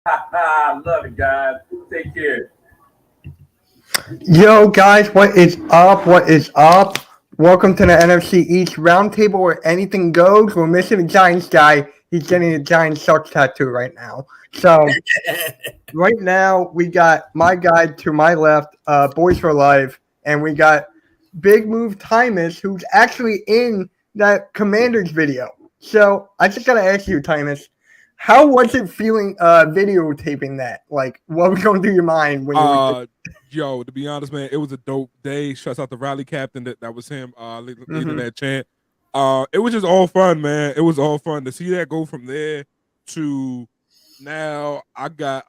I love it, guys. Take care. Yo, guys, what is up? What is up? Welcome to the NFC East Roundtable where anything goes. We're missing a Giants guy. He's getting a Giants socks tattoo right now. So, right now, we got my guy to my left, Boys for Life, and we got Big Move Tymus, who's actually in that Commanders video. So, I just got to ask you, Tymus, how was it feeling videotaping that? Like, what was going through your mind when you were Yo, to be honest, man, it was a dope day. Shouts out the rally captain. That was him leading that chant. It was just all fun, man. It was all fun to see that go from there to now. I got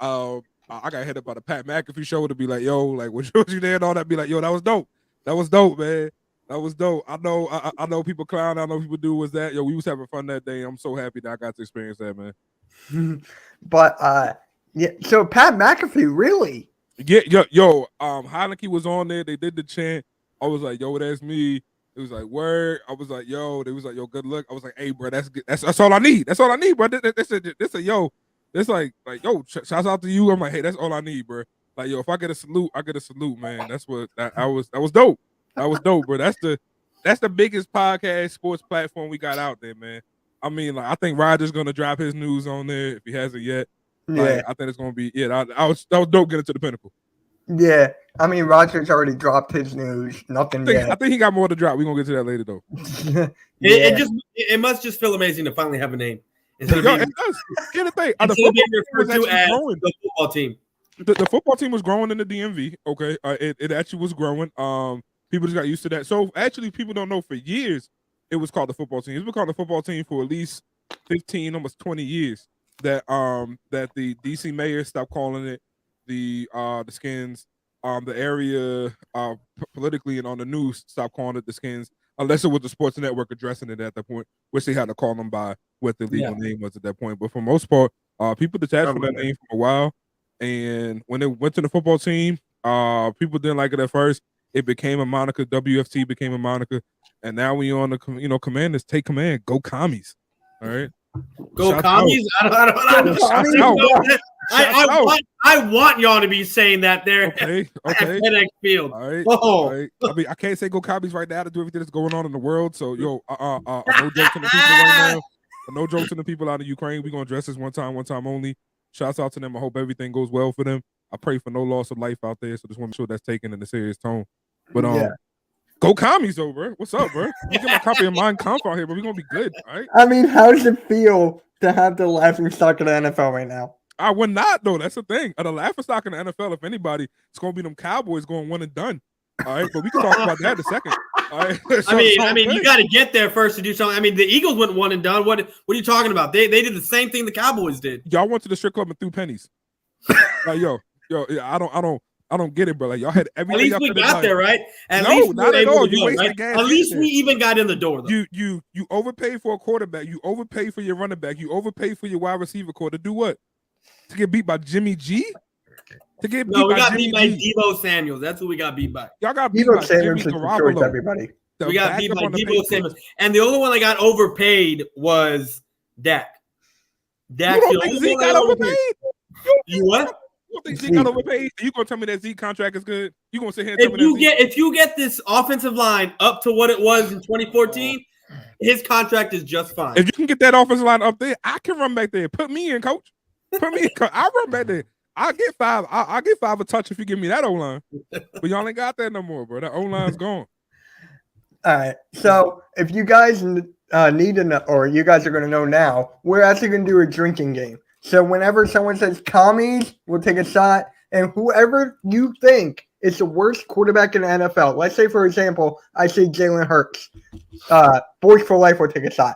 hit up by the Pat McAfee show to be like, yo, like, was you there and all that? Be like, yo, that was dope. That was dope, man. That was dope. I know people clown. I know people do. Was that, yo? We was having fun that day. I'm so happy that I got to experience that, man. But yeah. So Pat McAfee, really? Yeah, Heineke was on there. They did the chant. I was like, yo, that's me. It was like, word. I was like, yo. They was like, yo, good luck. I was like, hey, bro, that's good. That's all I need. That's all I need, bro. This a yo. This like yo. Shouts out to you. I'm like, hey, that's all I need, bro. Like, yo, if I get a salute, I get a salute, man. That's what that was dope. That was dope, bro. That's the biggest podcast sports platform we got out there, man. I mean, like, I think Roger's gonna drop his news on there if he hasn't yet. Yeah, like, I think it's gonna be it. That was dope getting to the pinnacle. Yeah, I mean, Roger's already dropped his news. Nothing yet. I think he got more to drop. We're gonna get to that later, though. It must just feel amazing to finally have a name. It does. Get the thing. The football team. The football team was growing in the DMV. Okay, it actually was growing. People just got used to that. So actually, people don't know, for years it was called the football team. It's been called the football team for at least 15, almost 20 years. That the DC mayor stopped calling it the Skins. The area politically and on the news stopped calling it the Skins, unless it was the Sports Network addressing it at that point, which they had to call them by what the legal name was at that point. But for the most part, people detached from that name for a while. And when they went to the football team, people didn't like it at first. It became a moniker. WFT became a moniker, and now we on the Commanders. Take command. Go commies. All right. Go commies. I want y'all to be saying that there. Okay. At FedEx Field. All right. All right. I mean, I can't say go commies right now to do everything that's going on in the world. So, yo, no jokes to the people right now. No jokes to the people out of Ukraine. We're gonna address this one time only. Shouts out to them. I hope everything goes well for them. I pray for no loss of life out there. So just want to make sure that's taken in a serious tone. But go commies, though, bro. What's up, bro? Get my copy of Mein Kampf out here, but we're gonna be good, all right? I mean, how does it feel to have the laughing stock of the NFL right now? I would not, though. That's the thing. The laughing stock in the NFL, if anybody, it's gonna be them Cowboys going one and done. All right, but we can talk about that in a second. All right. I mean, you got to get there first to do something. I mean, the Eagles went one and done. What are you talking about? They did the same thing the Cowboys did. Y'all went to the strip club and threw pennies. Like, yo, I don't get it, bro. Like, y'all had everything. At least we got there, right? Not at all. You wasted gas. At least we even got in the door, though. You overpaid for a quarterback. You overpaid for your running back. You overpaid for your wide receiver core to do what? To get beat by Jimmy G? We got beat by Deebo Samuels. That's who we got beat by. Y'all got beat by Jimmy Garoppolo. Everybody. We got beat by Deebo Samuels. And the only one that got overpaid was Dak. Dak's You the don't think only Zeke one I got overpaid. overpaid? You what? You don't think Zeke got overpaid? You gonna tell me that Zeke contract is good? You gonna sit here and tell me that Zeke? If you get this offensive line up to what it was in 2014, his contract is just fine. If you can get that offensive line up there, I can run back there. Put me in, coach. Put me in, coach. I'll run back there. I'll get 5. I'll get 5 a touch if you give me that O-line. But y'all ain't got that no more, bro. That O-line's gone. All right. So if you guys need to know, or you guys are going to know now, we're actually going to do a drinking game. So whenever someone says commies, we'll take a shot. And whoever you think is the worst quarterback in the NFL, let's say, for example, I say Jalen Hurts, Boys for Life will take a shot.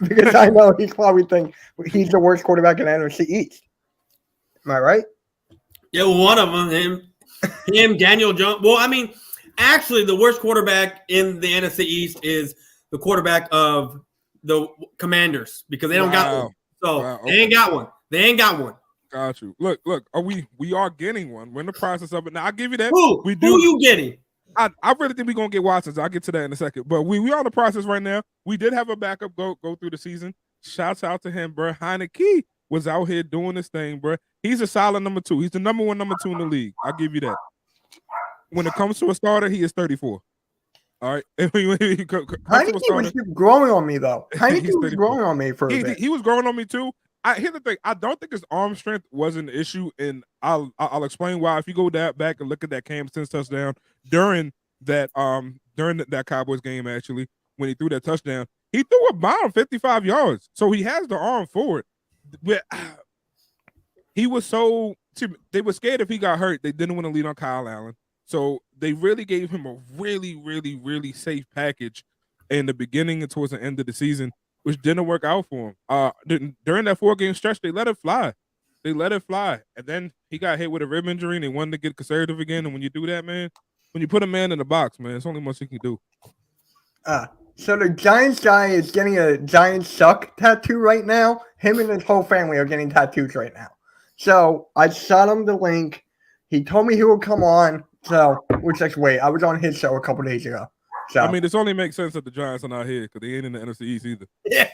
Because I know he's probably think he's the worst quarterback in the NFC East. Am I right? Yeah, one of them, him, Daniel Jones. Well, I mean, actually, the worst quarterback in the NFC East is the quarterback of the Commanders because they don't got one. So they ain't got one. They ain't got one. Got you. Look. We are getting one. We're in the process of it. Now I'll give you that. Who? We do. Who you getting? I really think we're gonna get Watson. I'll get to that in a second. But we are in the process right now. We did have a backup go through the season. Shouts out to him, bro. Heineke was out here doing this thing, bro. He's a solid number 2. He's the number 1, number 2 in the league. I'll give you that. When it comes to a starter, he is 34. All right. Heineke was growing on me, though. Heineke was growing on me for a bit. He was growing on me, too. Here's the thing. I don't think his arm strength was an issue, and I'll explain why. If you go back and look at that Cam Smith touchdown during that Cowboys game, actually, when he threw that touchdown, he threw a bomb 55 yards. So he has the arm for it. But he was they were scared if he got hurt. They didn't want to lead on Kyle Allen. So they really gave him a really, really, really safe package in the beginning and towards the end of the season, which didn't work out for him. During that 4-game stretch, they let it fly. And then he got hit with a rib injury, and they wanted to get conservative again. And when you do that, man, when you put a man in the box, man, it's only much you can do. So the Giants guy is getting a Giants suck tattoo right now. Him and his whole family are getting tattoos right now. So I shot him the link. He told me he would come on. So we'll just wait. I was on his show a couple days ago. So I mean, this only makes sense that the Giants are not here because they ain't in the NFC East either. Yeah.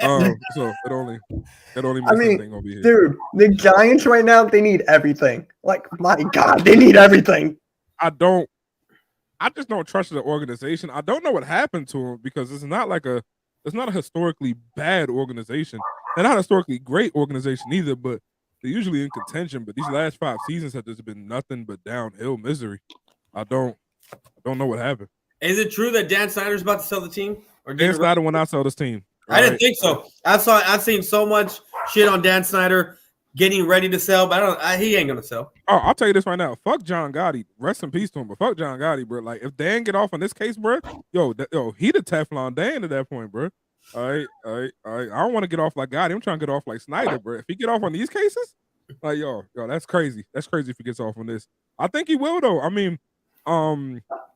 So it only makes I mean, sense they ain't gonna be here. Dude, the Giants right now, they need everything. Like, my God, they need everything. I just don't trust the organization. I don't know what happened to them because it's not a historically bad organization. They're not a historically great organization either, but they're usually in contention. But these last 5 seasons have just been nothing but downhill misery. I don't know what happened. Is it true that Dan Snyder's about to sell the team? Or Dan Snyder will not sell this team. I didn't think so. I've seen so much shit on Dan Snyder getting ready to sell, but he ain't gonna sell. Oh, I'll tell you this right now. Fuck John Gotti. Rest in peace to him, but fuck John Gotti, bro. Like, if Dan get off on this case, bro, he the Teflon Dan at that point, bro. All right. I don't want to get off like Gotti. I'm trying to get off like Snyder, bro. If he get off on these cases, like, yo, that's crazy. That's crazy if he gets off on this. I think he will, though. I mean,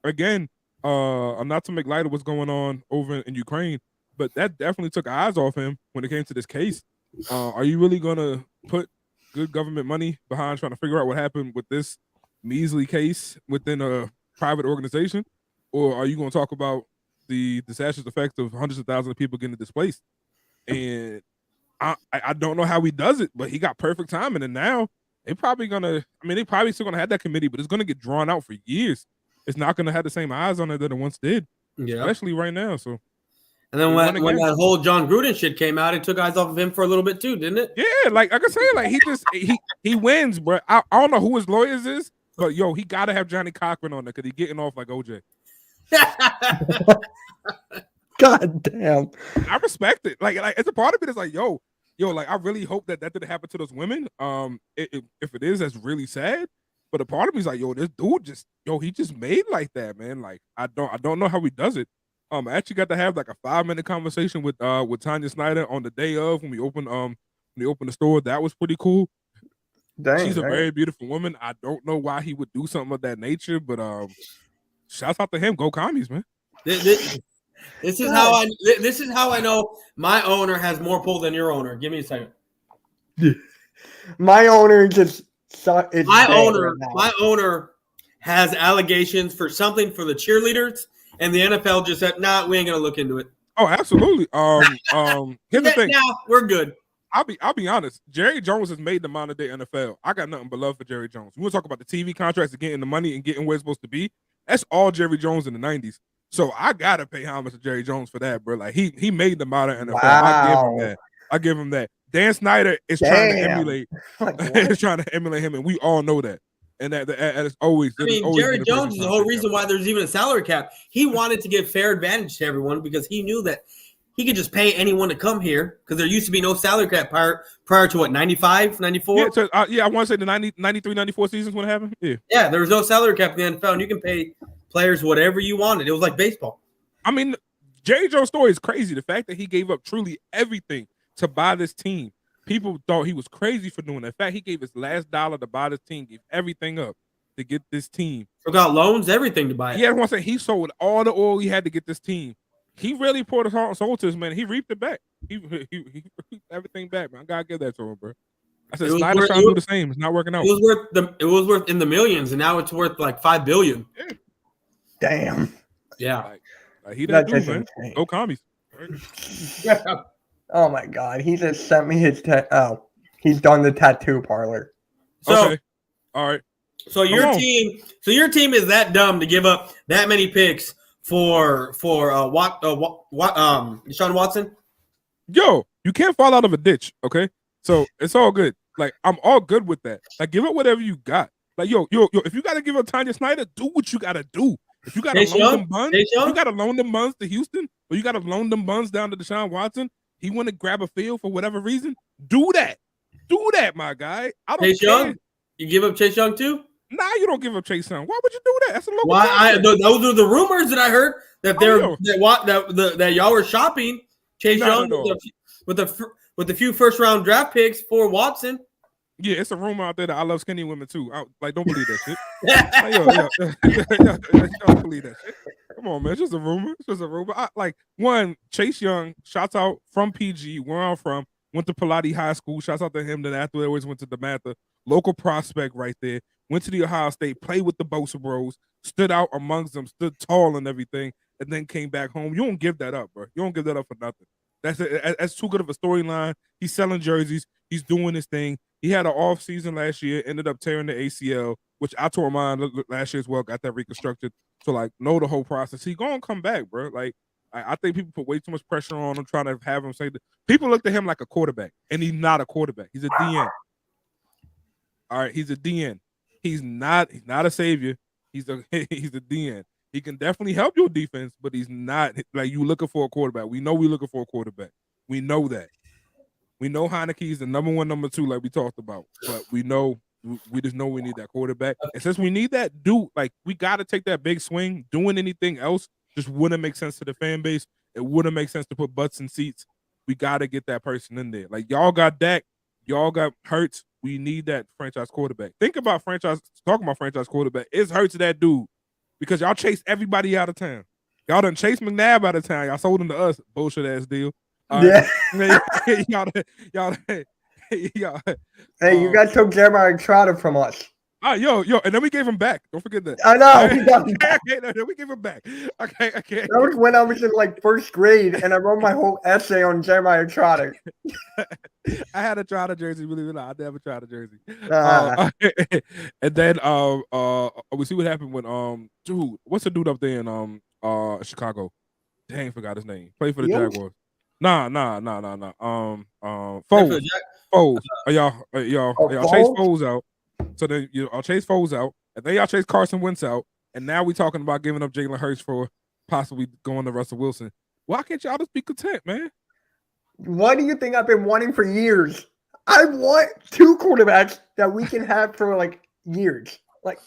again, not to make light of what's going on over in Ukraine, but that definitely took eyes off him when it came to this case. Are you really gonna put good government money behind trying to figure out what happened with this measly case within a private organization, or are you going to talk about the disastrous effects of hundreds of thousands of people getting displaced? And I don't know how he does it, but he got perfect timing, and now they probably still gonna have that committee, but it's gonna get drawn out for years. It's not gonna have the same eyes on it that it once did, especially right now. So. And then when that whole John Gruden shit came out, it took eyes off of him for a little bit too, didn't it? Yeah, like I said, like he wins, bro. I don't know who his lawyers is, but yo, he gotta have Johnny Cochran on there because he's getting off like OJ. God damn. I respect it. Like it's a part of it is like, yo, like I really hope that didn't happen to those women. If it is, that's really sad. But a part of me is like, yo, this dude he just made like that, man. Like I don't know how he does it. I actually got to have like a 5-minute conversation with Tanya Snyder on the day of when we opened the store. That was pretty cool. She's a very beautiful woman. I don't know why he would do something of that nature, but shouts out to him. Go commies, man. This is how I know my owner has more pull than your owner. Give me a second. My owner my owner has allegations for something for the cheerleaders. And the NFL just said, "Nah, we ain't gonna look into it." Oh, absolutely. Here's the thing. We're good. I'll be honest. Jerry Jones has made the modern day NFL. I got nothing but love for Jerry Jones. We want to talk about the TV contracts and getting the money and getting where it's supposed to be. That's all Jerry Jones in the 90s. So I gotta pay homage to Jerry Jones for that, bro. Like he made the modern NFL. Wow. I give him that. Dan Snyder is trying to emulate. Is trying to emulate him, and we all know that. And that is always. I mean, Jerry Jones is the whole reason why there's even a salary cap. He wanted to give fair advantage to everyone because he knew that he could just pay anyone to come here because there used to be no salary cap prior to what, 95, 94? Yeah, I want to say the 93, 94 seasons when it happened. Yeah, there was no salary cap in the NFL, and you can pay players whatever you wanted. It was like baseball. I mean, Jerry Jones' story is crazy. The fact that he gave up truly everything to buy this team. People thought he was crazy for doing that. In fact, he gave his last dollar to buy this team, gave everything up to get this team. Forgot loans, everything to buy it. Yeah, I want to say he sold all the oil he had to get this team. He really poured his heart and soul to this man. He reaped it back. He reaped everything back, man. I gotta give that to him, bro. I said Snyder's trying to do the same. It's not working out. It was worth in the millions, and now it's worth like $5 billion. Yeah. Damn. Yeah. Like he didn't do, man. Go commies. Yeah. Oh my God. He just sent me his he's done the tattoo parlor. So, okay. All right. So your team is that dumb to give up that many picks for Deshaun Watson? Yo, you can't fall out of a ditch, okay? So it's all good. Like I'm all good with that. Like give up whatever you got. Like yo, if you gotta give up Tanya Snyder, do what you gotta do. If you gotta loan them buns, you gotta loan them buns to Houston, or you gotta loan them buns down to Deshaun Watson. He want to grab a field for whatever reason. Do that. Do that, my guy. I don't Chase care. Young? You give up Chase Young too? Nah, you don't give up Chase Young. Why would you do that? That's a local. Those are the rumors that I heard that that y'all were shopping Chase Young with a few first round draft picks for Watson. Yeah, it's a rumor out there that I love skinny women too. Don't believe that shit. Don't believe that shit. Come on, man. It's just a rumor. It's just a rumor. Chase Young, shouts out from PG, where I'm from, went to Pilates High School. Shouts out to him. Then afterwards went to DeMatha, local prospect right there. Went to the Ohio State, played with the Bosa Bros, stood out amongst them, stood tall and everything, and then came back home. You don't give that up, bro. You don't give that up for nothing. That's too good of a storyline. He's selling jerseys. He's doing his thing. He had an off season last year, ended up tearing the ACL, which I tore mine last year as well, got that reconstructed. So, know the whole process. He gonna come back, bro. I think people put way too much pressure on him, trying to have him say that. People looked at him like a quarterback, and he's not a quarterback. He's a DN. All right, he's a DN. He's not a savior. He's a DN. He can definitely help your defense, but he's not you looking for a quarterback. We know we're looking for a quarterback. We know that. We know Heineke's the number one, number two, like we talked about. But we just know we need that quarterback. And since we need that, we got to take that big swing. Doing anything else just wouldn't make sense to the fan base. It wouldn't make sense to put butts in seats. We got to get that person in there. Y'all got Dak. Y'all got Hurts. We need that franchise quarterback. Talking about franchise quarterback. Is Hurts that dude? Because y'all chased everybody out of town. Y'all done chased McNabb out of town. Y'all sold him to us. Bullshit ass deal. Yeah. y'all. Hey, you guys took Jeremiah Trotter from us. Yo, and then we gave him back. Don't forget that. I know. Then we gave him back. Okay. That was when I was in first grade, and I wrote my whole essay on Jeremiah Trotter. I had a Trotter jersey. Believe it or not, I did have a Trotter jersey. And then we see what happened when dude, what's the dude up there in Chicago? Dang, forgot his name. Played for the Jaguars. Nah. Foles. Y'all chase Foles out. So then I'll chase Foles out, and then y'all chase Carson Wentz out, and now we're talking about giving up Jalen Hurts for possibly going to Russell Wilson. Why can't y'all just be content, man? What do you think I've been wanting for years? I want two quarterbacks that we can have for years.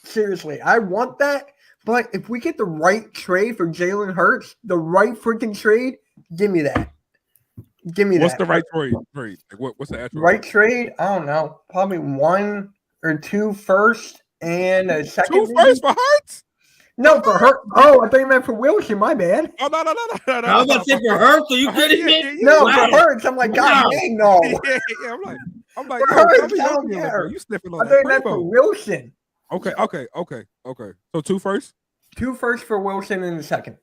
Seriously, I want that. But if we get the right trade for Jalen Hurts, the right freaking trade, give me that. What's the right trade? What's the actual right trade? I don't know. Probably 1 or 2 first and a second. 2 first for Hurts? No, for Hurts. Oh, I thought you meant for Wilson. My bad. Oh, no. I was going to say for Hurts. Are you kidding me? No, for Hurts. I'm like, God dang, no. Yeah, I'm like, for Hurts, I don't care. You sniffing on I thought you meant for Wilson. Okay. So 2 first? 2 first for Wilson and a second.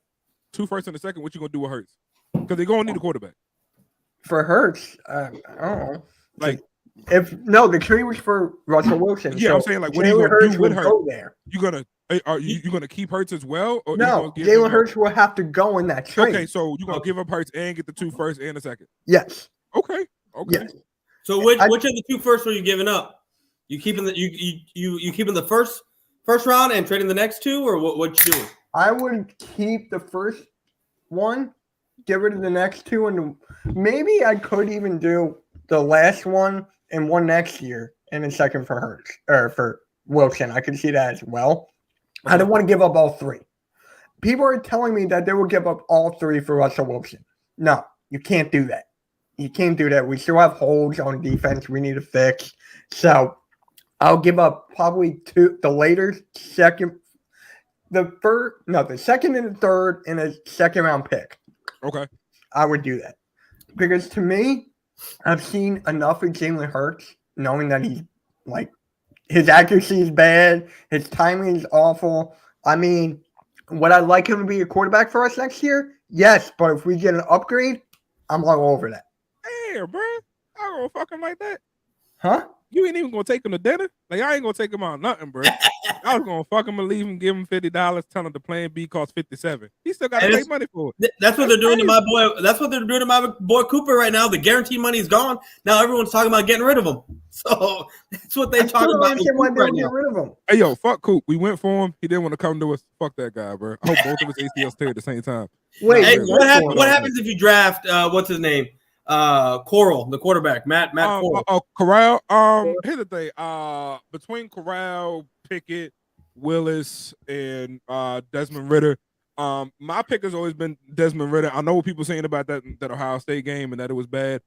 2 first and a second. What you going to do with Hurts? Because they're going to need a quarterback. For Hurts, I don't know. Like, the trade was for Russell Wilson. yeah, so I'm saying, like, what are you Jalen gonna do Hurts with will Hurts? go there. Are you gonna keep Hurts as well? Or No, you gonna give Jalen him Hurts will have to go in that trade. Okay, so you're gonna give up Hurts and get the 2 first and a second. Yes. Okay. Yes. So which of the 2 firsts are you giving up? You keeping the you keeping the first round and trading the next 2, or what you doing? I would keep the first one, get rid of the next 2, and maybe I could even do the last one and one next year and a second for Hurts or for Wilson. I could see that as well. I don't want to give up all 3. People are telling me that they will give up all 3 for Russell Wilson. No, you can't do that. You can't do that. We still have holes on defense we need to fix. So I'll give up probably 2, the second and the third and a second round pick. Okay. I would do that. Because to me, I've seen enough of Jalen Hurts knowing that he's like his accuracy is bad, his timing is awful. I mean, would I like him to be a quarterback for us next year? Yes, but if we get an upgrade, I'm all over that. Hey, bro. I don't gonna fuck him like that. Huh? You ain't even gonna take him to dinner? Like, I ain't gonna take him on nothing, bro. I was gonna fuck him and leave him, give him $50, tell him the plan B costs $57. He still gotta pay money for it. That's what they're doing to my boy. That's what they're doing to my boy Cooper right now. The guaranteed money's gone. Now everyone's talking about getting rid of him. So that's what they're talking about. Why they don't get rid of him? Hey, yo, fuck Coop. We went for him. He didn't want to come to us. Fuck that guy, bro. I hope both of his ACLs tear at the same time. Wait, hey, what happens if you draft what's his name? Coral, the quarterback, Matt Coral. Corral. Here's the thing. Between Corral, Pickett, Willis, and Desmond Ridder, my pick has always been Desmond Ridder. I know what people saying about that Ohio State game and that it was bad.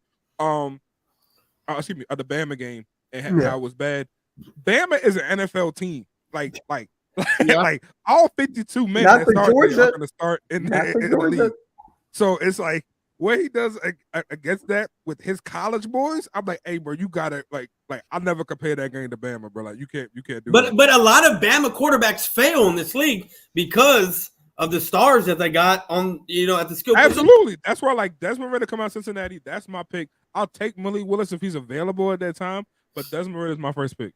Excuse me, the Bama game and how it was bad. Bama is an NFL team. Like all 52 men that start are going to start in the league. So it's like what he does against that with his college boys. I'm like, hey, bro, you gotta like I never compare that game to Bama, bro. Like you can't do that. But a lot of Bama quarterbacks fail in this league because of the stars that they got on at the skill. Absolutely, that's why like Desmond Ridder come out of Cincinnati. That's my pick. I'll take Malik Willis if he's available at that time, but Desmond Ridder is my first pick.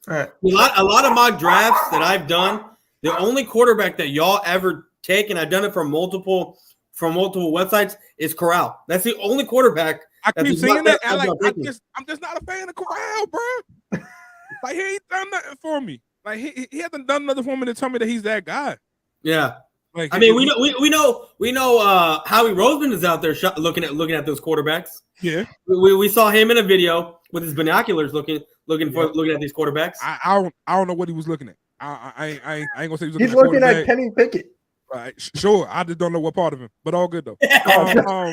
All right. A lot of mock drafts that I've done, the only quarterback that y'all ever take, and I've done it from multiple websites, is Corral. That's the only quarterback. I keep saying that. I'm just not a fan of Corral, bro. Like he ain't done nothing for me. Like he hasn't done nothing for me to tell me that he's that guy. Yeah. Like I mean, we know Howie Roseman is out there looking at those quarterbacks. Yeah. We saw him in a video with his binoculars looking at these quarterbacks. I don't know what he was looking at. I ain't gonna say he's looking at Kenny Pickett. Right, sure. I just don't know what part of him, but all good though. I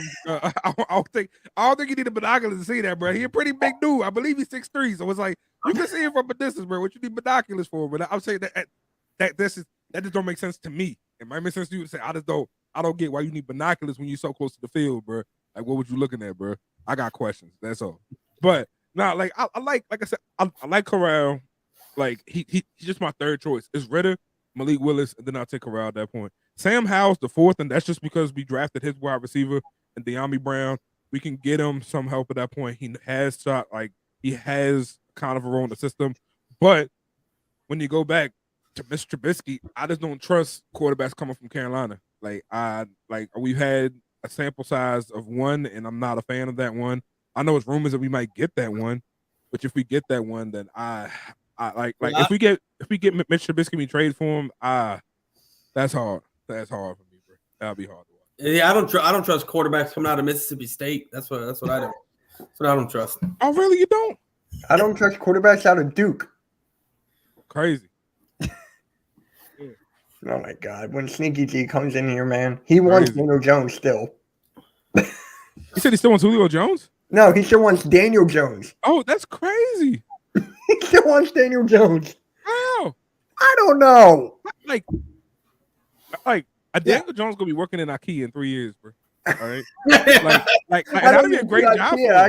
don't think you need a binoculars to see that, bro. He a pretty big dude. I believe he's 6'3", so it's like you can see him from a distance, bro. What you need binoculars for? But I'm saying that just don't make sense to me. It might make sense to you to say I don't get why you need binoculars when you're so close to the field, bro. Like what was you looking at, bro? I got questions. That's all. But like I like I said, I like Corral. Like he's just my third choice. It's Ridder, Malik Willis, and then I'll take Corral at that point. Sam Howell's the fourth, and that's just because we drafted his wide receiver and De'Ami Brown. We can get him some help at that point. He has shot, like he has kind of a role in the system. But when you go back to Mr. Trubisky, I just don't trust quarterbacks coming from Carolina. We've had a sample size of one, and I'm not a fan of that one. I know it's rumors that we might get that one, but if we get that one, then if we get Mitch Trubisky and we trade for him, that's hard. That's hard for me, bro. That'll be hard to watch. Yeah, I don't trust quarterbacks coming out of Mississippi State. That's what I don't. That's what I don't trust. Oh, really? You don't? I don't trust quarterbacks out of Duke. Crazy. Oh my God! When Sneaky G comes in here, man, he wants Daniel Jones still. He said he still wants Julio Jones? No, he still wants Daniel Jones. Oh, that's crazy. He still wants Daniel Jones. How? I don't know. Like Daniel Jones gonna be working in IKEA in 3 years, bro. All right. That'd be a great job. Yeah,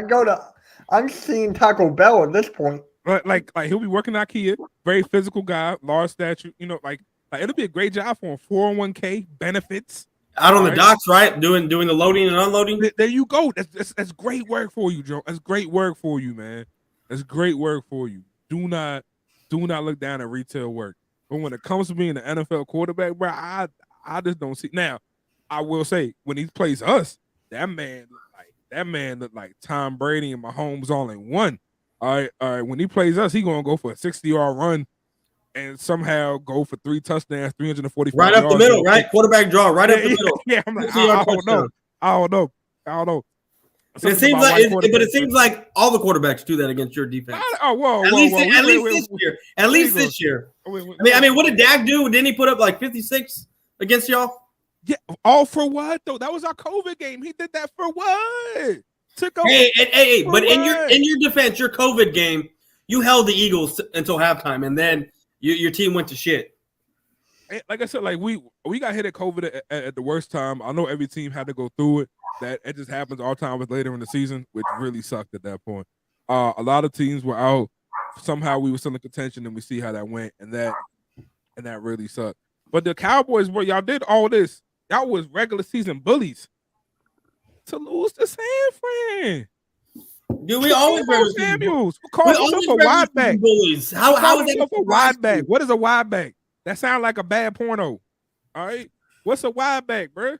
I'm seeing Taco Bell at this point. Like he'll be working at IKEA, very physical guy, large stature. Like it'll be a great job for him. 401k benefits. Out on the Right. docks, right? Doing the loading and unloading. There you go. That's great work for you, Joe. That's great work for you, man. That's great work for you. Do not look down at retail work. But when it comes to being an NFL quarterback, bro, I just don't see. Now, I will say when he plays us, that man looked like Tom Brady and Mahomes all in one. All right. When he plays us, he gonna go for a 60-yard run and somehow go for 3 touchdowns, 345 Right yards. up the middle, right? Quarterback draw, right up the middle. Yeah, I'm like, 60-yard I don't know. But it seems like all the quarterbacks do that against your defense. At least this year. I mean, what did Dak do? Didn't he put up like 56 against y'all? Yeah, all for what though? That was our COVID game. He did that for what? Took over. Hey, but in your defense, your COVID game, you held the Eagles until halftime, and then your team went to shit. Like I said, like we got hit at COVID at the worst time. I know every team had to go through it. That it just happens all time with later in the season, which really sucked at that point. A lot of teams were out. Somehow we were still in contention, and we see how that went, and that really sucked. But the Cowboys, bro, y'all did all this. Y'all was regular season bullies to lose to San Fran. Do we always Samuels? Who called himself a wide back? Bullies. How is that a wide back? What is a wide back? That sounds like a bad porno. All right, what's a wide back, bro?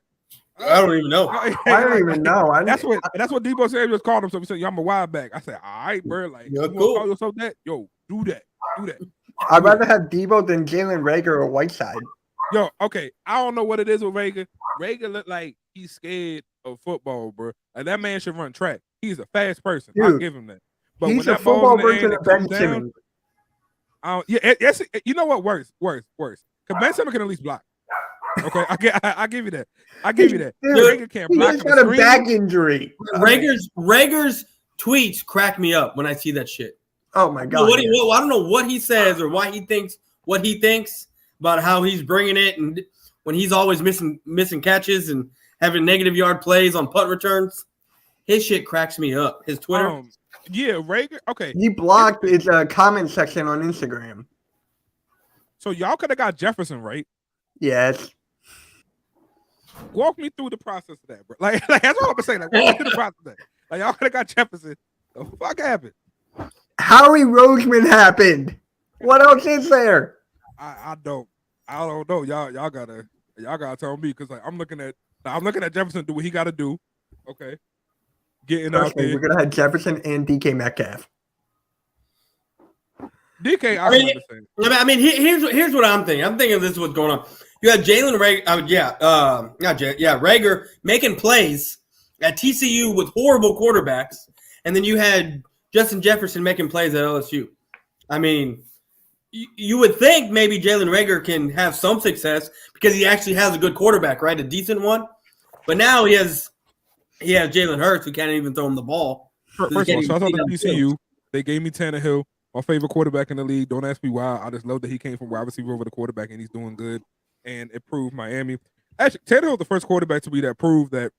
I don't even know. I don't even know. That's what Debo Samuels called himself. He said, "I'm a wide back." I said, "All right, bro. Like, you cool. call yourself that? Yo, do that. I'd rather have Debo than Jalen Reagor or Whiteside. Yo, okay. I don't know what it is with Reagor. Reagor look like he's scared of football, bro. Like that man should run track. He's a fast person. Dude, I'll give him that. But he's when that a football ball's in the version air of and Ben it comes down, Simmons. yes. You know what? Worse. Because Ben Simmons can at least block. Okay, I give you that. Dude, Reagor can't block. He's got a back injury. Rager's tweets crack me up when I see that shit. Oh my god! I don't know what he says or why he thinks what he thinks about how he's bringing it, and when he's always missing catches and having negative yard plays on punt returns. His shit cracks me up. His Twitter. Yeah, Reagor. Okay, he blocked his comment section on Instagram. So y'all could have got Jefferson, right? Yes. Walk me through the process of that, bro. Like that's all I'm saying. Like, walk me through the process of that. Like y'all could have got Jefferson. The fuck happened? Howie Roseman happened. What else is there? I don't know. Y'all gotta tell me because like I'm looking at Jefferson do what he gotta do. Okay. Getting out there. We're gonna have Jefferson and DK Metcalf. DK, I mean, here's what I'm thinking. I'm thinking this is what's going on. You had Jalen Reagor making plays at TCU with horrible quarterbacks, and then you had Justin Jefferson making plays at LSU. I mean, you would think maybe Jalen Reagor can have some success because he actually has a good quarterback, right? A decent one. But now he has Jalen Hurts who can't even throw him the ball. First of all, shout out to TCU. They gave me Tannehill, my favorite quarterback in the league. Don't ask me why. I just love that he came from wide receiver over the quarterback, and he's doing good. And it proved Miami. Actually, Tannehill was the first quarterback to be that proved that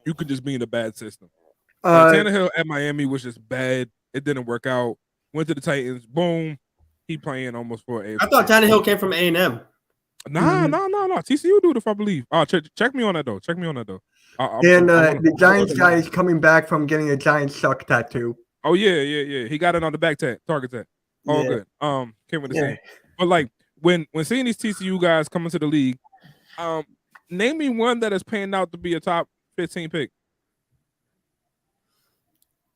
you could just be in a bad system. Tannehill at Miami was just bad. It didn't work out. Went to the Titans. Boom. He playing almost for a. I thought Tannehill came from A&M. Nah. TCU dude, if I believe. Check me on that though. The Giants guy is coming back from getting a Giants suck tattoo. Oh yeah. He got it on the back target tag. All good. Can't wait to see. But like when seeing these TCU guys coming to the league, name me one that is paying out to be a top 15 pick.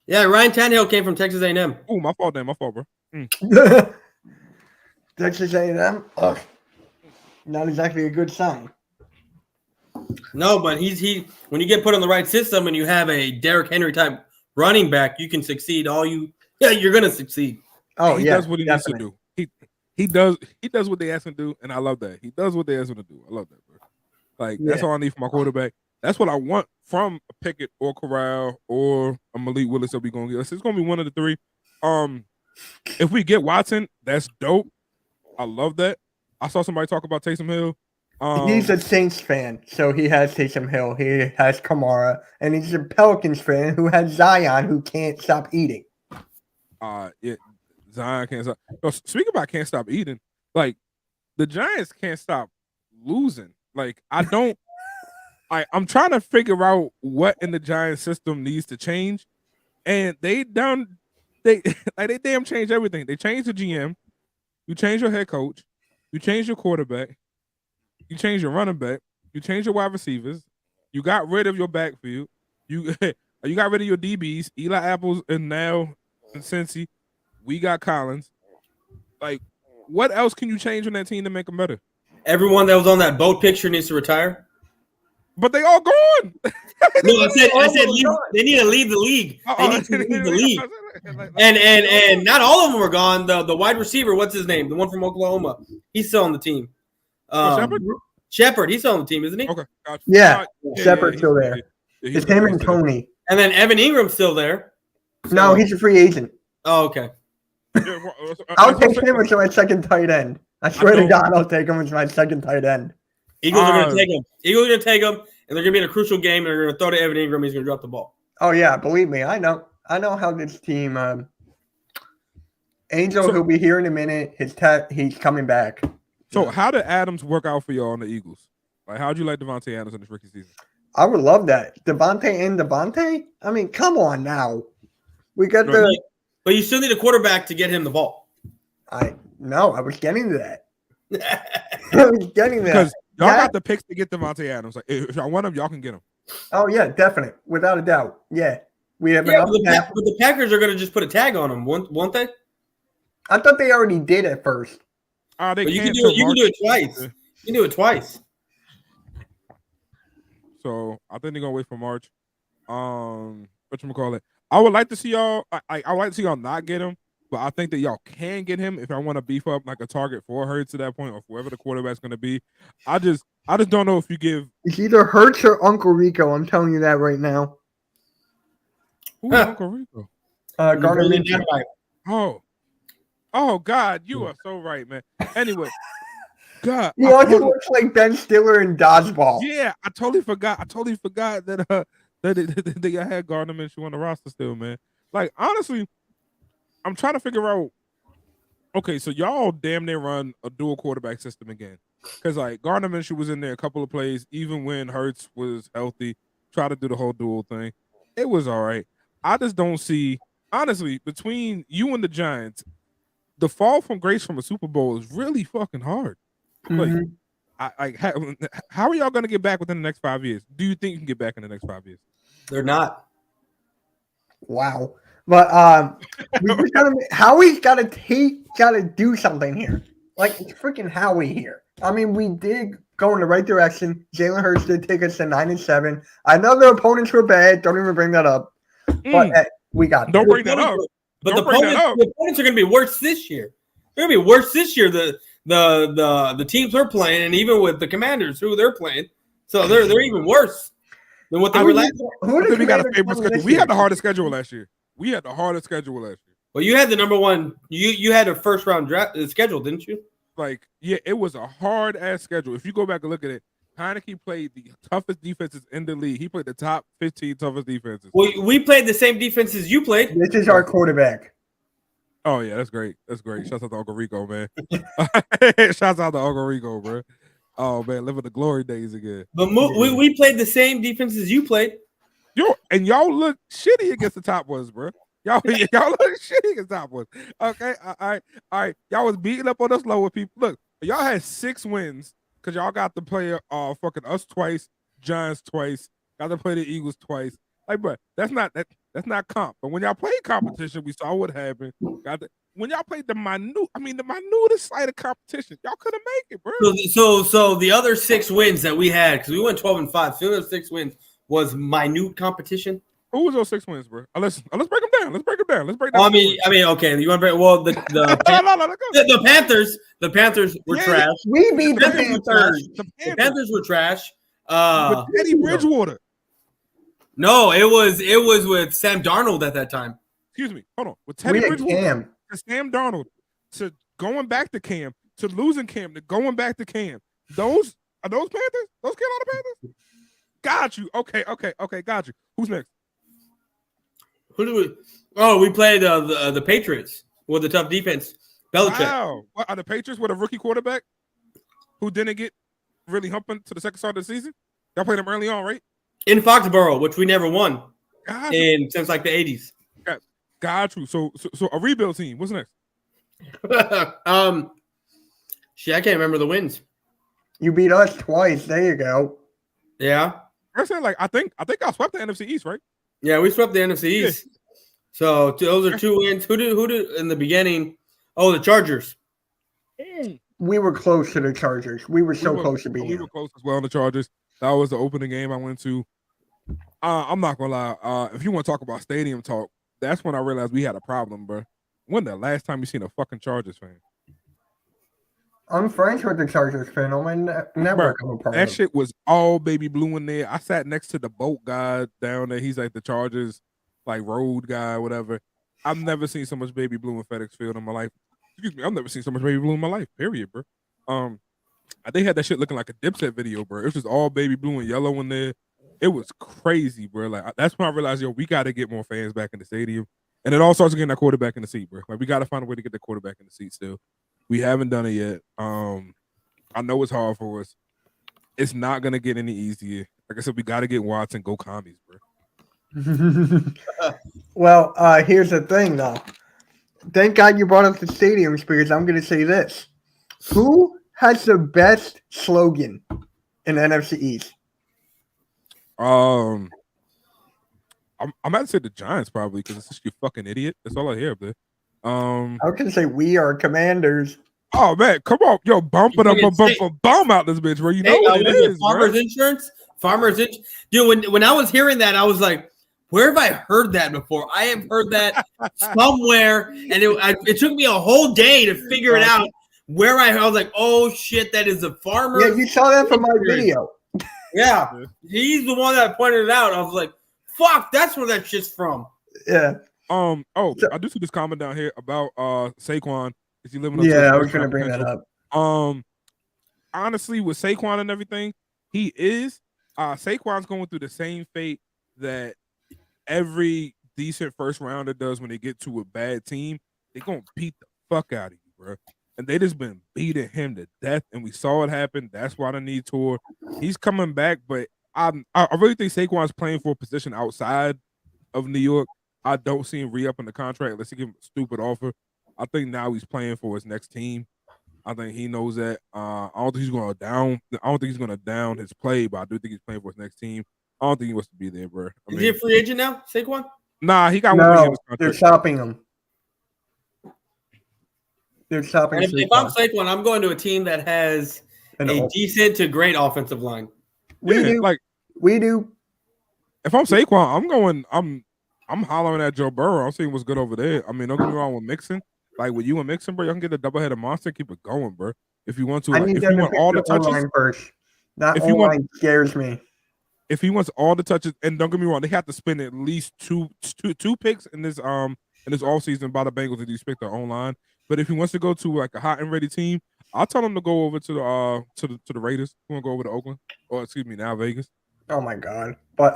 Yeah, Ryan Tannehill came from Texas A&M. Oh, my fault, bro. Texas A&M? Not exactly a good sign. No, but he when you get put in the right system and you have a Derrick Henry type running back, you can succeed. You're gonna succeed. Oh, he does what he needs to do. He does what they ask him to do, and I love that. He does what they ask him to do. I love that, bro. Like that's all I need for my quarterback. That's what I want from a Pickett or Corral or a Malik Willis that we gonna get. It's gonna be one of the three. If we get Watson, that's dope. I love that. I saw somebody talk about Taysom Hill. He's a Saints fan, so he has Taysom Hill. He has Kamara, and he's a Pelicans fan who has Zion, who can't stop eating. Yeah, Zion can't stop. No, speaking about can't stop eating, like the Giants can't stop losing. Like I don't I'm trying to figure out what in the Giants system needs to change, and they damn changed everything. They changed the GM, you changed your head coach, you changed your quarterback, you changed your running back, you changed your wide receivers, you got rid of your backfield, you got rid of your DBs, Eli Apples, and now in Cincy, we got Collins. Like, what else can you change on that team to make them better? Everyone that was on that boat picture needs to retire. But they all gone. No, I said leave, they need to leave the league. They need to leave the league. And not all of them are gone. The wide receiver, what's his name? The one from Oklahoma. He's still on the team. Shepard, he's still on the team, isn't he? Okay, gotcha. Yeah, Shepard's still there. It's him and Tony. And then Evan Ingram's still there. So. No, he's a free agent. Oh, okay. I'll take him as my second tight end. I swear to God, I'll take him as my second tight end. Eagles are going to take him. Eagles are going to take him, and they're going to be in a crucial game, and they're going to throw to Evan Ingram. He's going to drop the ball. Oh, yeah, believe me. I know how this team Angel, he'll be here in a minute. He's coming back. So how did Adams work out for y'all on the Eagles? Like, how'd you like Devontae Adams in this rookie season? I would love that. Devontae? I mean, come on now. We got But you still need a quarterback to get him the ball. I was getting to that. I was getting that. Because y'all got the picks to get Devontae Adams. Like, if y'all want him, y'all can get him. Oh, yeah, definitely. Without a doubt. Yeah. We have but the Packers are going to just put a tag on him, won't they? I thought they already did at first. You can do it twice. You can do it twice. So I think they're gonna wait for March. Whatchamacallit? I would like to see y'all. I would like to see y'all not get him, but I think that y'all can get him if I want to beef up like a target for Hurts at that point, or whoever the quarterback's gonna be. I just don't know if you give. It's either Hurts or Uncle Rico. I'm telling you that right now. Who's Uncle Rico? Gardner Minshew. Oh God, you are so right, man. Anyway, God, he also looks like Ben Stiller in dodgeball. Yeah, I totally forgot that they had Gardner Minshew on the roster still, man. Like, honestly, I'm trying to figure out. Okay, so y'all damn near run a dual quarterback system again, because like Gardner Minshew was in there a couple of plays, even when Hurts was healthy. Try to do the whole dual thing. It was all right. I just don't see, honestly, between you and the Giants, the fall from grace from a Super Bowl is really fucking hard. Mm-hmm. Like, how are y'all going to get back within the next 5 years? Do you think you can get back in the next 5 years? They're not. Wow. But Howie's got to do something here. Like, it's freaking Howie here. I mean, we did go in the right direction. Jalen Hurts did take us to 9-7. I know the opponents were bad. Don't even bring that up. But we got it. Don't bring that up. But the opponents are going to be worse this year. They're going to be worse this year. The teams they're playing, and even with the Commanders who they're playing, so they're even worse than what they were last year. We got a favorite schedule. We had the hardest schedule last year. Well, you had the number one. You had a first round draft schedule, didn't you? Like, yeah, it was a hard ass schedule. If you go back and look at it, Heineke played the toughest defenses in the league. He played the top 15 toughest defenses. Well, we played the same defenses you played. This is our quarterback. Oh, yeah, that's great. Shouts out to Uncle Rico, man. Shouts out to Uncle Rico, bro. Oh, man, living the glory days again. But we played the same defenses you played. And y'all look shitty against the top ones, bro. Y'all look shitty against the top ones. Okay, all right. Y'all was beating up on us lower people. Look, y'all had 6 wins. Because y'all got to play fucking us twice, Giants twice, got to play the Eagles twice. Like, bro, that's not comp. But when y'all played competition, we saw what happened. When y'all played the minutest side of competition, y'all couldn't make it, bro. So the other 6 wins that we had, because we went 12-5, so the other 6 wins was minute competition. Who was those 6 wins, bro? Let's break them down. Let's break them down. I mean, okay. You want to break? Well, the Panthers were trash. We beat the Panthers. The Panthers were trash. With Teddy Bridgewater. No, it was with Sam Darnold at that time. Excuse me. Hold on. With Teddy Bridgewater, to Sam Darnold, to going back to Cam, to losing Cam, to going back to Cam. Those Panthers? Those Carolina Panthers? Got you. Okay. Got you. Who's next? Who do we? Oh, we played the Patriots with the tough defense. Belichick. Wow. What are the Patriots with a rookie quarterback who didn't get really humping to the second start of the season? Y'all played them early on, right? In Foxborough, which we never won since like the 80s. Got you. So a rebuild team. What's next? Shit, I can't remember the wins. You beat us twice. There you go. Yeah. I said, like, I think I swept the NFC East, right? Yeah, we swept the NFC East. So those are 2 wins. Who did in the beginning? Oh, the Chargers. We were close to the Chargers. We were close to beating them. We were close as well on the Chargers. That was the opening game I went to. I'm not gonna lie. If you want to talk about stadium talk, that's when I realized we had a problem, bro. When the last time you seen a fucking Chargers fan? I'm friends with the Chargers fan on my network. I'm a part that of. Shit was all baby blue in there. I sat next to the boat guy down there. He's like the Chargers, like road guy, whatever. I've never seen so much baby blue in FedEx Field in my life. Excuse me, I've never seen so much baby blue in my life. Period, bro. They had that shit looking like a Dipset video, bro. It was just all baby blue and yellow in there. It was crazy, bro. Like that's when I realized, we got to get more fans back in the stadium, and it all starts getting that quarterback in the seat, bro. Like we got to find a way to get the quarterback in the seat still. We haven't done it yet. I know it's hard for us. It's not gonna get any easier. Like I said, we got to get Watson. Go commies, bro. Well, here's the thing, though. Thank God you brought up the stadiums because I'm going to say this. Who has the best slogan in NFC East? I'm about to say the Giants probably because it's just you fucking idiot. That's all I hear up there. I was going to say we are Commanders. Oh man, come on, yo, bump out this bitch, bro. You know what it is, Farmers bro. Insurance. Dude, when I was hearing that, I was like, where have I heard that before? I have heard that somewhere, and it took me a whole day to figure it out. Where I was like, oh shit, that is a farmer. Yeah, you saw that from my video. Yeah, he's the one that pointed it out. I was like, fuck, that's where that shit's from. Yeah. I do see this comment down here about Saquon. Is he living up I was gonna bring that up. Honestly, with Saquon and everything, he is. Saquon's going through the same fate that every decent first rounder does when they get to a bad team. They're gonna beat the fuck out of you, bro. And they just been beating him to death, and we saw it happen. That's why the knee tore. He's coming back, but I really think Saquon's playing for a position outside of New York. I don't see him re-upping the contract unless he give him a stupid offer. I think now he's playing for his next team. I think he knows that. I don't think he's going to down his play, but I do think he's playing for his next team. I don't think he wants to be there, bro. Is he a free agent now, Saquon? Nah, he got 1 year in his contract. They're shopping him. They're shopping. If I'm Saquon, I'm going to a team that has a decent to great offensive line. We do. If I'm Saquon, I'm hollering at Joe Burrow. I'm seeing what's good over there. I mean, don't get me wrong with Mixon. Like with you and Mixon, bro, you can get a double-headed monster, keep it going, bro. If you want to, if you want all the touches, first. That O-line scares me. If he wants all the touches, and don't get me wrong, they have to spend at least two picks in this offseason by the Bengals if you pick their own line. But if he wants to go to like a hot and ready team, I'll tell him to go over to the Raiders. You want to go over to Oakland, or excuse me, now Vegas. Oh my God! But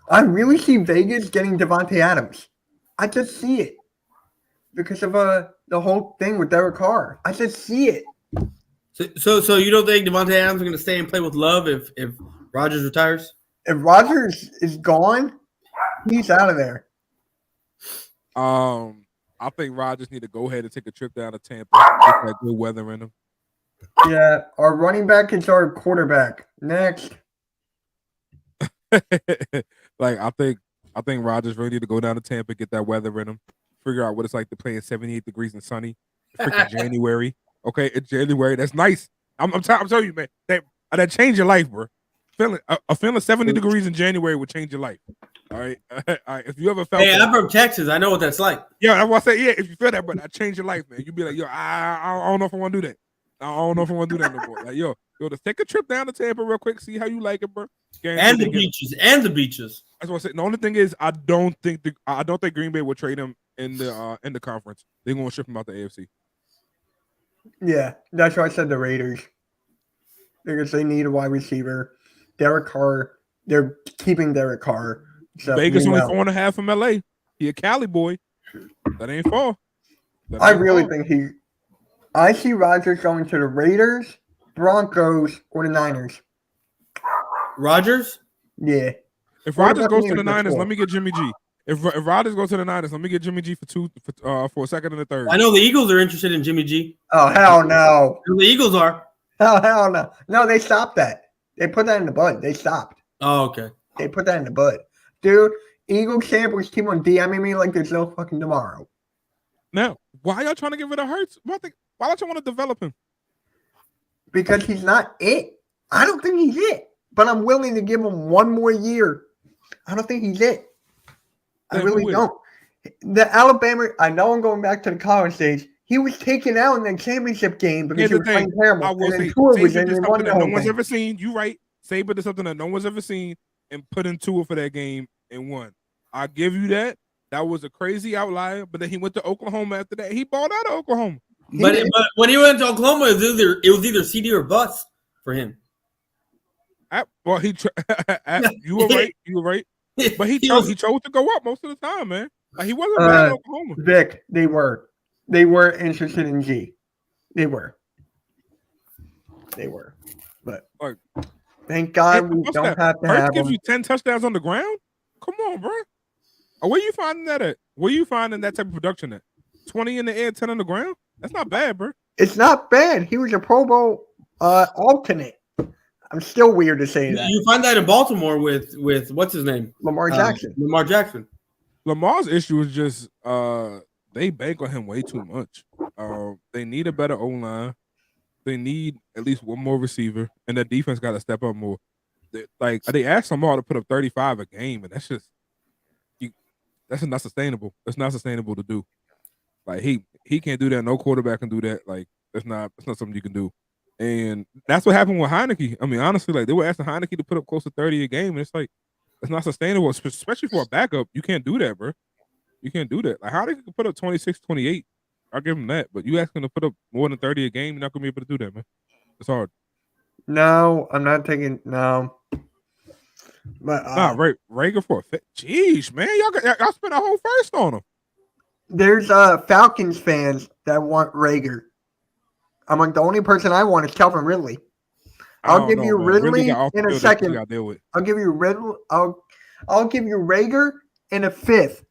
I really see Vegas getting Devontae Adams. I just see it because of the whole thing with Derek Carr. I just see it. So you don't think Devontae Adams is going to stay and play with Love if Rodgers retires? If Rodgers is gone, he's out of there. I think Rodgers need to go ahead and take a trip down to Tampa. Get that good weather in him. Yeah, our running back is our quarterback. Next. Like I think Rodgers really need to go down to Tampa, get that weather in him, figure out what it's like to play in 78 degrees and sunny. Freaking January. Okay, it's January. That's nice. I'm telling you, man, that change your life, bro. Feeling 70 degrees in January would change your life. All right. All right. If you ever felt I'm from Texas. I know what that's like. Yeah, that's why I say, if you feel that, but that change your life, man. You'd be like, yo, I don't know if I want to do that. I don't know if I want to do that no more. Like, yo, just take a trip down to Tampa real quick, see how you like it, bro. And the beaches. That's what I said. The only thing is, I don't think Green Bay will trade him in the conference. They're gonna ship him out the AFC. Yeah, that's why I said the Raiders. Because they need a wide receiver. Derek Carr, they're keeping Derek Carr. So Vegas only 4.5 from LA. He a Cali boy. That ain't far. I really think I see Rodgers going to the Raiders, Broncos, or the Niners. Rodgers? Yeah. If What Rodgers about goes the to the Eagles Niners, before? let me get Jimmy G. If Rodgers goes to the Niners, let me get Jimmy G for a second and a third. I know the Eagles are interested in Jimmy G. Oh, hell no. The Eagles are. Hell no. No, they stopped that. They put that in the bud. They stopped. Oh, okay. They put that in the bud. Dude, Eagles samples keep on DMing me like there's no fucking tomorrow. Now, why y'all trying to get rid of Hurts? Why don't you want to develop him? Because he's not it. I don't think he's it. But I'm willing to give him one more year. I don't think he's it. I Yeah, really don't. The Alabama, I know I'm going back to the college days. He was taken out in the championship game because Here's he the was playing thing. terrible. I will And then say, Tua was Saban in did and something won the that no whole one's thing. ever seen. You right. Saban did something that no one's ever seen and put in Tua for that game and won. I give you that. That was a crazy outlier. But then he went to Oklahoma after that. He balled out of Oklahoma. But when he went to Oklahoma, it was either CD or bust for him. Well, you were right. You were right. But he chose to go up most of the time, man. Like he wasn't bad in Oklahoma. Vic, they were interested in G. They were. But Like, thank God we don't have to Hurts have gives him. you 10 touchdowns on the ground? Come on, bro. Where you finding that at? Where you finding that type of production at? 20 in the air, 10 on the ground? That's not bad, bro. It's not bad. He was a Pro Bowl alternate. I'm still weird to say that. You find that in Baltimore with what's his name? Lamar Jackson. Lamar Jackson. Lamar's issue is just they bank on him way too much. They need a better O-line. They need at least one more receiver, and the defense got to step up more. They asked Lamar to put up 35 a game, and that's not sustainable. That's not sustainable to do. Like he can't do that. No quarterback can do that. Like it's not something you can do. And that's what happened with Heineke. I mean, honestly, like they were asking Heineke to put up close to 30 a game, and it's like it's not sustainable, especially for a backup. You can't do that, bro. You can't do that. Like Heineke can put up 26, 28. I'll give him that. But you ask him to put up more than 30 a game, you're not gonna be able to do that, man. It's hard. No, I'm not taking no. But Right, Rager for a fit. Jeez, man, y'all spent a whole first on him. There's Falcons fans that want Rager. I'm like the only person I want is Calvin Ridley. I'll give you Ridley in a second. I'll give you Ridley. I'll give you Rager in a fifth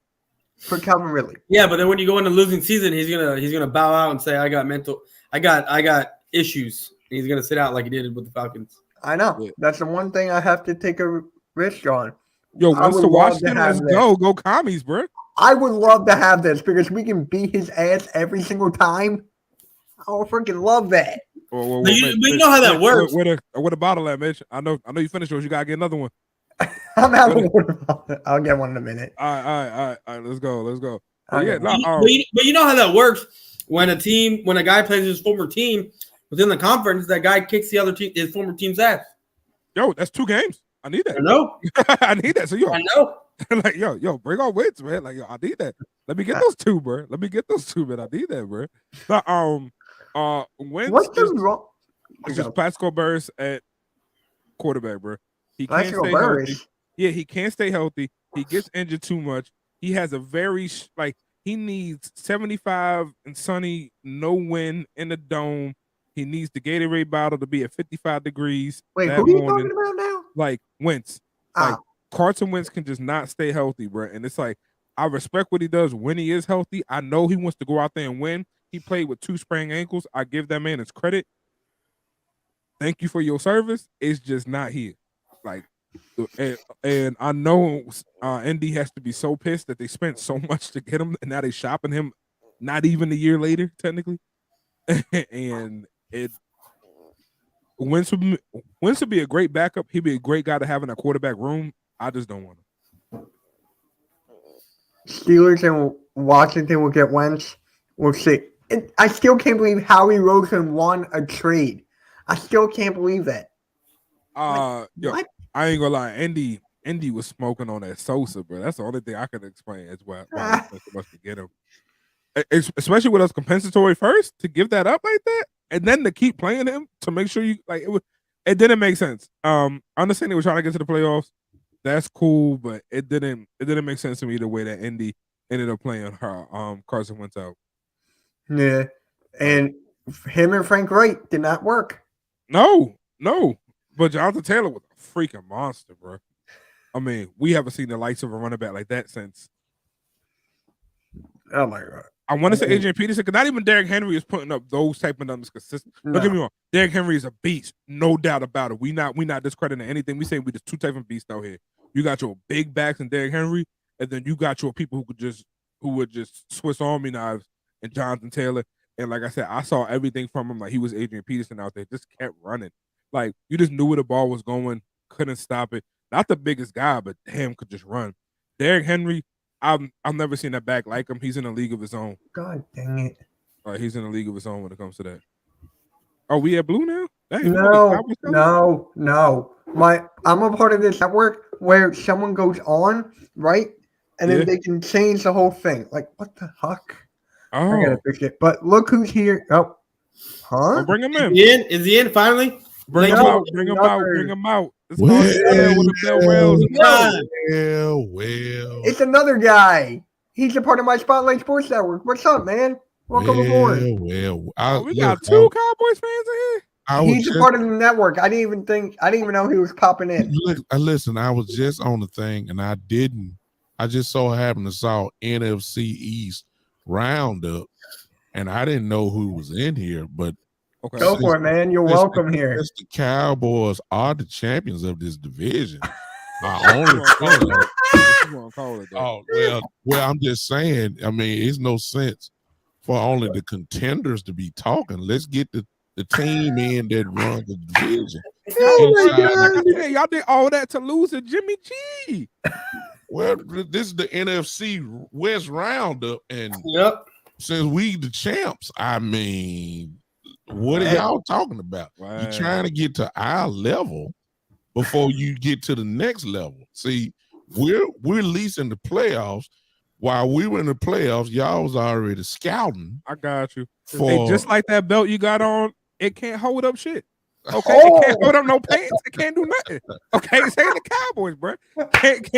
for Calvin Ridley. Yeah, but then when you go into losing season, he's gonna bow out and say, I got issues. And he's gonna sit out like he did with the Falcons. I know. Yeah. That's the one thing I have to take a risk on. Yo, Mr. Washington, let's go commies, bro. I would love to have this because we can beat his ass every single time. I would freaking love that. But you know how that works. Where the bottle at, Mitch? I know you finished yours. You gotta get another one. I'm having one. I'll get one in a minute. All right. Let's go. But you know how that works when a guy plays his former team within the conference, that guy kicks the other team, his former team's ass. Yo, that's 2 games. I need that. I know. I need that. So I know. Like yo, bring on wins, man. Like I need that. Let me get those 2, bro. Let me get those 2, man. I need that, bro. But wins. What's the wrong? It's just Pascal Burris at quarterback, bro. He can't stay healthy. Yeah, he can't stay healthy. He gets injured too much. He has a very he needs 75 and sunny, no wind in the dome. He needs the Gatorade bottle to be at 55 degrees. Wait, who are you talking about now? Like Wentz. Like Carson Wentz can just not stay healthy, bro. And it's like I respect what he does when he is healthy. I know he wants to go out there and win. He played with 2 sprained ankles. I give that man his credit. Thank you for your service. It's just not here. Like, and I know Indy has to be so pissed that they spent so much to get him, and now they're shopping him not even a year later, technically. And Wentz would be a great backup. He'd be a great guy to have in a quarterback room. I just don't want him. Steelers and Washington will get Wentz. We'll see. I still can't believe Howie Roseman won a trade. I still can't believe that. Yo, I ain't gonna lie. Indy was smoking on that Sosa, bro. That's the only thing I can explain as why they spent so much to get him. Especially with us compensatory first to give that up like that, and then to keep playing him to make sure you like it didn't make sense. I understand they were trying to get to the playoffs. That's cool, but it didn't make sense to me the way that Indy ended up playing her Carson Wentz out. Yeah, and him and Frank Wright did not work. No, But Jonathan Taylor was a freaking monster, bro. I mean, we haven't seen the likes of a running back like that since. Oh my god. I want to say Adrian Peterson, because not even Derrick Henry is putting up those type of numbers consistent. Don't get me wrong. Derrick Henry is a beast, no doubt about it. We not discrediting anything. We say we just two type of beasts out here. You got your big backs and Derrick Henry, and then you got your people who would just Swiss Army knives and Jonathan Taylor. And like I said, I saw everything from him. Like, he was Adrian Peterson out there, just kept running. Like, you just knew where the ball was going, couldn't stop it. Not the biggest guy, but damn, could just run. Derrick Henry, I've never seen that back like him. He's in a league of his own. God dang it. He's in a league of his own when it comes to that. Are we at Blue now? Dang, no. I'm a part of this network where someone goes on, right? And then they can change the whole thing. Like, what the fuck? Oh. I gotta fix it. But look who's here. Oh. Huh? Oh, bring him in. Is he in finally? Bring him out. Bring him out. It's well, it's another guy. He's a part of my Spotlight Sports Network. What's up, man? Welcome aboard. We got two Cowboys fans in here. He's a part of the network. I didn't even know he was popping in. Listen, I was just on the thing, and I just so happened to saw NFC East roundup, and I didn't know who was in here, but okay. Go for it, man. You're welcome here. The Cowboys are the champions of this division. Well, I'm just saying. I mean, it's no sense for only the contenders to be talking. Let's get the team in that runs the division. Oh my God. Y'all did all that to lose to Jimmy G. Well, this is the NFC West roundup, and since we the champs, I mean, what are y'all talking about? Wow. You're trying to get to our level before you get to the next level. See, we're at least in the playoffs. While we were in the playoffs, y'all was already scouting. I got you. Hey, just like that belt you got on, it can't hold up shit. Okay, it can't hold up no pants. It can't do nothing. Okay, it's ain't the Cowboys, bro. Can't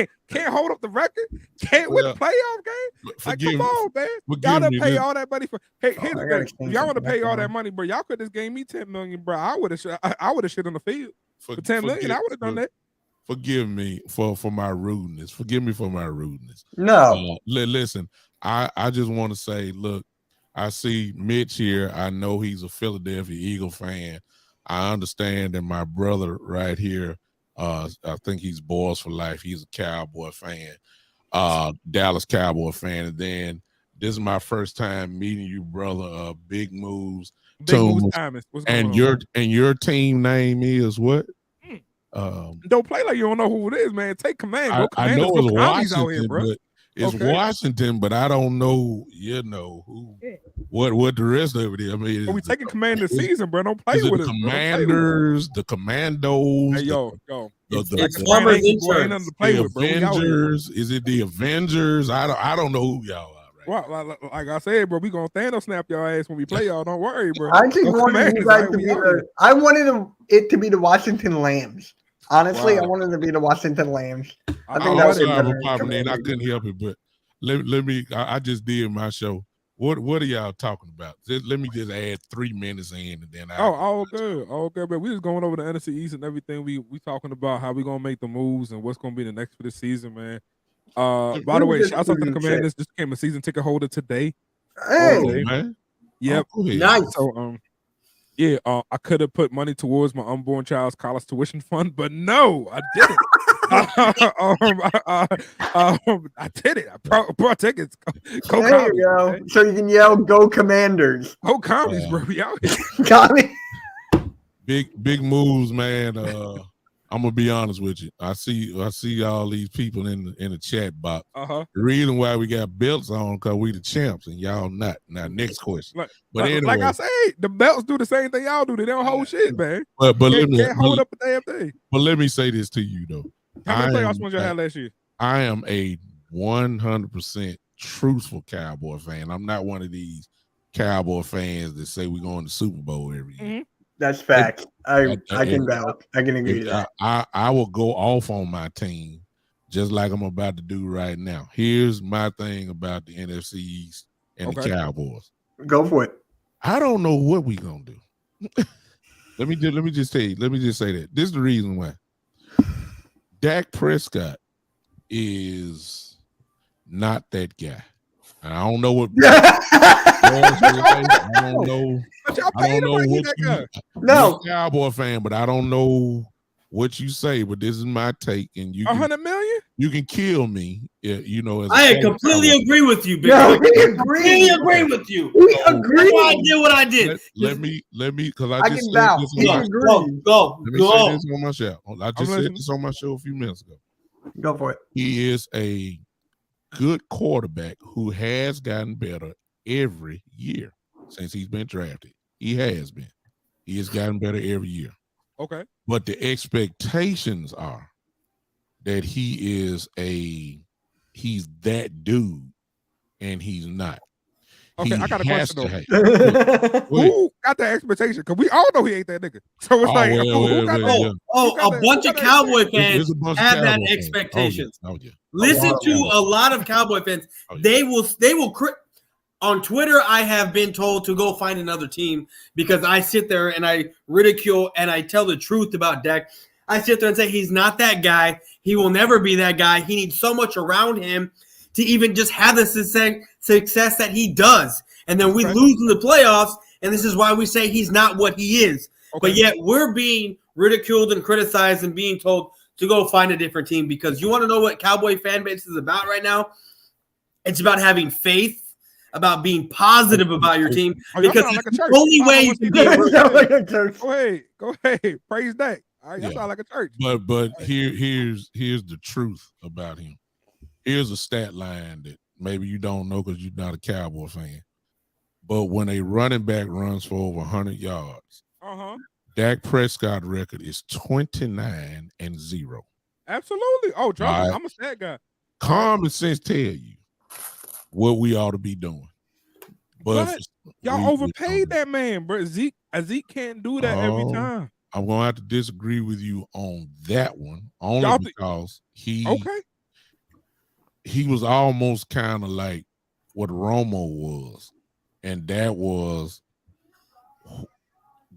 hold up the record. Can't win the playoff game. Like, come on, man. Y'all done pay all that money for. Hey, here's the thing. If y'all want to pay all that money, bro, y'all could just gave me $10 million, bro. I would have shit on the field for $10 million. I would have done that. Forgive me for my rudeness. Forgive me for my rudeness. No. Listen, I just want to say, look, I see Mitch here. I know he's a Philadelphia Eagle fan. I understand that my brother right here, I think he's Boys for Life. He's a Cowboy fan, Dallas Cowboy fan. And then this is my first time meeting you, brother. Big Moves. And your team name is what? Don't play like you don't know who it is, man. Take command. I know it's Washington, but it's Washington, but I don't know, who, what the rest of it is. I mean, we taking command this season, bro. Don't play with us. Commanders, the Commandos. Hey, yo. The Avengers. Is it the Avengers? I don't know who y'all are. Well, like I said, bro, we gonna Thanos snap your ass when we play y'all. Don't worry, bro. I just wanted you guys to be I wanted it to be the Washington Lambs. Honestly, I wanted to be the Washington Lambs. I think that was I couldn't help it, but let me. I just did my show. What are y'all talking about? Let me just add 3 minutes in, and then all good. But we just going over the NFC East and everything. We talking about how we gonna make the moves and what's gonna be the next for the season, man. By the way, shout out to the Commanders. Just became a season ticket holder today. Hey, man. Yep. Nice. So I could have put money towards my unborn child's college tuition fund, but no, I didn't. I did it. I brought tickets. Go there you go. Man. So you can yell, "Go Commanders!" Go Commies, bro. We out here. Got me. Big moves, man. I'm gonna be honest with you. I see all these people in the chat box. The reason why we got belts on because we the champs and y'all not. Now, next question. Anyway, like I say, the belts do the same thing y'all do. They don't hold shit, man. But can't hold up a damn thing. But let me say this to you though. How many playoffs wins y'all had last year? I am a 100% truthful Cowboy fan. I'm not one of these Cowboy fans that say we're going to Super Bowl every year. Mm-hmm. That's fact. I can vouch. I can agree with that. I will go off on my team just like I'm about to do right now. Here's my thing about the NFC East and the Cowboys. Go for it. I don't know what we're going to do. Let me just say that. This is the reason why. Dak Prescott is not that guy. And I don't know what I don't know. But y'all I paid don't him know like he what that you. guy. No. You're a Cowboy fan, but I don't know what you say. But this is my take, and you can, 100 million? you can kill me. You know, as a I former completely Cowboy. agree with you, Big No, Boy. we Completely agree. agree with you. We That's why I agree. did what I did. Let me because I I just can said vouch. this We on my. agree. Go. Let me say this on my show. I just said listening. this on my show a few minutes ago. Go for it. He is a good quarterback who has gotten better every year since he's been drafted. He has been. He has gotten better every year. Okay. But the expectations are that he's that dude, and he's not. Okay, He I got a has question to have. Who got that expectation? Because we all know he ain't that nigga. So it's like, who got that? Yeah. A bunch of Cowboy fans There's a bunch of have Cowboy that fans. expectations. Oh yeah. Listen to a lot of Cowboy fans. Oh, yeah. They will on Twitter. I have been told to go find another team because I sit there and I ridicule and I tell the truth about Dak. I sit there and say he's not that guy. He will never be that guy. He needs so much around him to even just have the success that he does. And then we lose in the playoffs, and this is why we say he's not what he is. Okay. But yet we're being ridiculed and criticized and being told to go find a different team because you want to know what Cowboy fan base is about right now? It's about having faith, about being positive about your team. Because it's the only way you can be Go ahead. Praise Dak. All right, that sounds like a church. But here's the truth about him. Here's a stat line that maybe you don't know because you're not a Cowboy fan. But when a running back runs for over 100 yards, Dak Prescott record is 29-0. Absolutely. Oh, trust me, I'm a stat guy. Common sense tell you what we ought to be doing. But y'all overpaid that man, bro. Zeke can't do that every time. I'm gonna have to disagree with you on that one, only because he was almost kind of like what Romo was, and that was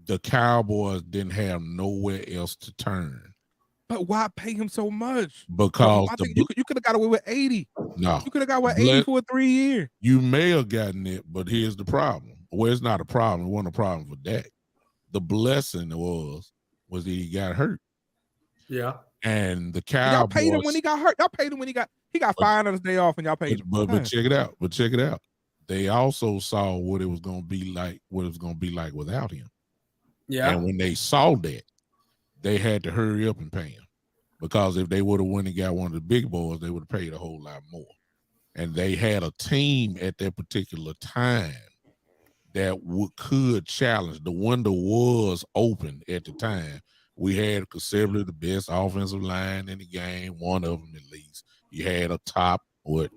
the Cowboys didn't have nowhere else to turn. But why pay him so much? Because I think you could have got away with 80. No, you could have got away 80 for a 3 year. You may have gotten it, but here's the problem. Well, it's not a problem. It wasn't a problem for Dak. The blessing was that he got hurt. Yeah. And the Cowboys. Y'all paid him when he got hurt. Y'all paid him when he got fired on his day off, and y'all paid him. But check it out. They also saw what it was going to be like. What it was going to be like without him. Yeah. And when they saw that, they had to hurry up and pay him, because if they would have went and got one of the big boys, they would have paid a whole lot more. And they had a team at that particular time that could challenge. The window was open at the time. We had considerably the best offensive line in the game, one of them at least. You had a top, 2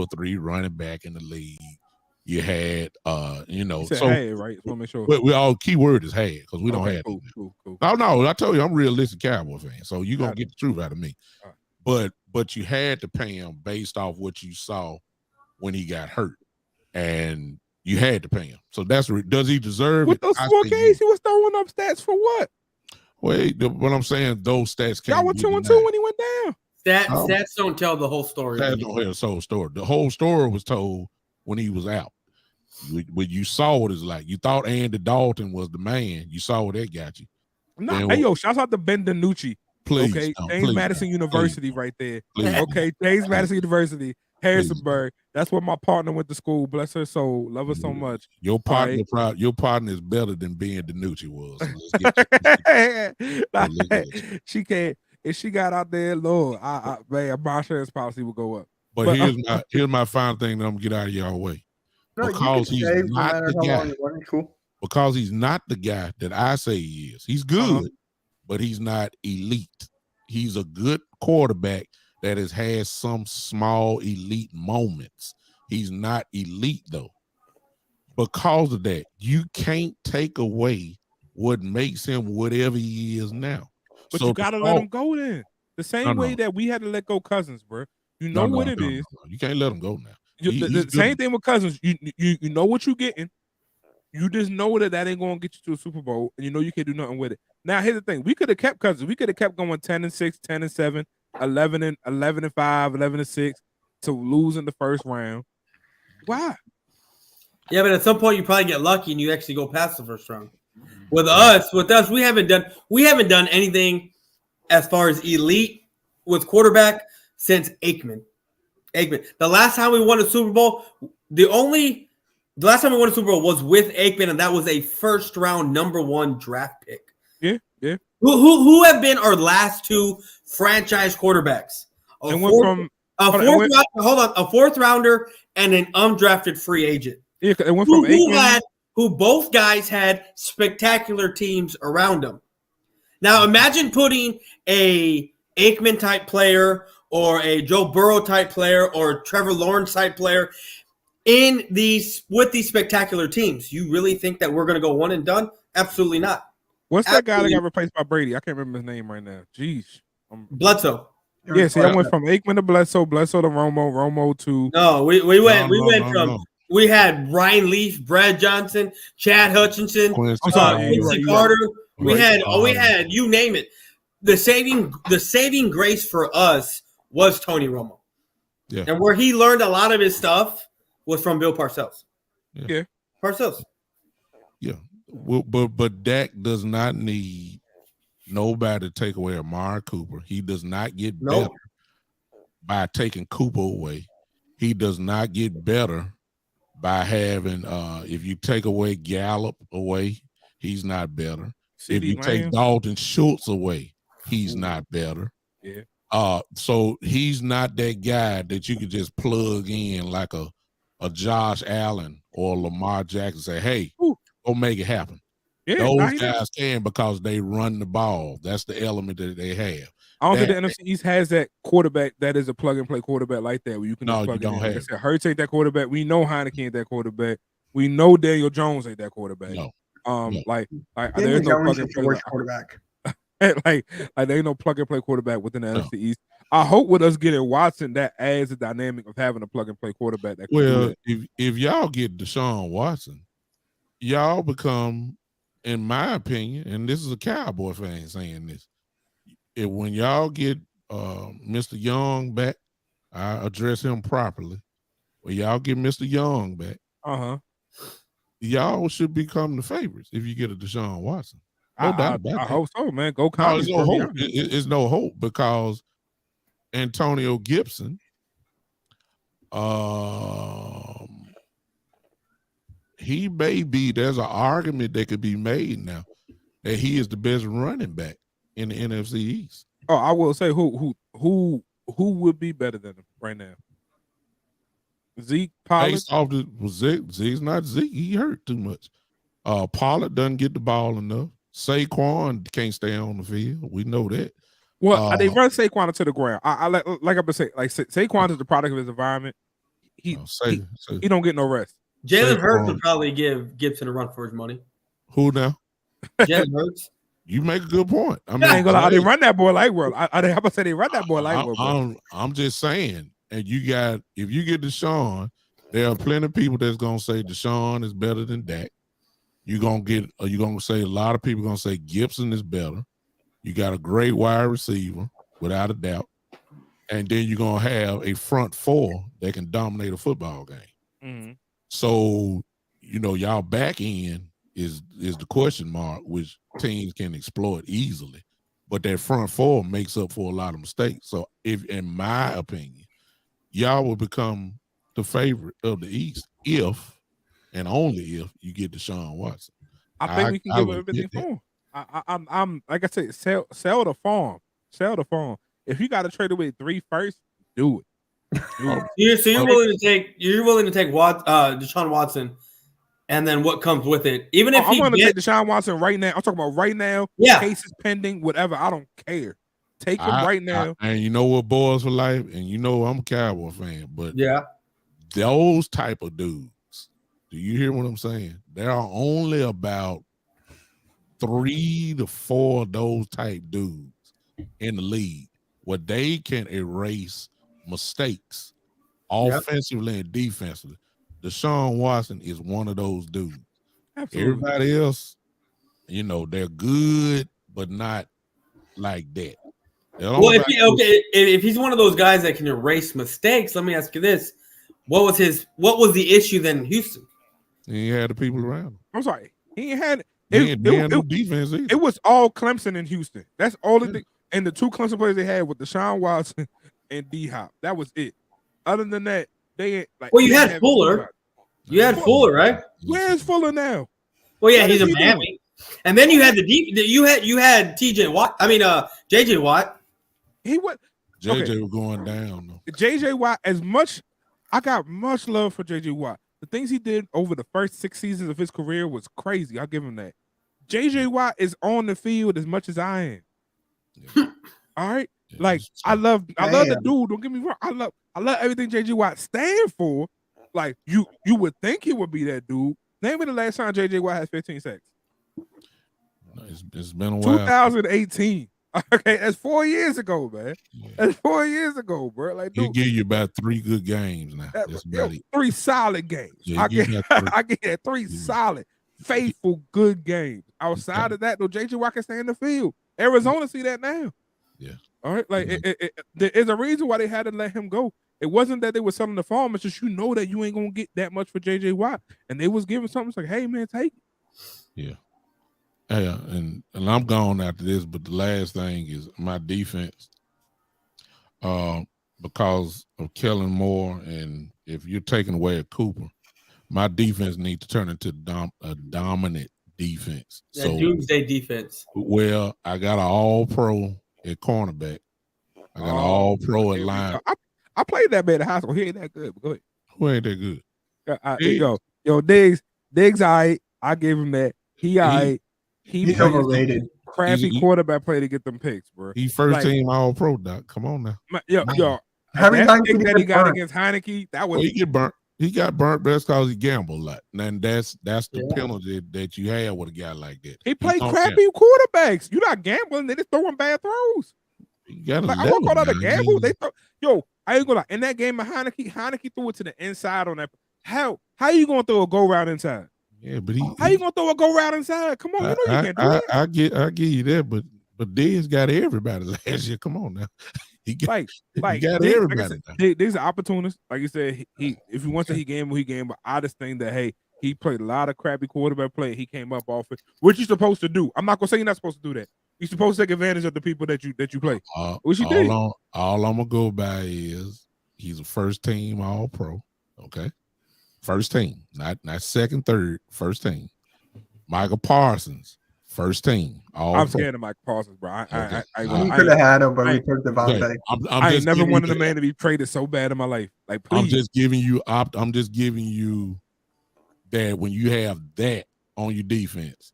or 3 running back in the league. You had, You said so hey, right? So make sure. we all key word is had, because we don't have cool. No, I told you I'm a realistic Cowboy fan, so you're gonna get the truth out of me. Right. But you had to pay him based off what you saw when he got hurt, and you had to pay him. So does he deserve with it? Those 4 games, he was throwing up stats for what? Wait, what I'm saying, those stats can't. Y'all were 2-2 when he went down. Stats don't tell the whole story. Stats don't tell the whole story. The whole story was told when he was out. When you saw what it's like, you thought Andy Dalton was the man. You saw what that got you. No, hey yo, shout out to Ben DiNucci. Please, okay, no, James please, Madison University, please, right there. Please, okay, James Madison University, Harrisonburg. That's where my partner went to school. Bless her soul, love her so much. Your partner is better than Ben DiNucci was. So she can't. If she got out there, Lord, man, my insurance policy will go up. But here's my final thing that I'm gonna get out of y'all way. No, because he's not the guy. Cool. Because he's not the guy that I say he is. He's good, but he's not elite. He's a good quarterback that has had some small elite moments. He's not elite though. Because of that, you can't take away what makes him whatever he is now. But you gotta let him go then. The same way that we had to let go Cousins, bro. You know what it is. You can't let him go now. The same thing with Cousins. You know what you're getting. You just know that ain't going to get you to a Super Bowl, and you know you can't do nothing with it. Now, here's the thing: we could have kept Cousins. We could have kept going 10-6, 10-7, 11-5, 11-6 to lose in the first round. Why? Yeah, but at some point you probably get lucky and you actually go past the first round. With us, we haven't done anything as far as elite with quarterback since Aikman. The last time we won a Super Bowl, the last time we won a Super Bowl was with Aikman, and that was a first round -- 1 draft pick. Yeah. Who have been our last two franchise quarterbacks? A fourth rounder and an undrafted free agent. Yeah, it went from Aikman. Who both guys had spectacular teams around them. Now imagine putting a Aikman type player or a Joe Burrow type player or Trevor Lawrence type player with these spectacular teams. You really think that we're going to go one and done? Absolutely not. What's that guy that got replaced by Brady? I can't remember his name right now. Jeez. Bledsoe. Yeah, see, I went from Aikman to Bledsoe to Romo to. No, we went from. We had Ryan Leaf, Brad Johnson, Chad Hutchinson, Quincy Carter. We had you name it. The saving grace for us was Tony Romo. Yeah. And where he learned a lot of his stuff was from Bill Parcells. Yeah. Parcells. Yeah. Well, but Dak does not need nobody to take away Amari Cooper. He does not get better by taking Cooper away. He does not get better by having if you take away Gallup away, he's not better. If you take Dalton Schultz away, he's not better. Yeah. So he's not that guy that you could just plug in like a Josh Allen or Lamar Jackson and say, hey, go make it happen. Yeah, those guys can because they run the ball. That's the element that they have. I don't think the NFC East has that quarterback that is a plug-and-play quarterback like that where you can just plug it in. Like I said, Hurts ain't that quarterback. We know Heineke ain't that quarterback. We know Daniel Jones ain't that quarterback. No. Like there's no plug-and-play quarterback. like there ain't no plug-and-play quarterback within the NFC East. I hope with us getting Watson, that adds the dynamic of having a plug-and-play quarterback. That if y'all get Deshaun Watson, y'all become, in my opinion, and this is a Cowboy fan saying this, when y'all get Mr. Young back, I address him properly. When y'all get Mr. Young back, y'all should become the favorites if you get a Deshaun Watson. No doubt about that. I hope so, man. Go Cowboys. No, hope. It's no hope because Antonio Gibson, he may be. There's an argument that could be made now that he is the best running back in the NFC East. Oh, I will say who would be better than him right now? Zeke, Pollard. Zeke's not Zeke. He hurt too much. Pollard doesn't get the ball enough. Saquon can't stay on the field. We know that. Well, they run Saquon to the ground. I like I've been saying, like Saquon is the product of his environment. He don't get no rest. Jalen Hurts would probably give Gibson a run for his money. Who now? Jalen Hurts. You make a good point. I mean, I ain't gonna lie, they run that boy like world. How about say they run that boy like world? I'm just saying, and if you get Deshaun, there are plenty of people that's gonna say Deshaun is better than Dak. You're gonna say a lot of people gonna say Gibson is better. You got a great wide receiver, without a doubt, and then you're gonna have a front four that can dominate a football game. Mm-hmm. So y'all back end is the question mark, which teams can exploit easily. But that front four makes up for a lot of mistakes. So if, in my opinion, y'all will become the favorite of the East if, and only if, you get Deshaun Watson. I think we can give everything for him. I'm like I said, sell the farm. Sell the farm. If you got to trade away 3 first, do it. You're willing to take Deshaun Watson, and then what comes with it? Even if I'm going to take Deshaun Watson right now. I'm talking about right now. Yeah, cases pending, whatever. I don't care. Take him right now. And you know what, boys for life. And I'm a Cowboy fan, but those type of dudes. Do you hear what I'm saying? There are only about 3 to 4 of those type dudes in the league where they can erase mistakes offensively and defensively. Deshaun Watson is one of those dudes. Absolutely. Everybody else, they're good, but not like that. Well, if he's one of those guys that can erase mistakes, let me ask you this: what was the issue then in Houston? He had the people around him. I'm sorry, he had no defense either. It was all Clemson in Houston. That's all the thing. And the two Clemson players they had with Deshaun Watson and D Hop. That was it. Other than that, they ain't like. Well, you had Fuller. You had Fuller, right? Where's Fuller now? Well, yeah, he's a Miami. And then you had you had TJ Watt. I mean, JJ Watt. He was JJ was going down though. JJ Watt, I got much love for JJ Watt. The things he did over the first 6 seasons of his career was crazy. I'll give him that. JJ Watt is on the field as much as I am. Yeah. All right. Yeah, like I love the dude. Don't get me wrong. I love everything JJ Watt stand for. Like you would think he would be that dude. Name me the last time JJ Watt had 15 sacks. It's been a while. 2018. Okay, that's 4 years ago, man. Yeah. That's 4 years ago, bro. Like, he'll give you about 3 good games now. That's about it. 3 solid games. Yeah, I get 3 solid, faithful, good games. Outside of that, though, JJ Watt can stay in the field. Arizona see that now. Yeah. All right. Like there's a reason why they had to let him go. It wasn't that they were selling the farm. It's just that you ain't gonna get that much for JJ Watt, and they was giving something like, "Hey, man, take it." Yeah. Yeah, and I'm gone after this, but the last thing is my defense. Because of Kellen Moore, and if you're taking away a Cooper, my defense needs to turn into a dominant defense. Yeah, so doomsday defense. Well, I got an all-pro at cornerback. I got an all-pro at line. I played that man in high school. He ain't that good. But go ahead. Who ain't that good? Yo, Diggs, all right. I gave him that. He all right. He's overrated. Crappy quarterback play to get them picks, bro. He first team all pro, Doc. Come on now. Yo. How many times pick that he got against Heineke? That was he get burnt. He got burnt best because he gambled a lot. And that's the penalty that you have with a guy like that. He played crappy quarterbacks. You're not gambling. They just throwing bad throws. You gotta I won't call that a gamble. They throw. I ain't gonna lie. In that game of Heineke threw it to the inside on that. How you gonna throw a go route inside? Yeah, but how you gonna throw a go route inside? Come on, you can't do that. I give you that, but Diggs got everybody last year. Come on now, he got everybody. There's an opportunist, like you said. If he wants to, he gambled. But I just think that he played a lot of crappy quarterback play. He came up off it, which you're supposed to do. I'm not gonna say you're not supposed to do that. You're supposed to take advantage of the people that you play. Which you did. All I'm gonna go by is he's a first team all pro. Okay. First team, not second, third, first team. Michael Parsons, first team. I'm scared of Michael Parsons, bro. We could have had him, but we took Devontae. I ain't never wanted a man to be traded so bad in my life. Like, please. I'm just giving you that when you have that on your defense,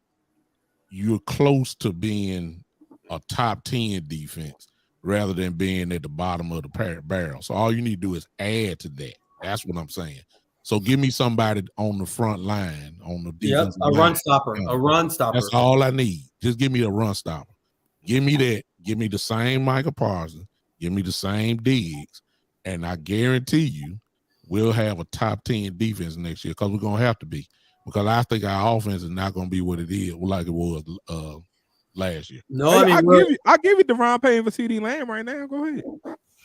you're close to being a top 10 defense rather than being at the bottom of the barrel. So all you need to do is add to that. That's what I'm saying. So give me somebody on the front line, on the defense. Yep, a run stopper. A run stopper. That's all I need. Just give me a run stopper. Give me that. Give me the same Michael Parsons. Give me the same Diggs. And I guarantee you we'll have a top 10 defense next year because we're going to have to be. Because I think our offense is not going to be what it is, like it was last year. No, I'll give you Devon Payne for CD Lamb right now. Go ahead.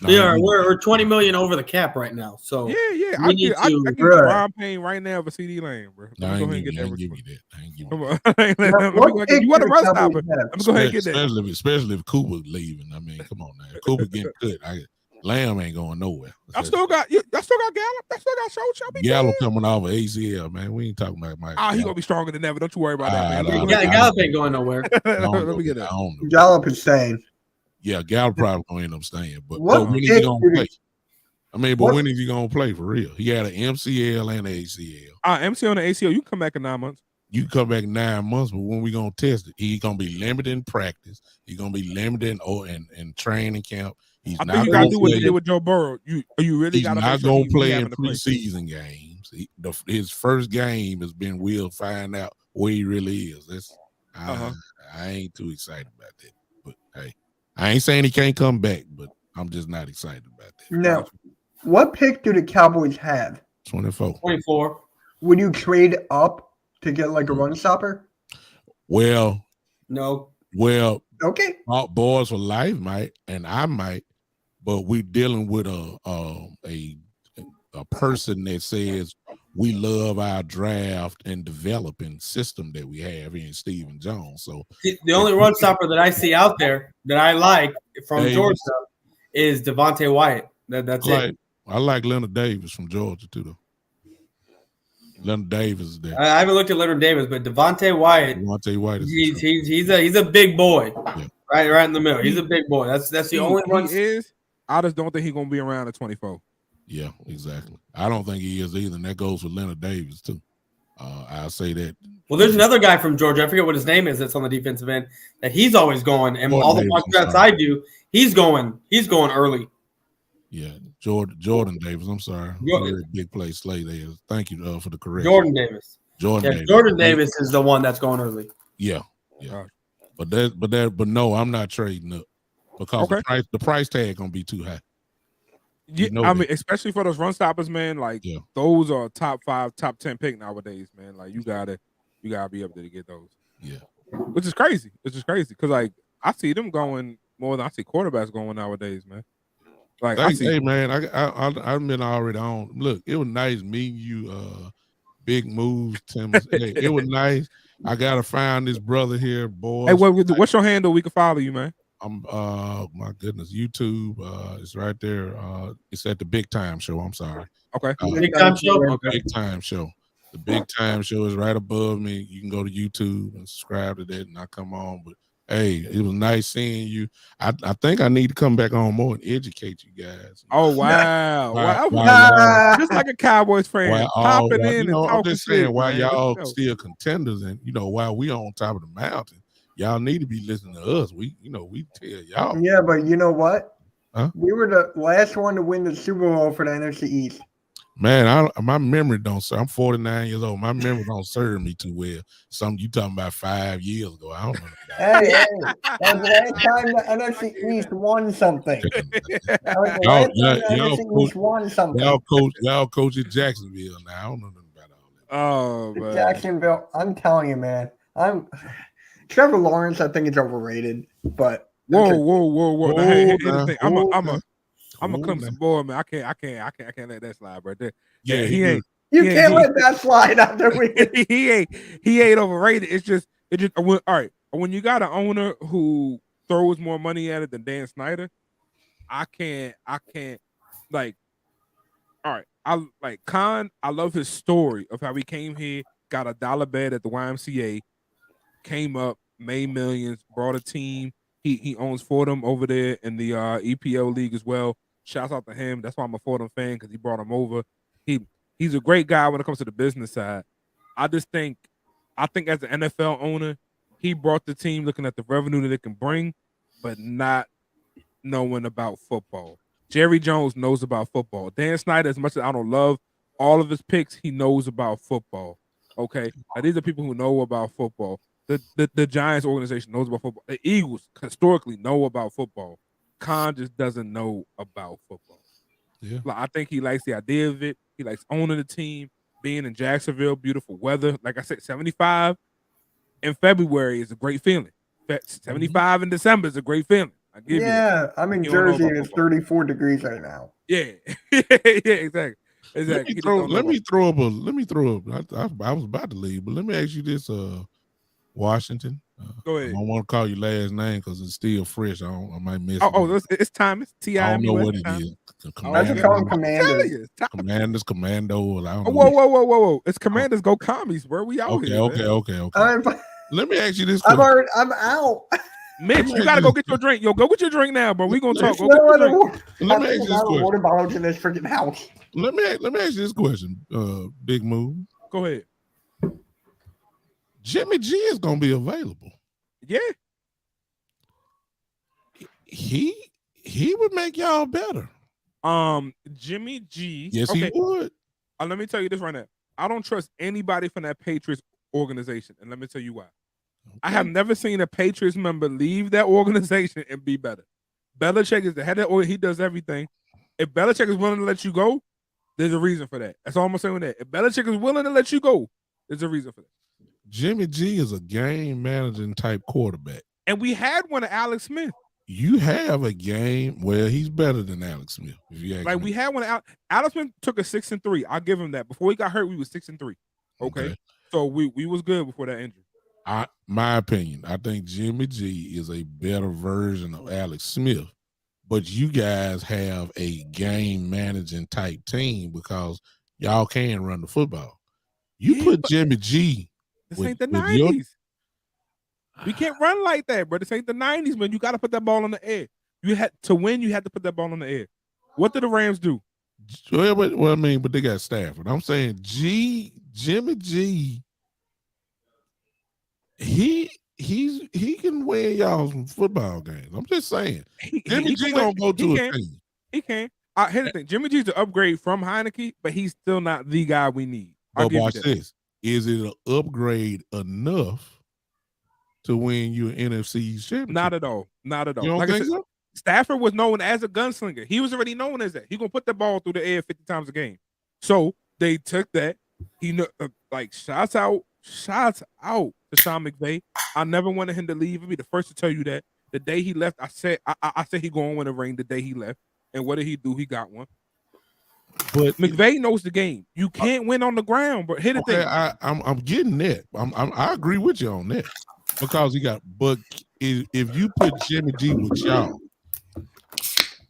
Yeah, we're $20 million over the cap right now. So yeah, I give Devon Payne right now for CD Lamb, bro. No, I ain't give you that. I ain't give you that. You want a run stopper? I'm go ahead and get that. Especially if Cooper's leaving. I mean, come on now. If Cooper getting cut, Lamb ain't going nowhere. I still got Gallup. I still got Schultz. Gallup coming off of ACL, man. We ain't talking about Mike. He gonna be stronger than ever. Don't you worry about that, man. Gallup ain't going nowhere. Let me get that. Gallup is staying. Yeah, Gallup probably gonna end up staying. But when is he gonna play? I mean, but when is he gonna play for real? He had an MCL and an ACL. MCL and ACL, you can come back in 9 months. You can come back in 9 months, but when we gonna test it? He's gonna be limited in practice. He's gonna be limited in training camp. He's I think you gotta do what they did with Joe Burrow. You really gotta. He's not gonna play in preseason games. His first game has been we'll find out where he really is. I ain't too excited about that. But hey, I ain't saying he can't come back, but I'm just not excited about that. Now, what pick do the Cowboys have? 24. Would you trade up to get like a run stopper? Well, No. Okay. Boys for Life might, and I might, but we dealing with a person that says we love our draft and developing system that we have here in Stephen Jones. So The only run stopper that I see out there that I like from Georgia is Devontae Wyatt. That's it. I like Leonard Davis from Georgia too, though. Leonard Davis is there. I haven't looked at Leonard Davis, but Devontae Wyatt. He's a big boy, right in the middle. He's a big boy. That's the only one. He is. I just don't think he's gonna be around at 24. Yeah, exactly. I don't think he is either, and that goes for Leonard Davis too. I'll say that. Well, there's another guy from Georgia. I forget what his name is. That's on the defensive end. That he's always going, and all the mock drafts I do, he's going early. Yeah, Jordan Davis. I'm sorry. Very big play Slay there. Thank you for the correction. Jordan Davis. Jordan Davis is the one that's going early. Yeah. But no, I'm not trading up because the price tag gonna be too high. Yeah, I mean, especially for those run stoppers, man. Like those are top 5, top 10 pick nowadays, man. Like you gotta be up there to get those. Yeah, which is crazy. Because like I see them going more than I see quarterbacks going nowadays, man. Like hey man, I've been already on. Look, it was nice meeting you, Big Moves, Tim. Hey, it was nice. I gotta find this brother here, boy. Hey, what's your handle? We can follow you, man. I'm my goodness, YouTube. It's right there. It's at the Big Time Show. I'm sorry. Okay. Big Time Show. Okay. Big Time Show. The Big Time Show is right above me. You can go to YouTube and subscribe to that, and I come on. But hey, it was nice seeing you. I think I need to come back on more and educate you guys. Oh wow! Just like a Cowboys fan, popping in and talking. I'm just saying, while y'all still contenders, and while we on top of the mountain, y'all need to be listening to us. We tell y'all. Yeah, but you know what? Huh? We were the last one to win the Super Bowl for the NFC East. Man, my memory don't serve. I'm 49 years old. My memory don't serve me too well. Something you talking about 5 years ago. I don't know. Hey, that was the last time the NFC East won something. Y'all coach at Jacksonville now. I don't know nothing about all that. Oh, man. Jacksonville. I'm telling you, man. Trevor Lawrence, I think, is overrated. But whoa. Hey, I'm a Clemson boy, man. I can't let that slide right there. Yeah, you can't let that slide out there. He ain't overrated. It's just all right. When you got an owner who throws more money at it than Dan Snyder, I can't like. All right, I like Khan. I love his story of how he came here, got a dollar bed at the YMCA, came up, made millions, brought a team. He owns Fordham over there in the EPL league as well. Shouts out to him. That's why I'm a Fordham fan, because he brought him over. He's a great guy when it comes to the business side. I think as an NFL owner, he brought the team looking at the revenue that it can bring, but not knowing about football. Jerry Jones knows about football. Dan Snyder, as much as I don't love all of his picks, he knows about football. Okay, now, these are people who know about football. The Giants organization knows about football. The Eagles historically know about football. Khan just doesn't know about football. Yeah, like, I think he likes the idea of it. He likes owning the team, being in Jacksonville, beautiful weather. Like I said, 75 in February is a great feeling. 75 in December is a great feeling. I give you that. I'm in Jersey and it's 34 degrees right now. Yeah, exactly. Let me throw up. I was about to leave, but let me ask you this, Washington. Go ahead. I don't want to call you last name because it's still fresh. I might miss. It's time. It's TI. I don't know what it is. I just call them Commanders. Commando. I don't know. Whoa! It's Commanders go commies, bro. We out here. Okay. Let me ask you this. I'm out. Mitch, you gotta go get your drink. Yo, go get your drink now, bro. We gonna talk. Let me ask you this question. Water bottles in this freaking house. Let me ask you this question, Big Move. Go ahead. Jimmy G is gonna be available. Yeah. He would make y'all better. Jimmy G. Yes, he would. Let me tell you this right now. I don't trust anybody from that Patriots organization, and let me tell you why. Okay. I have never seen a Patriots member leave that organization and be better. Belichick is the head of it. He does everything. If Belichick is willing to let you go, there's a reason for that. That's all I'm saying with that. If Belichick is willing to let you go, there's a reason for that. Jimmy G is a game managing type quarterback. And we had one of Alex Smith. You have a game. Well, he's better than Alex Smith. If you ask Like me. we had one of Alex Smith took a 6-3. I'll give him that. Before he got hurt, we was 6-3. Okay. So we was good before that injury. My opinion, I think Jimmy G is a better version of Alex Smith, but you guys have a game managing type team because y'all can run the football. You put Jimmy G. This ain't the 90s. We can't run like that, bro. This ain't the 90s, man. You got to put that ball on the air. You had to win. You had to put that ball on the air. What did the Rams do? Well, I mean, but they got Stafford. I'm saying Jimmy G. He can win y'all some football games. I'm just saying. Jimmy G gonna go to a team. He can. Here's the thing. Jimmy G's the upgrade from Heineke, but he's still not the guy we need. But watch this. Is it an upgrade enough to win you an NFC championship? Not at all. Not at all. You don't like think I said, so? Stafford was known as a gunslinger. He was already known as that. He gonna put the ball through the air 50 times a game. So they took that. He shouts out to Sean McVay. I never wanted him to leave. I'll be the first to tell you that. The day he left, I said he going to win a ring the day he left. And what did he do? He got one. But McVay knows the game. You can't win on the ground. But here's the thing. I'm getting that. I agree with you on that because he got. But if you put Jimmy G with y'all,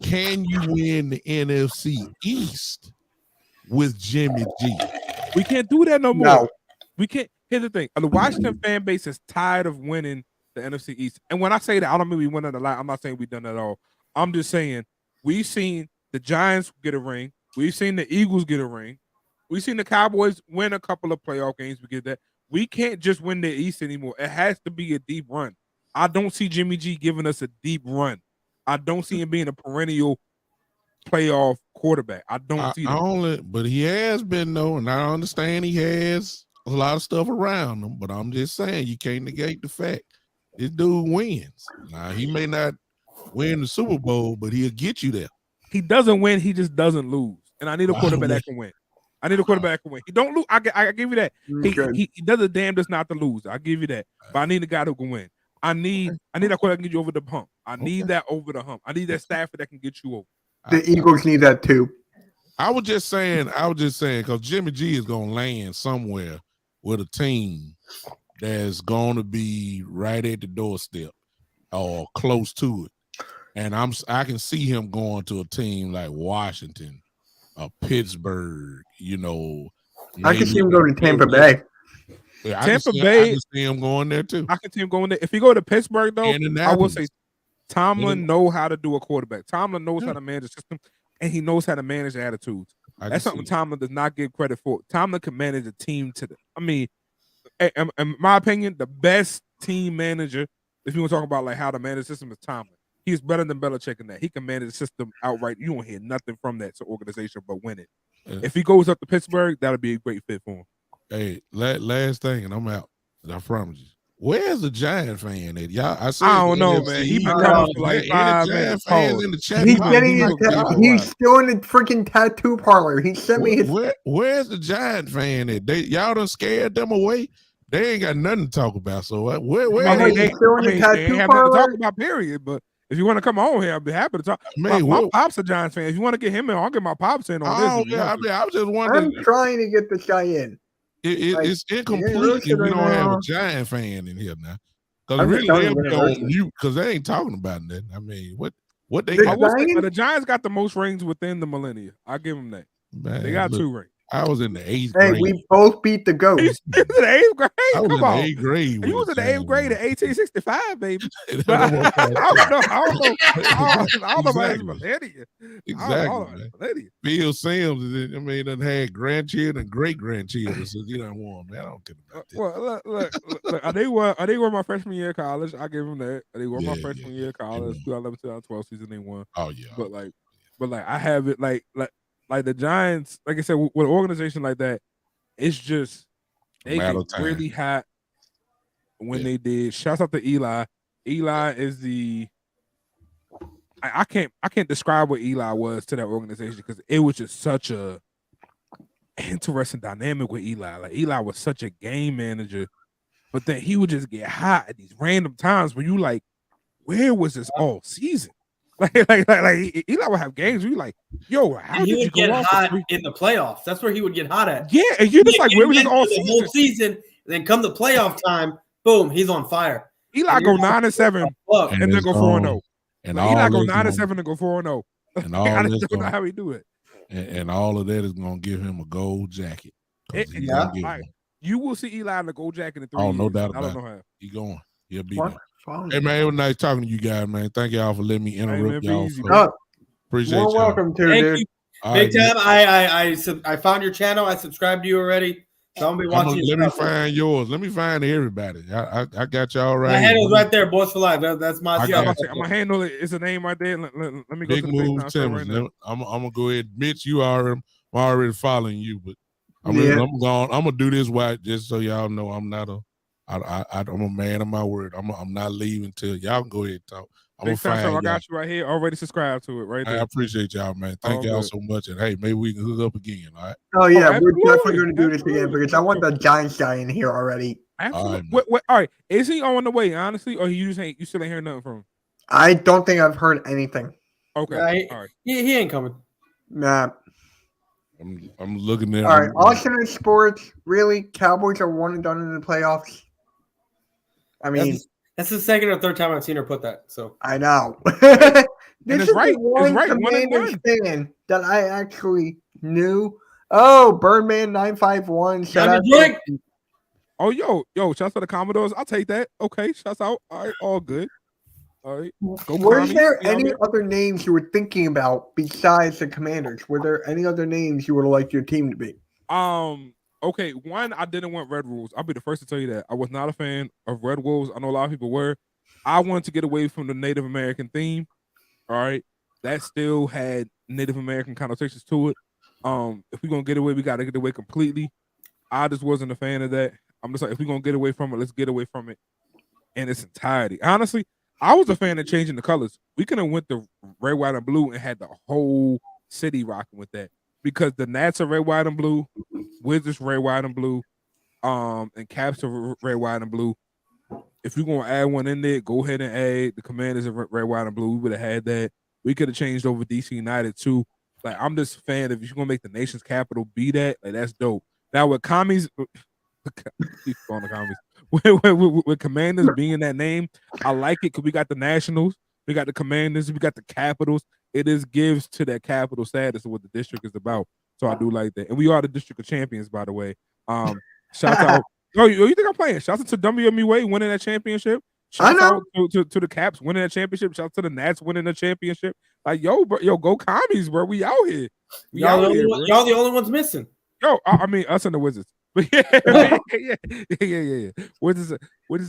can you win the NFC East with Jimmy G? We can't do that no more. No. We can't. Here's the thing. The Washington fan base is tired of winning the NFC East. And when I say that, I don't mean we won it a lot. I'm not saying we done that at all. I'm just saying we've seen the Giants get a ring. We've seen the Eagles get a ring. We've seen the Cowboys win a couple of playoff games. We get that. We can't just win the East anymore. It has to be a deep run. I don't see Jimmy G giving us a deep run. I don't see him being a perennial playoff quarterback. I don't see that. But he has been, though, and I understand he has a lot of stuff around him, but I'm just saying you can't negate the fact this dude wins. Now, he may not win the Super Bowl, but he'll get you there. He doesn't win. He just doesn't lose. And I need a quarterback that can win. I need a quarterback that can win. He don't lose. I give you that. He does a damn just not to lose. I give you that. But I need a guy who can win. I need a quarterback that can get you over the hump. I need that over the hump. I need that Stafford that can get you over. The Eagles need that too. I was just saying, because Jimmy G is going to land somewhere with a team that's going to be right at the doorstep or close to it. And I can see him going to a team like Washington, Pittsburgh, I can see him going to Tampa Bay. Yeah, Tampa Bay. I can see him going there too. I can see him going there. If he go to Pittsburgh, though, I will say Tomlin know how to do a quarterback. Tomlin knows how to manage the system, and he knows how to manage attitudes. That's something Tomlin does not give credit for. Tomlin can manage a team in my opinion, the best team manager, if you want to talk about like how to manage the system, is Tomlin. He's better than Belichick in that. He can manage the system outright. You won't hear nothing from that organization but win it. Yeah. If he goes up to Pittsburgh, that'll be a great fit for him. Hey, last thing, and I'm out. I promise you. Where's the Giant fan at? Y'all, I don't know, man. He been coming for like 5 minutes. In the chat. He's still in the freaking tattoo parlor. He sent me his. Where's the Giant fan at? Y'all done scared them away. They ain't got nothing to talk about. So where they still in the tattoo parlor? To talk about, period. But if you want to come on here, I'll be happy to talk. Man, my pop's a Giants fan. If you want to get him in, I'll get my pops in on this. Yeah, I was just wondering. I'm trying to get this guy in. It's incomplete if we don't have a Giant fan in here now. Because really, they'll be on mute because they ain't talking about nothing. I mean, what they got? The Giants got the most rings within the millennia. I'll give them that. Man, they got 2 rings. I was in the 8th grade. Hey, we both beat the GOAT. You was in the 8th grade? I was in the 8th grade. You was in the 8th grade in 1865, baby. I don't know about millennia. Exactly. Bill Sims, done had grandchildren, great grandchildren. So you don't want them. I don't care about that. Well, look. They were my freshman year of college. I give them that. They were my freshman year of college. 2011-2012 season they won. Oh yeah. But I have it like the Giants, like I said, with an organization like that, it's just they get really hot when they did. Shouts out to Eli. Eli is I can't describe what Eli was to that organization because it was just such a interesting dynamic with Eli. Like Eli was such a game manager but then he would just get hot at these random times where you like, where was this all season? Like Eli would have games where you like, yo, how And he did you would go get off hot for 3? in the playoffs. That's where he would get hot at. Yeah, and you're just like, He where was this went all through the season? whole season, and then come the playoff time, boom, he's on fire. Eli And go you're like, 9-7 Fuck. and then it's go 4-0. and Like, all Eli go this 9-7 and go 4-0. and I all just this don't know gonna, how he do it. and all of that is gonna give him a gold jacket. 'Cause he's Yeah. gonna get one. You will see Eli in the gold jacket in 3 Oh, years. no doubt I don't about know how. He going. He'll be What? there. Fine. Hey man, it was nice talking to you guys, man. Thank y'all for letting me interrupt man, be y'all. easy, So bro. appreciate More y'all. welcome to, Thank dude. you. All Big right, time. I found your channel. I subscribed to you already. So I'm gonna be watching your let me stuff. find yours. Let me find everybody. I got y'all right. My here. handle's right there, Boys for Life. That's my I Yeah, got I'm gonna handle it. It's a name right there. Let me go Big to the move, FaceTime show right Timbers. now. I'm gonna go ahead. Mitch, I'm already following you, but I'm Yeah. gonna do this white just so y'all know I'm not I'm a man of my word. I'm not leaving till y'all can go ahead and talk. I'm gonna FaceTime show, find I y'all. got you right here. Already subscribed to it right I there. appreciate y'all, man. Thank All y'all good. so much. And hey, maybe we can hook up again. All right. Oh yeah, we're absolutely, definitely going to do this again absolutely. because I want the Giants guy in here already. Absolutely. man. All right. Is he on the way, honestly, or you still ain't hearing nothing from him? I don't think I've heard anything. Okay. Right. All right. He ain't coming. Nah. I'm looking there. All right, alternate sports. Really, Cowboys are one and done in the playoffs. I mean, That's the second or third time I've seen her put that. So I know. And This it's is right. the one It's right. 1 and Commanders 1. fan that I actually knew. Oh, Birdman 951. Shout out. drink. Oh, yo, shouts to the Commodores. I'll take that. Okay, shouts out. All right, all good. All right. Go Were Commies. there You know any what other names you were thinking about besides the Commanders? Were there any other names you would like your team to be? I mean? Okay, one, I didn't want Red Wolves. I'll be the first to tell you that. I was not a fan of Red Wolves. I know a lot of people were. I wanted to get away from the Native American theme. All right. That still had Native American connotations to it. If we're gonna get away, we gotta get away completely. I just wasn't a fan of that. I'm just like, if we're gonna get away from it, let's get away from it in its entirety. Honestly, I was a fan of changing the colors. We could have went the red, white, and blue and had the whole city rocking with that. Because the Nats are red, white, and blue, Wizards red, white, and blue, and Caps are red, white, and blue. If you're gonna add one in there, go ahead and add the Commanders are red, white, and blue. We would have had that. We could have changed over DC United too. Like, I'm just a fan of if you're gonna make the nation's capital be that, like, that's dope. Now with commies, keep going to commies. With Commanders being that name, I like it because we got the Nationals, we got the Commanders, we got the Capitals. It is gives to that capital status of what the district is about. So I do like that. And we are the district of champions, by the way. Shout out. Oh, you think I'm playing? Shout out to WMUA winning that championship. Shout out to the Caps winning that championship. Shout out to the Nats winning the championship. Like, yo, bro, go commies, bro. We out here. y'all the only ones missing. Yo, I mean, us and the Wizards. But yeah. Wizards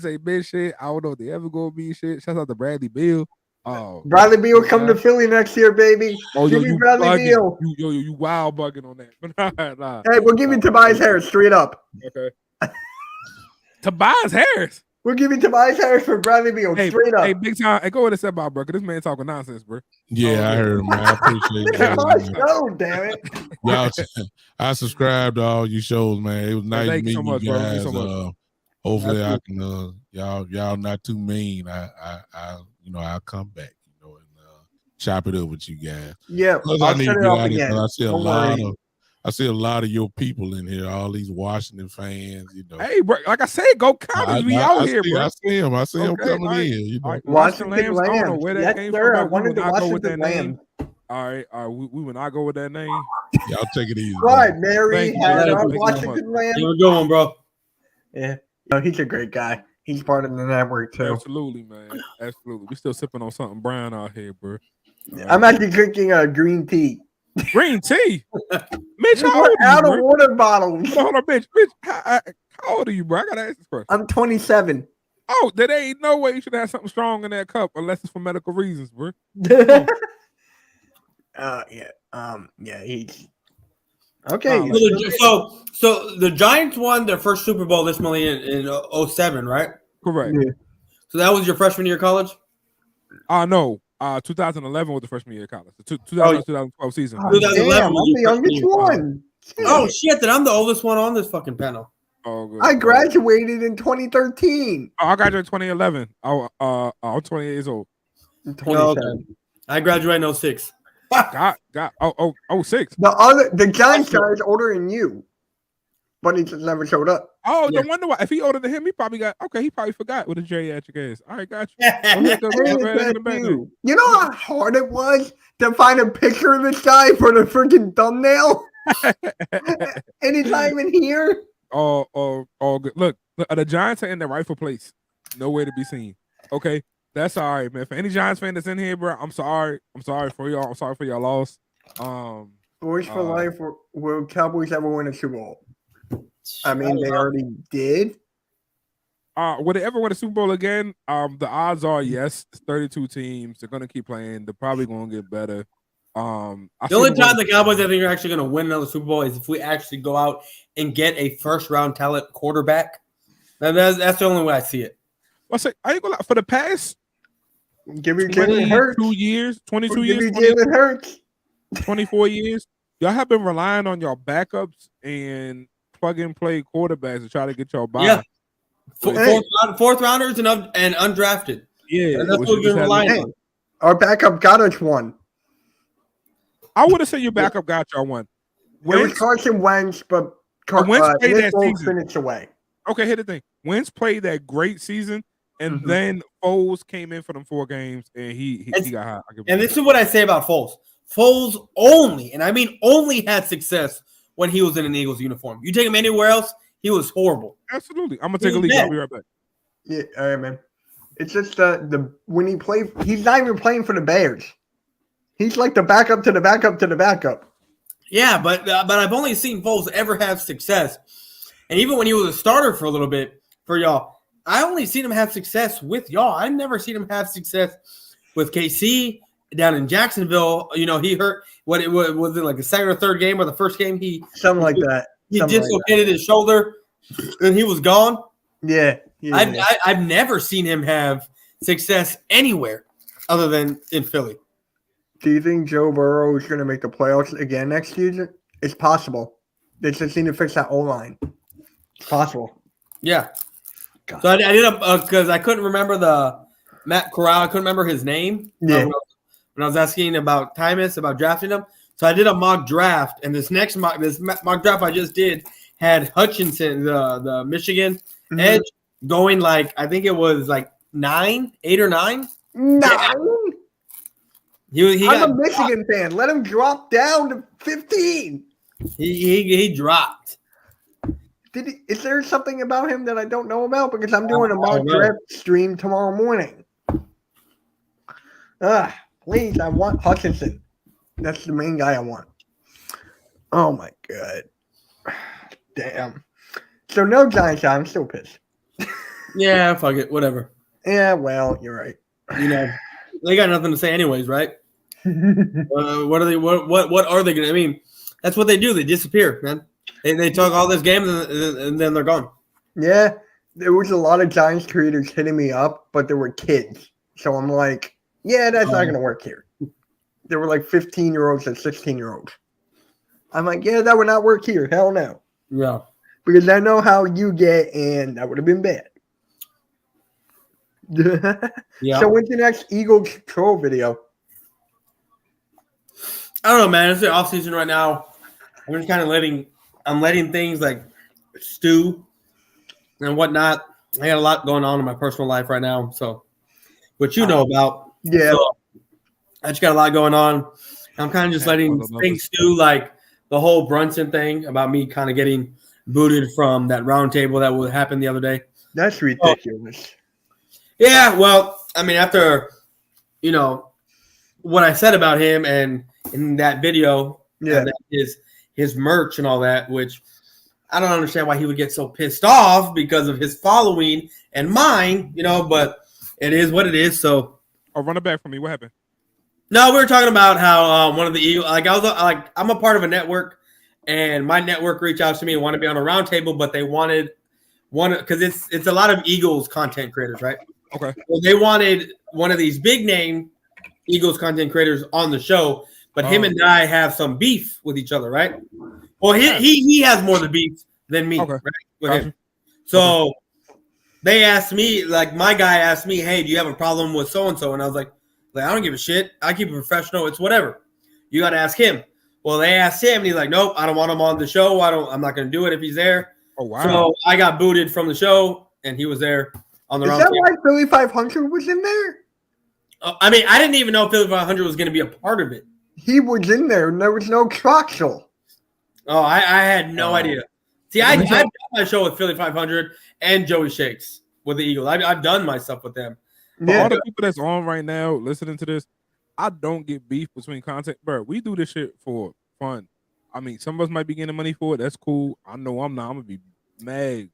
say big shit. I don't know if they ever gonna be shit. Shout out to Bradley Beal. Bradley Beal come to Philly next year, baby. Oh, Give me Bradley Beal. You wild bugging on that. Nah. Hey, we'll give you Tobias Harris straight up. Okay. Tobias Harris. We'll give you Tobias Harris for Bradley Beal straight up. Hey, big time. Hey, go ahead and step out, bro. Cause this man talking nonsense, bro. Yeah, I heard him, man. I appreciate This is my that. show, damn it. Y'all, I subscribe to all you shows, man. It was nice Thank you meeting so much, you bro. Thank guys. you so much. Hopefully I can y'all not too mean. I'll come back, and chop it up with you guys. Yeah, Plus, I'll I need to set it get up out of here again. 'cause I see a lot of your people in here, all these Washington fans, Hey, bro, like I said, go Commies. We out here, bro. I see him. I see him Okay, coming all right. in. All right, Washington Lambs, I don't know Lambs. where that Yes, came sir. I from. wanted the Go with that Washington name. Lambs. All right, we would not go with that name. Y'all take it easy. Right, Mary Thank you, had thank our you so Washington Lambs. Here we going, bro. Yeah, no, he's a great guy. He's part of the network too. Absolutely, man. Absolutely. We still sipping on something brown out here, bro. I'm actually drinking green tea. Green tea. Mitch, how We're old are out you, of bro? water bottles. Hold on, Mitch. Mitch, how old are you, bro? I gotta ask this question. I'm 27. Oh, there ain't no way you should have something strong in that cup unless it's for medical reasons, bro. Yeah, he's okay. So the Giants won their first Super Bowl this million in 07, right? Correct. Yeah. So that was your freshman year of college? No. 2011 was the freshman year of college. The 2012 season. Oh, 2011 damn, I'm was the your youngest freshman year. one. Oh shit! Then I'm the oldest one on this fucking panel. Oh, good. I graduated in 2013. I graduated in 2011. I'm 28 years old. 27. I graduated in 06. Got 06. The Giants guy is older than you, but he just never showed up. Oh, Yeah. no wonder why. If he older than him, he probably forgot what a geriatric is. All right, got you. You know how hard it was to find a picture of this guy for the freaking thumbnail? And he's not even here? Oh, good. Look, the Giants are in their rightful place. Nowhere to be seen. Okay, that's all right, man. For any Giants fan that's in here, bro, I'm sorry. I'm sorry for y'all. I'm sorry for your loss. Boys for life. Will Cowboys ever win a Super Bowl? I mean, they already did. Will they ever win a Super Bowl again? The odds are yes. It's 32 teams. They're gonna keep playing. They're probably gonna get better. The only time the Cowboys I think are actually going to win another Super Bowl is if we actually go out and get a first-round talent quarterback. That's the only way I see it. I ain't gonna lie. For the past Give me Jalen Hurts. 22 years, Give me Jalen Hurts. 24 years, y'all have been relying on y'all backups and plug-and-play quarterbacks to try to get y'all by. Yeah. Fourth rounders and undrafted. Yeah. And that's what we've been relying on. Our backup got us one. I would have said your backup got y'all one. It was Carson Wentz, but Wentz played that Foles season. finished away. Okay, here's the thing. Wentz played that great season, and then Foles came in for them 4 games, and he got hot. And this is what I say about Foles. Foles only, and I mean only, had success when he was in an Eagles uniform. You take him anywhere else, he was horrible. Absolutely. I'm going to take a leak. I'll be right back. Yeah, all right, man. It's just when he played, he's not even playing for the Bears. He's like the backup to the backup to the backup. Yeah, but I've only seen Foles ever have success. And even when he was a starter for a little bit for y'all, I only seen him have success with y'all. I've never seen him have success with KC down in Jacksonville. You know, he hurt. Was it like the second or third game or the first game? Something like that. He dislocated his shoulder, and he was gone. Yeah. I've never seen him have success anywhere other than in Philly. Do you think Joe Burrow is going to make the playoffs again next season? It's possible. They just need to fix that O-line. It's possible. Yeah. God. So I did because I couldn't remember the Matt Corral. I couldn't remember his name. Yeah. When I was asking about Tymus, about drafting him. So I did a mock draft, and this mock draft I just did had Hutchinson, the Michigan edge, going like, I think it was like 8 or 9. 9? He I'm a Michigan fan. Let him drop down to 15. He dropped. Is there something about him that I don't know about? Because I'm doing a mock draft stream tomorrow morning. Please, I want Hutchinson. That's the main guy I want. Oh my god. Damn. So no Giants. I'm still pissed. Yeah, fuck it. Whatever. Yeah, well, you're right. You know, they got nothing to say anyways, right? What are they? What are they going to? I mean, that's what they do. They disappear, man. They talk all this game and then they're gone. Yeah, there was a lot of Giants creators hitting me up, but there were kids. So I'm like, yeah, that's not going to work here. There were like 15-year-olds and 16-year-olds. I'm like, yeah, that would not work here. Hell no. Yeah. Because I know how you get, and that would have been bad. Yeah. So when's the next Eagles troll video? I don't know, man. It's the off season right now. I'm just kind of letting things like stew and whatnot. I got a lot going on in my personal life right now, so what you know about. Yeah. So I just got a lot going on. I'm kind of just letting things stew, like the whole Brunson thing about me kind of getting booted from that round table that happened the other day. That's ridiculous. Yeah, well, I mean, after, you know, what I said about him and in that video, and his merch and all that, which I don't understand why he would get so pissed off because of his following and mine, you know, but it is what it is. So, run it back for me. What happened? No, we were talking about how one of the Eagles, I'm a part of a network, and my network reached out to me and wanted to be on a roundtable, but they wanted because it's a lot of Eagles content creators, right? Okay. Well, they wanted one of these big name Eagles content creators on the show, but him and I have some beef with each other, right? Well, he has more of the beef than me. Okay. Right? With Gotcha. him. So they asked me, like my guy asked me, hey, do you have a problem with so and so? And I was like, I don't give a shit. I keep it professional. It's whatever. You got to ask him. Well, they asked him, and he's like, nope, I don't want him on the show. I'm not going to do it if he's there. Oh wow. So I got booted from the show, and he was there on the Is wrong that team. why Philly 500 was in there? I mean, I didn't even know Philly 500 was going to be a part of it. He was in there, and there was no Troxel. Oh, I had no idea. See, I've done my show with Philly 500 and Joey Shakes with the Eagles. I've done my stuff with them. For all the people that's on right now listening to this, I don't get beef between content, bro. We do this shit for fun. I mean, some of us might be getting money for it. That's cool. I know I'm not. I'm gonna be mad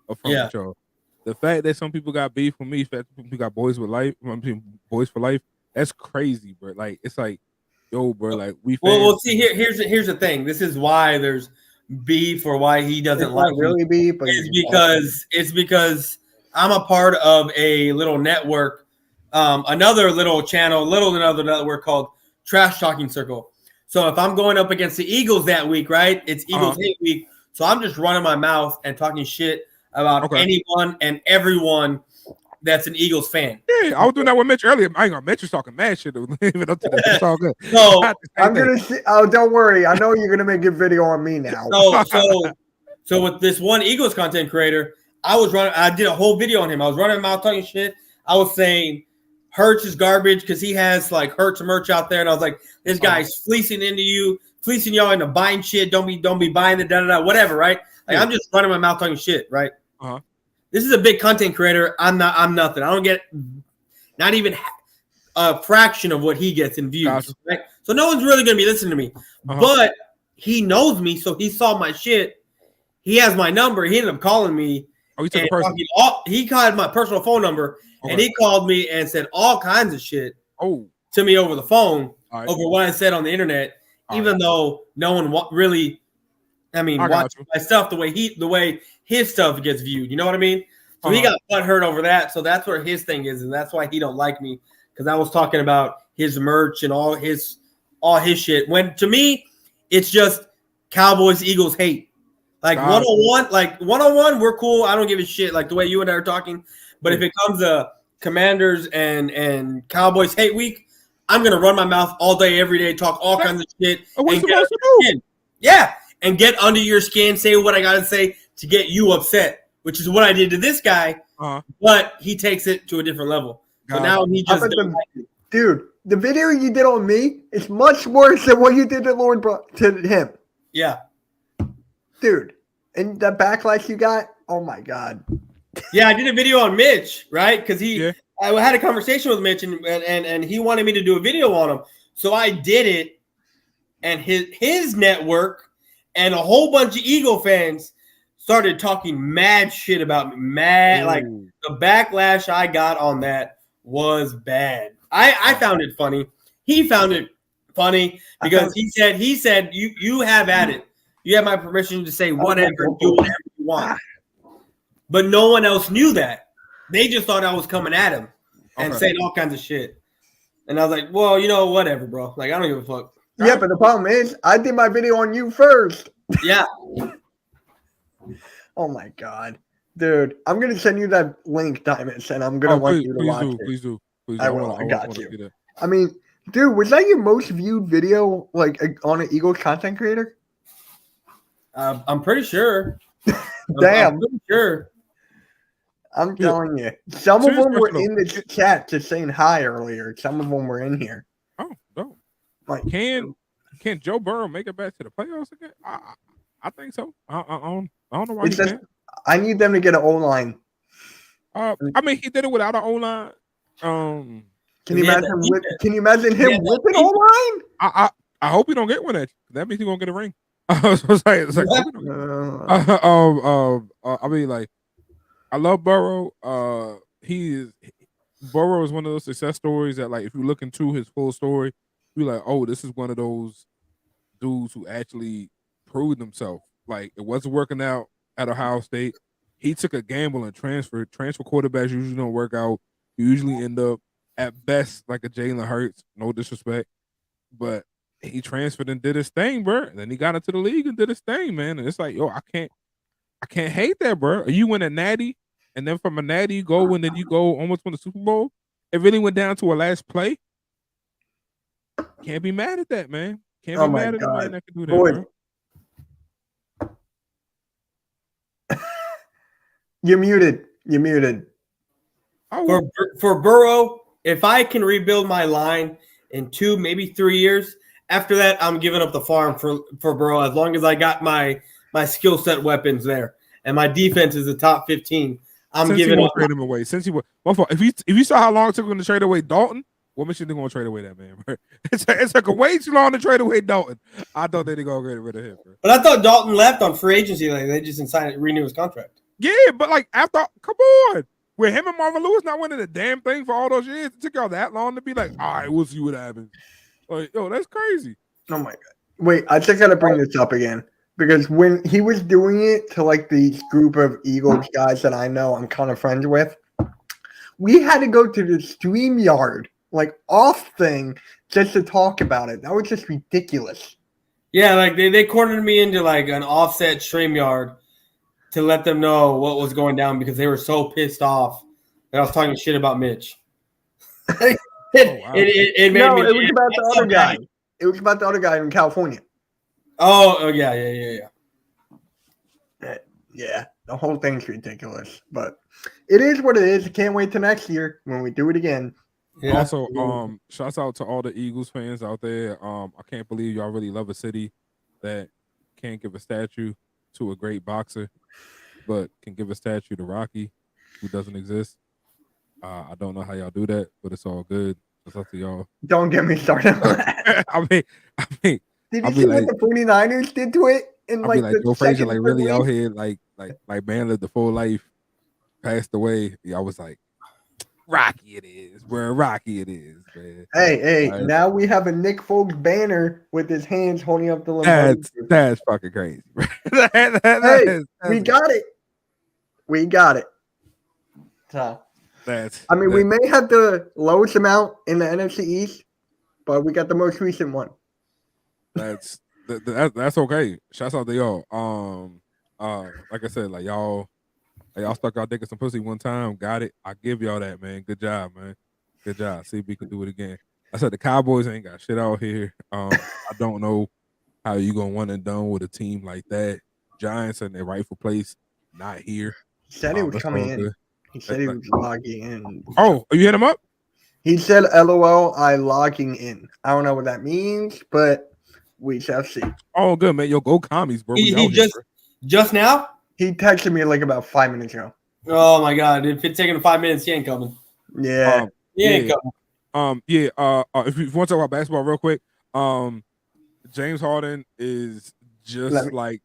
upfront with y'all. The fact that some people got beef with me, the fact that people got boys for life, that's crazy, bro. Like it's like, yo, bro, like we. Well, see, here's the thing. This is why there's beef, or why he doesn't like really beef. But it's because I'm a part of a little network. Another little channel, another network called Trash Talking Circle. So if I'm going up against the Eagles that week, right? It's Eagles hate week. So I'm just running my mouth and talking shit about anyone and everyone that's an Eagles fan. Yeah, I was doing that with Mitch earlier. I ain't gonna Mitch was talking mad shit. Even up to that, it's all good. So I'm gonna see. Oh, don't worry. I know you're gonna make a video on me now. So with this one Eagles content creator, I did a whole video on him. I was running my mouth talking shit. I was saying Hurts is garbage because he has like Hurts merch out there, and I was like, this guy's fleecing y'all into buying shit. Don't be buying the whatever, right? Like I'm just running my mouth talking shit, right? This is a big content creator. I'm nothing. I don't get not even a fraction of what he gets in views, right? So no one's really gonna be listening to me. But he knows me, so he saw my shit. He has my number. He ended up calling me. Oh, he took a person. He called my personal phone number, and he called me and said all kinds of shit to me over the phone, over what I said on the internet, even though no one really, watched my stuff the way his stuff gets viewed. You know what I mean? So he got butthurt over that. So that's where his thing is, and that's why he don't like me, because I was talking about his merch and all his shit. When to me, it's just Cowboys Eagles hate. Like one-on-one, we're cool. I don't give a shit. Like the way you and I are talking. But if it comes to Commanders and Cowboys hate week, I'm gonna run my mouth all day, every day, talk all kinds of shit. What you supposed to do? Yeah, and get under your skin, say what I gotta say to get you upset, which is what I did to this guy. But he takes it to a different level. So now he just dude, the video you did on me is much worse than what you did to him. Yeah. Dude, and the backlash you got, oh my God. Yeah, I did a video on Mitch, right? Because I had a conversation with Mitch, and he wanted me to do a video on him. So I did it, and his network and a whole bunch of Eagle fans started talking mad shit about me. Like the backlash I got on that was bad. I found it funny. He found it funny because he said you have at it. You have my permission to say whatever, do whatever you want. But no one else knew that. They just thought I was coming at him and saying all kinds of shit. And I was like, well, whatever, bro. Like, I don't give a fuck. Yeah, but the problem is, I did my video on you first. Yeah. Oh, my God. Dude, I'm going to send you that link, Diamonds, and I'm going to want you to watch it. Please do. I will. I got you. I mean, dude, was that your most viewed video, like, on an Eagles content creator? I'm pretty sure. Damn. I'm pretty sure. I'm telling you. Some of them were in the chat just saying hi earlier. Some of them were in here. Oh, no. Like, can Joe Burrow make it back to the playoffs again? I think so. I don't know why he can't. I need them to get an O-line. I mean, he did it without an O-line. Can you imagine him whipping O-line? I hope he don't get one. That means he's gonna get a ring. I mean, like, I love Burrow. Burrow is one of those success stories that, like, if you look into his full story, you're like, oh, this is one of those dudes who actually proved himself. Like, it wasn't working out at Ohio State. He took a gamble and transferred. Transfer quarterbacks usually don't work out. You usually end up at best like a Jalen Hurts. No disrespect, but he transferred and did his thing, bro. And then he got into the league and did his thing, man. And it's like, yo, I can't I can't hate that, bro. You win a natty, and then from a natty you go, and then you go almost win the Super Bowl. It really went down to a last play. Can't be mad at that, man. Can't be mad at a man that can do that, Boy. bro. You're muted. You're muted. For Burrow, if I can rebuild my line in 2, maybe 3 years, after that, I'm giving up the farm for Burrow as long as I got my skill set weapons there and my defense is the top 15. I'm Since giving he up. won't trade him away. Since he will, if you saw how long it took him to trade away Dalton, what makes you think going to trade away that man, bro? It took way too long to trade away Dalton. I thought they'd go get rid of him, bro. But I thought Dalton left on free agency. Like they just decided to renew his contract. Yeah, but like after, come on. With him and Marvin Lewis not winning a damn thing for all those years, it took y'all that long to be like, all right, we'll see what happens. Like, yo, that's crazy. Oh my god! Wait, I just got to bring this up again because when he was doing it to like these group of Eagles guys that I know I'm kind of friends with, we had to go to the StreamYard like off thing just to talk about it. That was just ridiculous. Yeah, like they cornered me into like an offset StreamYard to let them know what was going down because they were so pissed off that I was talking shit about Mitch. It made me. No, it was about the other guy. It was about the other guy in California. Oh yeah. Yeah, the whole thing's ridiculous, but it is what it is. Can't wait till next year when we do it again. Yeah. Also, shouts out to all the Eagles fans out there. I can't believe y'all really love a city that can't give a statue to a great boxer, but can give a statue to Rocky, who doesn't exist. I don't know how y'all do that, but it's all good. It's up to y'all. Don't get me started on that. I mean, did you see what the 49ers did to it? In I'll like be like, Joe Frazier, like really week? out here, like man lived the full life, passed away. Yeah, I was like, Rocky it is. Where Rocky it is, man. Hey, now we have a Nick Foles banner with his hands holding up the Lombardi. That's fucking crazy. We got it. We got it. So, we may have the lowest amount in the NFC East, but we got the most recent one. That's okay. Shouts out to y'all. Like I said, like y'all stuck out dick some pussy one time. Got it. I give y'all that, man. Good job, man. Good job. See if we can do it again. I said the Cowboys ain't got shit out here. I don't know how you gonna one and done with a team like that. Giants in their rightful place, not here. He said he was coming in. He said he was logging in. Oh, you hit him up? He said, "LOL, I logging in." I don't know what that means, but we shall see. Oh, good, man. Yo, go commies, bro. He just now? He texted me like about 5 minutes ago. Oh my god! If it's taking 5 minutes, he ain't coming. Yeah, he ain't coming. If you want to talk about basketball real quick, James Harden is just like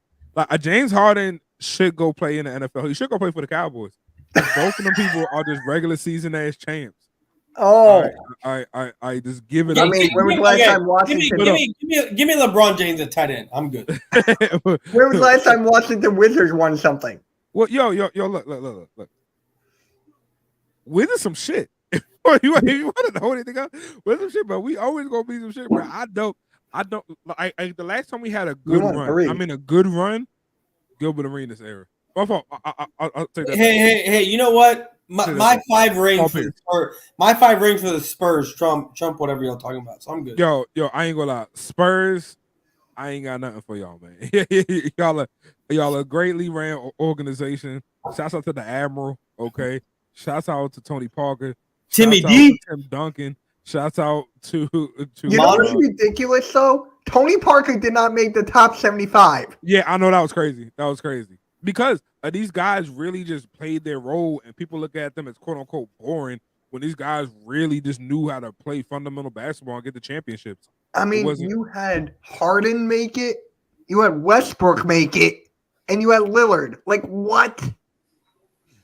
James Harden should go play in the NFL. He should go play for the Cowboys. Both of them people are just regular season ass champs. Oh, I just give it. I mean, when was the last time Washington? Give me LeBron James at tight end. I'm good. When was the last time Washington Wizards won something? Well, yo, look. Wizards some shit. you want to know anything else? Wizards some shit, but we always gonna be some shit, bro. I don't. The last time we had a good run, a good run, Gilbert Arenas era. My fault. I'll take that. Hey, you know what? My 5 rings for the Spurs trump whatever y'all talking about. So I'm good. Yo, I ain't gonna lie. Spurs, I ain't got nothing for y'all, man. y'all a greatly ran organization. Shouts out to the Admiral, okay? Shouts out to Tony Parker. Timmy D. Tim Duncan. Shouts out to you know what's ridiculous though? Tony Parker did not make the top 75. Yeah, I know that was crazy. Because these guys really just played their role, and people look at them as quote unquote boring when these guys really just knew how to play fundamental basketball and get the championships. I mean, you had Harden make it, you had Westbrook make it, and you had Lillard. Like what?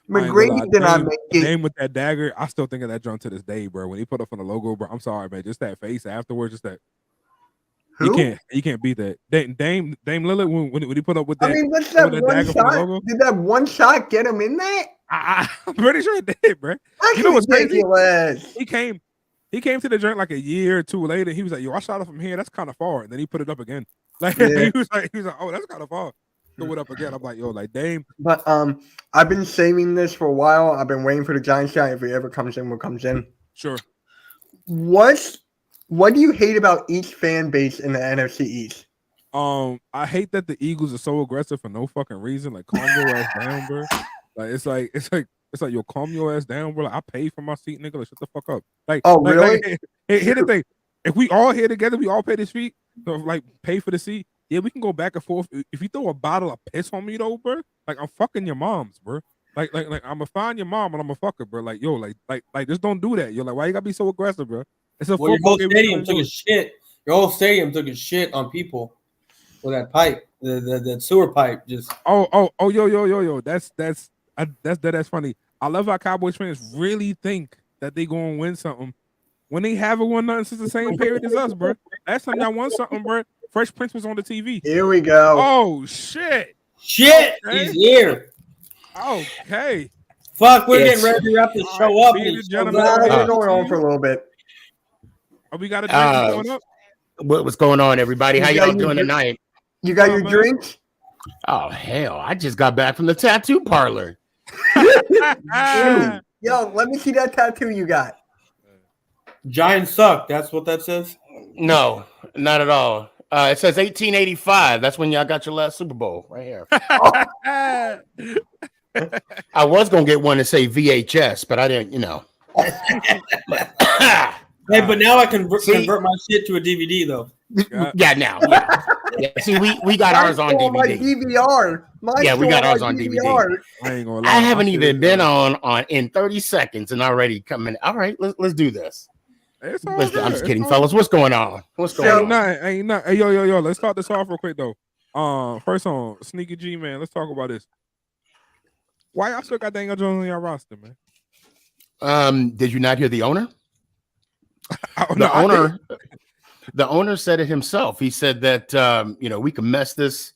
McGrady did not make it. Name with that dagger, I still think of that joint to this day, bro. When he put up on the logo, bro, I'm sorry, man. Just that face afterwards, just that. Who? You can't beat that. Dame Lillard when he put up with that. I mean, what's that one shot? Did that one shot get him in that? I'm pretty sure it did, bro. That's ridiculous. He came to the joint like a year or two later. He was like, "Yo, I shot it from here. That's kind of far." And then he put it up again. Like he was like, "Oh, that's kind of far." throw it up again. I'm like, yo, like Dame. But I've been saving this for a while. I've been waiting for the Giants guy. If he ever comes in, what comes in. Sure. What do you hate about each fan base in the NFC East? I hate that the Eagles are so aggressive for no fucking reason. Like, calm your ass down, bro. Like, it's like, yo, calm your ass down, bro. Like, I paid for my seat, nigga. Like, shut the fuck up. Like, oh, really? Like, here's the thing. If we all here together, we all pay this fee, so like pay for the seat. Yeah, we can go back and forth. If you throw a bottle of piss on me though, bro, like I'm fucking your mom's, bro. Like I'm gonna find your mom and I'm gonna fuck her, bro. Like, yo, like just don't do that. You're like, why you gotta be so aggressive, bro? It's a Well, your football whole game. stadium took a shit. Your whole stadium took a shit on people with that pipe, the sewer pipe. Just yo. That's funny. I love how Cowboys fans really think that they gonna win something when they haven't won nothing since the same period as us, bro. Last time y'all won something, bro, Fresh Prince was on the TV. Here we go. Oh shit! Okay. He's here. Okay. Fuck, we're getting ready to wrap this show up. It's going on for a little bit. Oh, we got a drink going up. What's going on, everybody? How y'all doing tonight? You got your drinks? Oh hell! I just got back from the tattoo parlor. Yo, let me see that tattoo you got. Giants suck. That's what that says? No, not at all. It says 1885. That's when y'all got your last Super Bowl, right here. I was gonna get one to say VHS, but I didn't. Hey, but now I can convert my shit to a DVD though. Yeah, now. Yeah. See, we got ours on DVD. My DVR. We got ours on DVD. I ain't gonna lie. I haven't even been on in 30 seconds and already coming. All right, let's do this. I'm just kidding, fellas. What's going on? Ain't nothing. Hey, yo. Let's start this off real quick though. First on Sneaky G, man. Let's talk about this. Why y'all still got Daniel Jones on your roster, man? Did you not hear the owner? The owner said it himself. He said that we can mess this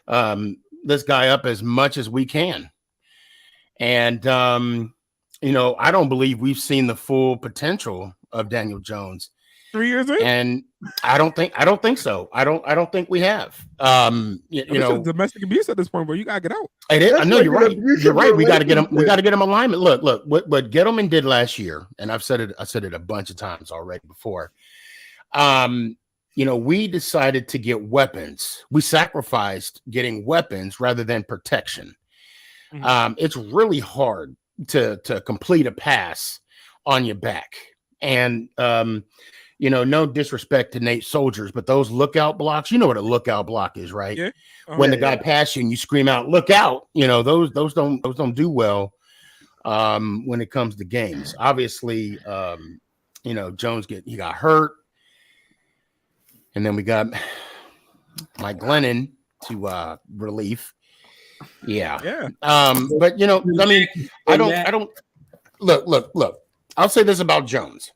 guy up as much as we can, and I don't believe we've seen the full potential of Daniel Jones. 3 years in, and I don't think so. I don't think we have. Domestic abuse at this point, bro. You gotta get out. I know you're right. You're right. We got to get him. We got to get him alignment. Look. What Gettleman did last year, and I've said it a bunch of times already before. We decided to get weapons. We sacrificed getting weapons rather than protection. Mm-hmm. It's really hard to complete a pass on your back, and no disrespect to Nate Soldiers, but those lookout blocks, you know what a lookout block is, right? Yeah. When the guy passes you and you scream out, "Look out!" Those don't do well when it comes to games. Obviously, Jones got hurt, and then we got Mike Glennon to relief. Yeah. But I don't look. I'll say this about Jones.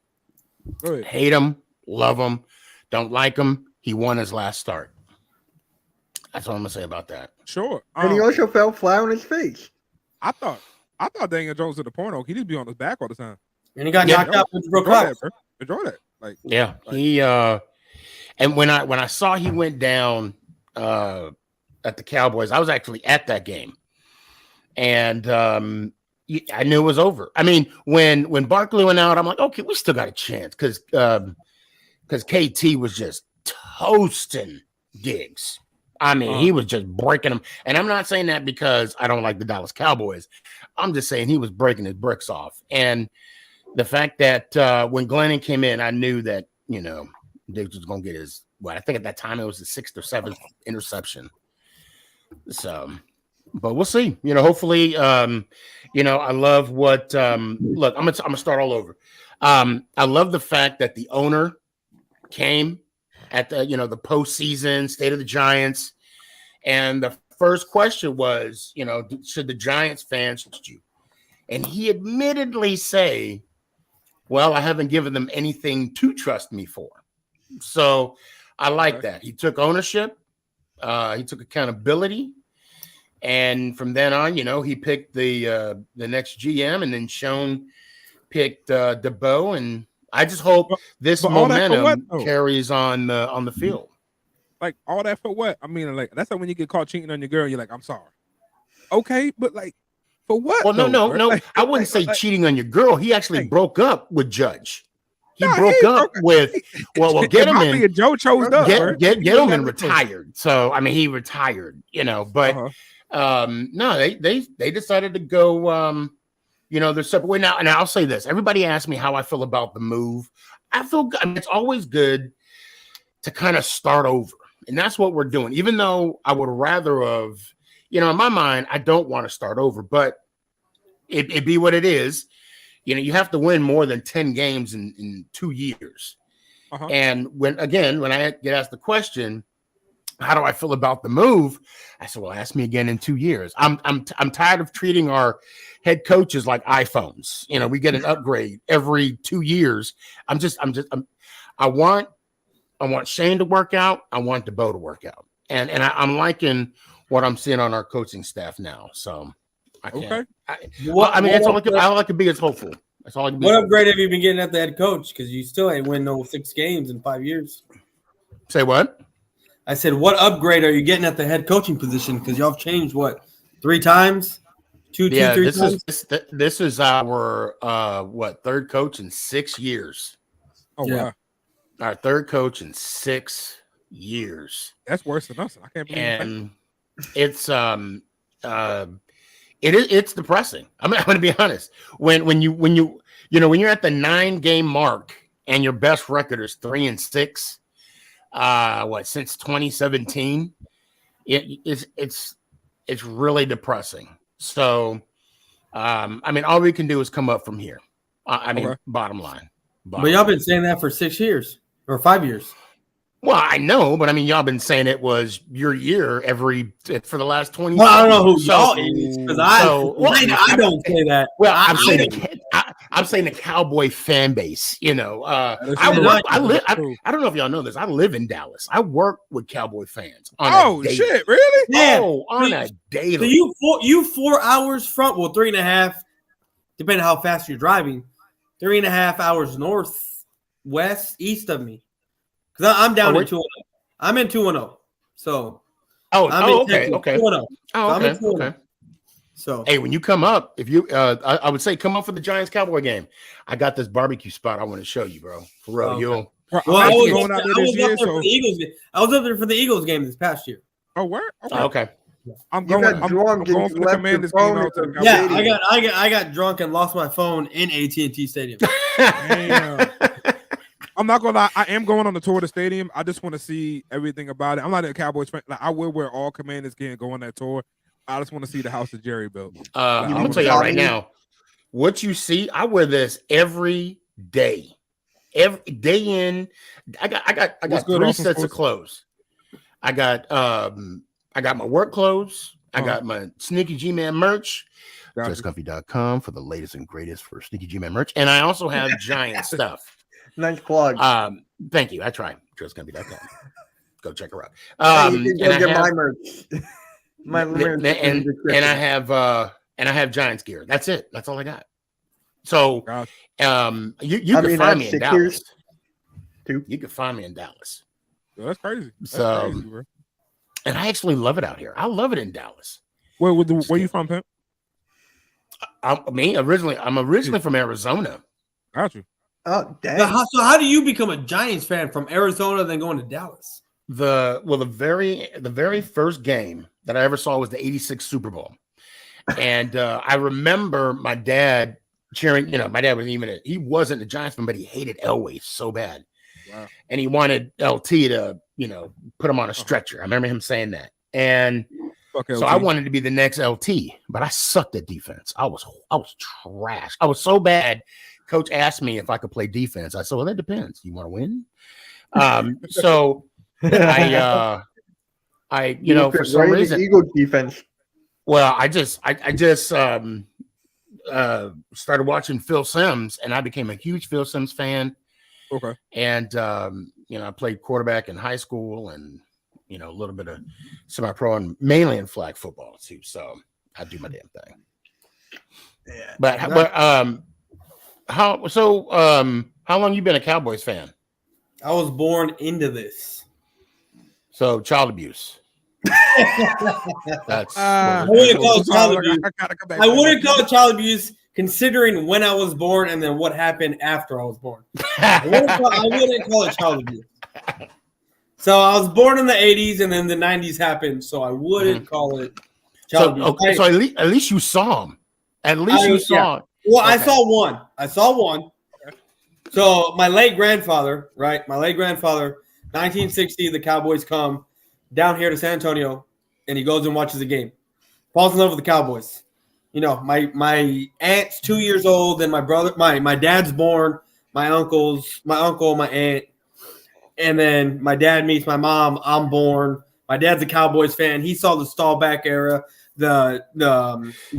Hate him, love him, don't like him. He won his last start. That's all I'm gonna say about that. Sure. And he also fell flat on his face. I thought Daniel Jones at the porno. He didn't be on his back all the time. And he got knocked out with broke up. Enjoy that. Like he and when I saw he went down at the Cowboys, I was actually at that game. And I knew it was over. I mean, when Barkley went out, I'm like, okay, we still got a chance because KT was just toasting Diggs. I mean, he was just breaking them. And I'm not saying that because I don't like the Dallas Cowboys. I'm just saying he was breaking his bricks off. And the fact that when Glennon came in, I knew that, Diggs was going to get his, I think at that time it was the 6th or 7th interception. So, but we'll see. Hopefully, I love what. Look, I'm gonna start all over. I love the fact that the owner came at the the postseason State of the Giants, and the first question was, should the Giants fans trust you? And he admittedly say, well, I haven't given them anything to trust me for. So I like that. He took ownership. He took accountability. And from then on, he picked the next GM, and then Sean picked DeBow. And I just hope this momentum carries on the field. Like all that for what? I mean, like that's like when you get caught cheating on your girl, you're like, I'm sorry. Okay, but like for what? Well, no. Like, I wouldn't say cheating on your girl. He actually broke up with Judge. He broke up okay. with get him in. Joe chose up. Get him in retired. So I mean, he retired. But no, they decided to go. They're separate way now. And I'll say this: everybody asks me how I feel about the move. I feel good. I mean, it's always good to kind of start over, and that's what we're doing. Even though I would rather have, in my mind, I don't want to start over, but it be what it is. You have to win more than 10 games in 2 years. And when I get asked the question, how do I feel about the move? I said, well, ask me again in 2 years. I'm tired of treating our head coaches like iPhones. We get an upgrade every 2 years. I want Shane to work out. I want DeBow to work out. And I'm liking what I'm seeing on our coaching staff now. So I can't. That's all I can be is hopeful. That's all I can be. What upgrade have you been getting at the head coach? Because you still ain't win no 6 games in 5 years. Say what? I said, what upgrade are you getting at the head coaching position? Because y'all have changed 3 times? Three times? This is our third coach in 6 years. Oh yeah. Wow. Our third coach in 6 years. That's worse than us. I can't believe it. And it's depressing. I'm going to be honest. When you're at the 9-game mark and your best record is 3-6, since 2017, it's really depressing. So, all we can do is come up from here. Bottom line. But y'all been saying that for 6 years or 5 years. Well, I know, but y'all been saying it was your year for the last 20 years. Well, I don't know who y'all is because I don't say that. Well, I'm saying the Cowboy fan base. I don't know if y'all know this. I live in Dallas. I work with Cowboy fans. Shit, really? Yeah. On a daily. So you 4 hours from 3.5, depending on how fast you're driving. 3.5 hours north, west, east of me. Because I'm down in 2-0. I'm in 2-0. So. Okay. 2-0. Okay. So. Hey, when you come up, if you, I would say come up for the Giants Cowboy game. I got this barbecue spot I want to show you, bro. For real, okay. I was up there for the Eagles game this past year. Oh, where? Okay. I'm going for the Commanders game out to the Cowboys. Yeah, I got drunk and lost my phone in AT&T Stadium. Damn. I'm not gonna lie. I am going on the tour of the stadium. I just want to see everything about it. I'm not a Cowboys fan. Like, I will wear all Commanders gear and go on that tour. I just want to see the house that Jerry built. I'm gonna tell y'all right now. What you see, I wear this every day. Every day in. I got 3 sets of clothes. I got my work clothes. I got my Sneaky G-Man merch. DressComfy.com for the latest and greatest for Sneaky G-Man merch. And I also have Giant stuff. Nice plug. Thank you. I try. DressComfy.com. Go check her out. My merch. And I have Giants gear. That's it. That's all I got. So you can find me in Dallas. You can find me in Dallas. Well, that's crazy. Bro. And I actually love it out here. I love it in Dallas. Where you from, Pimp? I'm originally from Arizona. Got you. Oh, dang. So how do you become a Giants fan from Arizona then going to Dallas? The very first game that I ever saw was the '86 Super Bowl, and I remember my dad cheering. My dad he wasn't a Giants fan, but he hated Elway so bad, and he wanted LT to put him on a stretcher. I remember him saying that, and so I wanted to be the next LT, but I sucked at defense. I was trash. I was so bad. Coach asked me if I could play defense. I said, well, that depends. You want to win? So I for some reason, Eagle defense. Well, I just started watching Phil Simms, and I became a huge Phil Simms fan. Okay. And I played quarterback in high school, and a little bit of semi-pro, and mainly in flag football too. So I do my damn thing. Yeah. But how long you been a Cowboys fan? I was born into this. So child abuse. That's I wouldn't call it child abuse. I gotta come back. I wouldn't call it child abuse considering when I was born and then what happened after I was born. I wouldn't call it child abuse. So I was born in the 80s and then the 90s happened, so I wouldn't call it child abuse. Okay, so at least you saw him. At least you saw him. Well, Okay. I saw one. So my late grandfather, right? My late grandfather, 1960, the Cowboys come down here to San Antonio, and he goes and watches the game. Falls in love with the Cowboys. You know, my aunt's 2 years old, and my brother, my dad's born. My uncle, my aunt, and then my dad meets my mom. I'm born. My dad's a Cowboys fan. He saw the Staubach era, the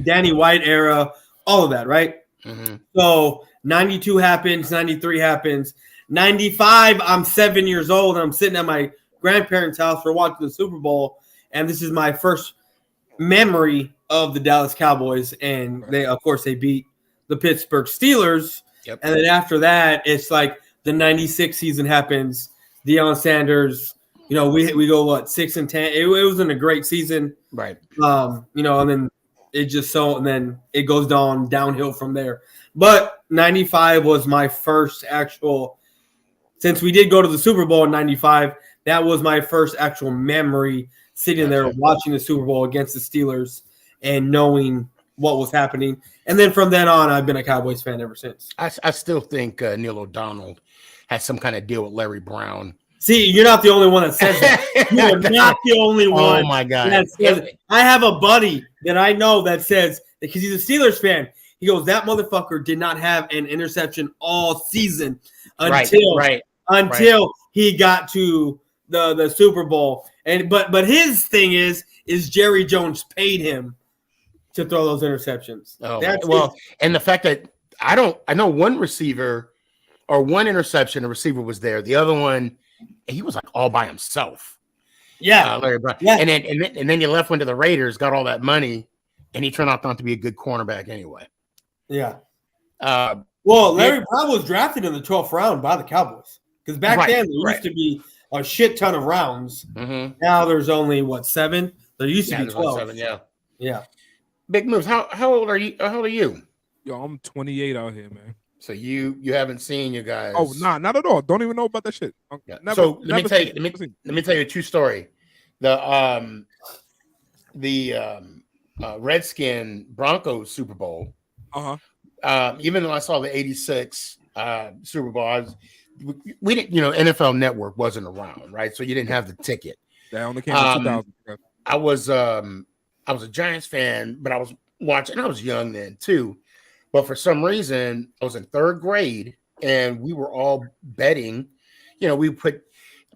Danny White era, all of that, right? Mm-hmm. So 92 happens, 93 happens. 95, I'm 7 years old, and I'm sitting at my grandparents' house. We're watching the Super Bowl, and this is my first memory of the Dallas Cowboys. And they, of course, they beat the Pittsburgh Steelers. Yep. And then after that, it's like the 96 season happens. Deion Sanders, you know, we go, 6-10. It wasn't a great season. Right. You know, and then and then it goes downhill from there. But 95 was my first actual, since we did go to the Super Bowl in 95, that was my first actual memory sitting there watching the Super Bowl against the Steelers and knowing what was happening. And then from then on, I've been a Cowboys fan ever since. I still think Neil O'Donnell has some kind of deal with Larry Brown. See, you're not the only one that says that. You're not the only one. Oh, my God. That says it. I have a buddy that I know that says, because he's a Steelers fan, he goes, that motherfucker did not have an interception all season until he got to the Super Bowl. And but his thing is Jerry Jones paid him to throw those interceptions. Oh, and the fact that I know one receiver or one interception, a receiver was there. The other one, he was like all by himself. Yeah, Larry Brown. Yeah. And then you left one to the Raiders, got all that money, and he turned out not to be a good cornerback anyway. Yeah. Well, Larry Brown was drafted in the 12th round by the Cowboys because back then there used to be a shit ton of rounds. Mm-hmm. Now there's only 7? There used to be 12. 7, Yeah. Big moves. How old are you? How old are you? Yo, I'm 28 out here, man. So you haven't seen you guys? Oh, nah, not at all. Don't even know about that shit. Yeah. Never, So let me never tell you a true story. The Redskin Broncos Super Bowl. Even though I saw the '86 Super Bowl, we didn't. NFL Network wasn't around, right? So you didn't have the ticket. That only came in 2000. I was a Giants fan, but I was watching. I was young then too. But for some reason, I was in 3rd grade, and we were all betting. We put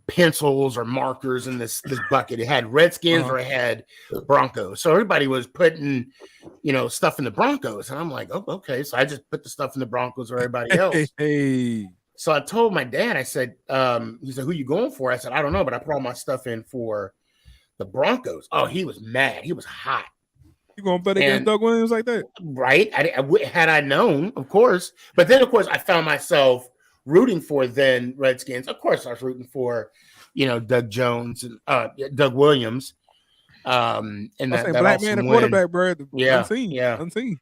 pencils or markers in this bucket. It had Redskins or it had Broncos. So everybody was putting, stuff in the Broncos. And I'm like, oh, okay. So I just put the stuff in the Broncos or everybody else. Hey. So I told my dad, I said, he said, who you going for? I said, I don't know, but I put all my stuff in for the Broncos. Oh, he was mad. He was hot. You gonna bet against Doug Williams like that? Right. Had I known, of course. But then, of course, I found myself rooting for then Redskins. Of course, I was rooting for, Doug Jones and Doug Williams. And that black man and quarterback, bro. Yeah, unseen.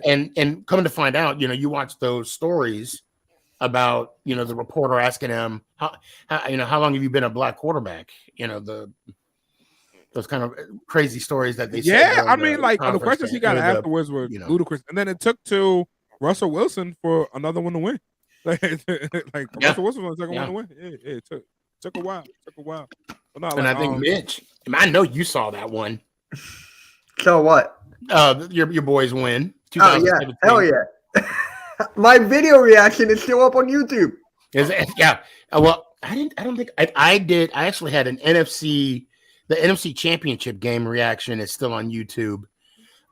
and coming to find out, you watch those stories about, the reporter asking him how long have you been a black quarterback? Those kind of crazy stories that they say. Yeah, I mean, like the questions he got afterwards were ludicrous, and then it took to Russell Wilson for another one to win. Russell Wilson was the second one to win. Yeah, it took a while. But no, and I think Mitch, I know you saw that one. So what? Your boys win. Oh yeah, hell yeah! My video reaction is still up on YouTube. Is it? Yeah. Well, I don't think I did. I actually had an NFC. The NFC Championship game reaction is still on YouTube.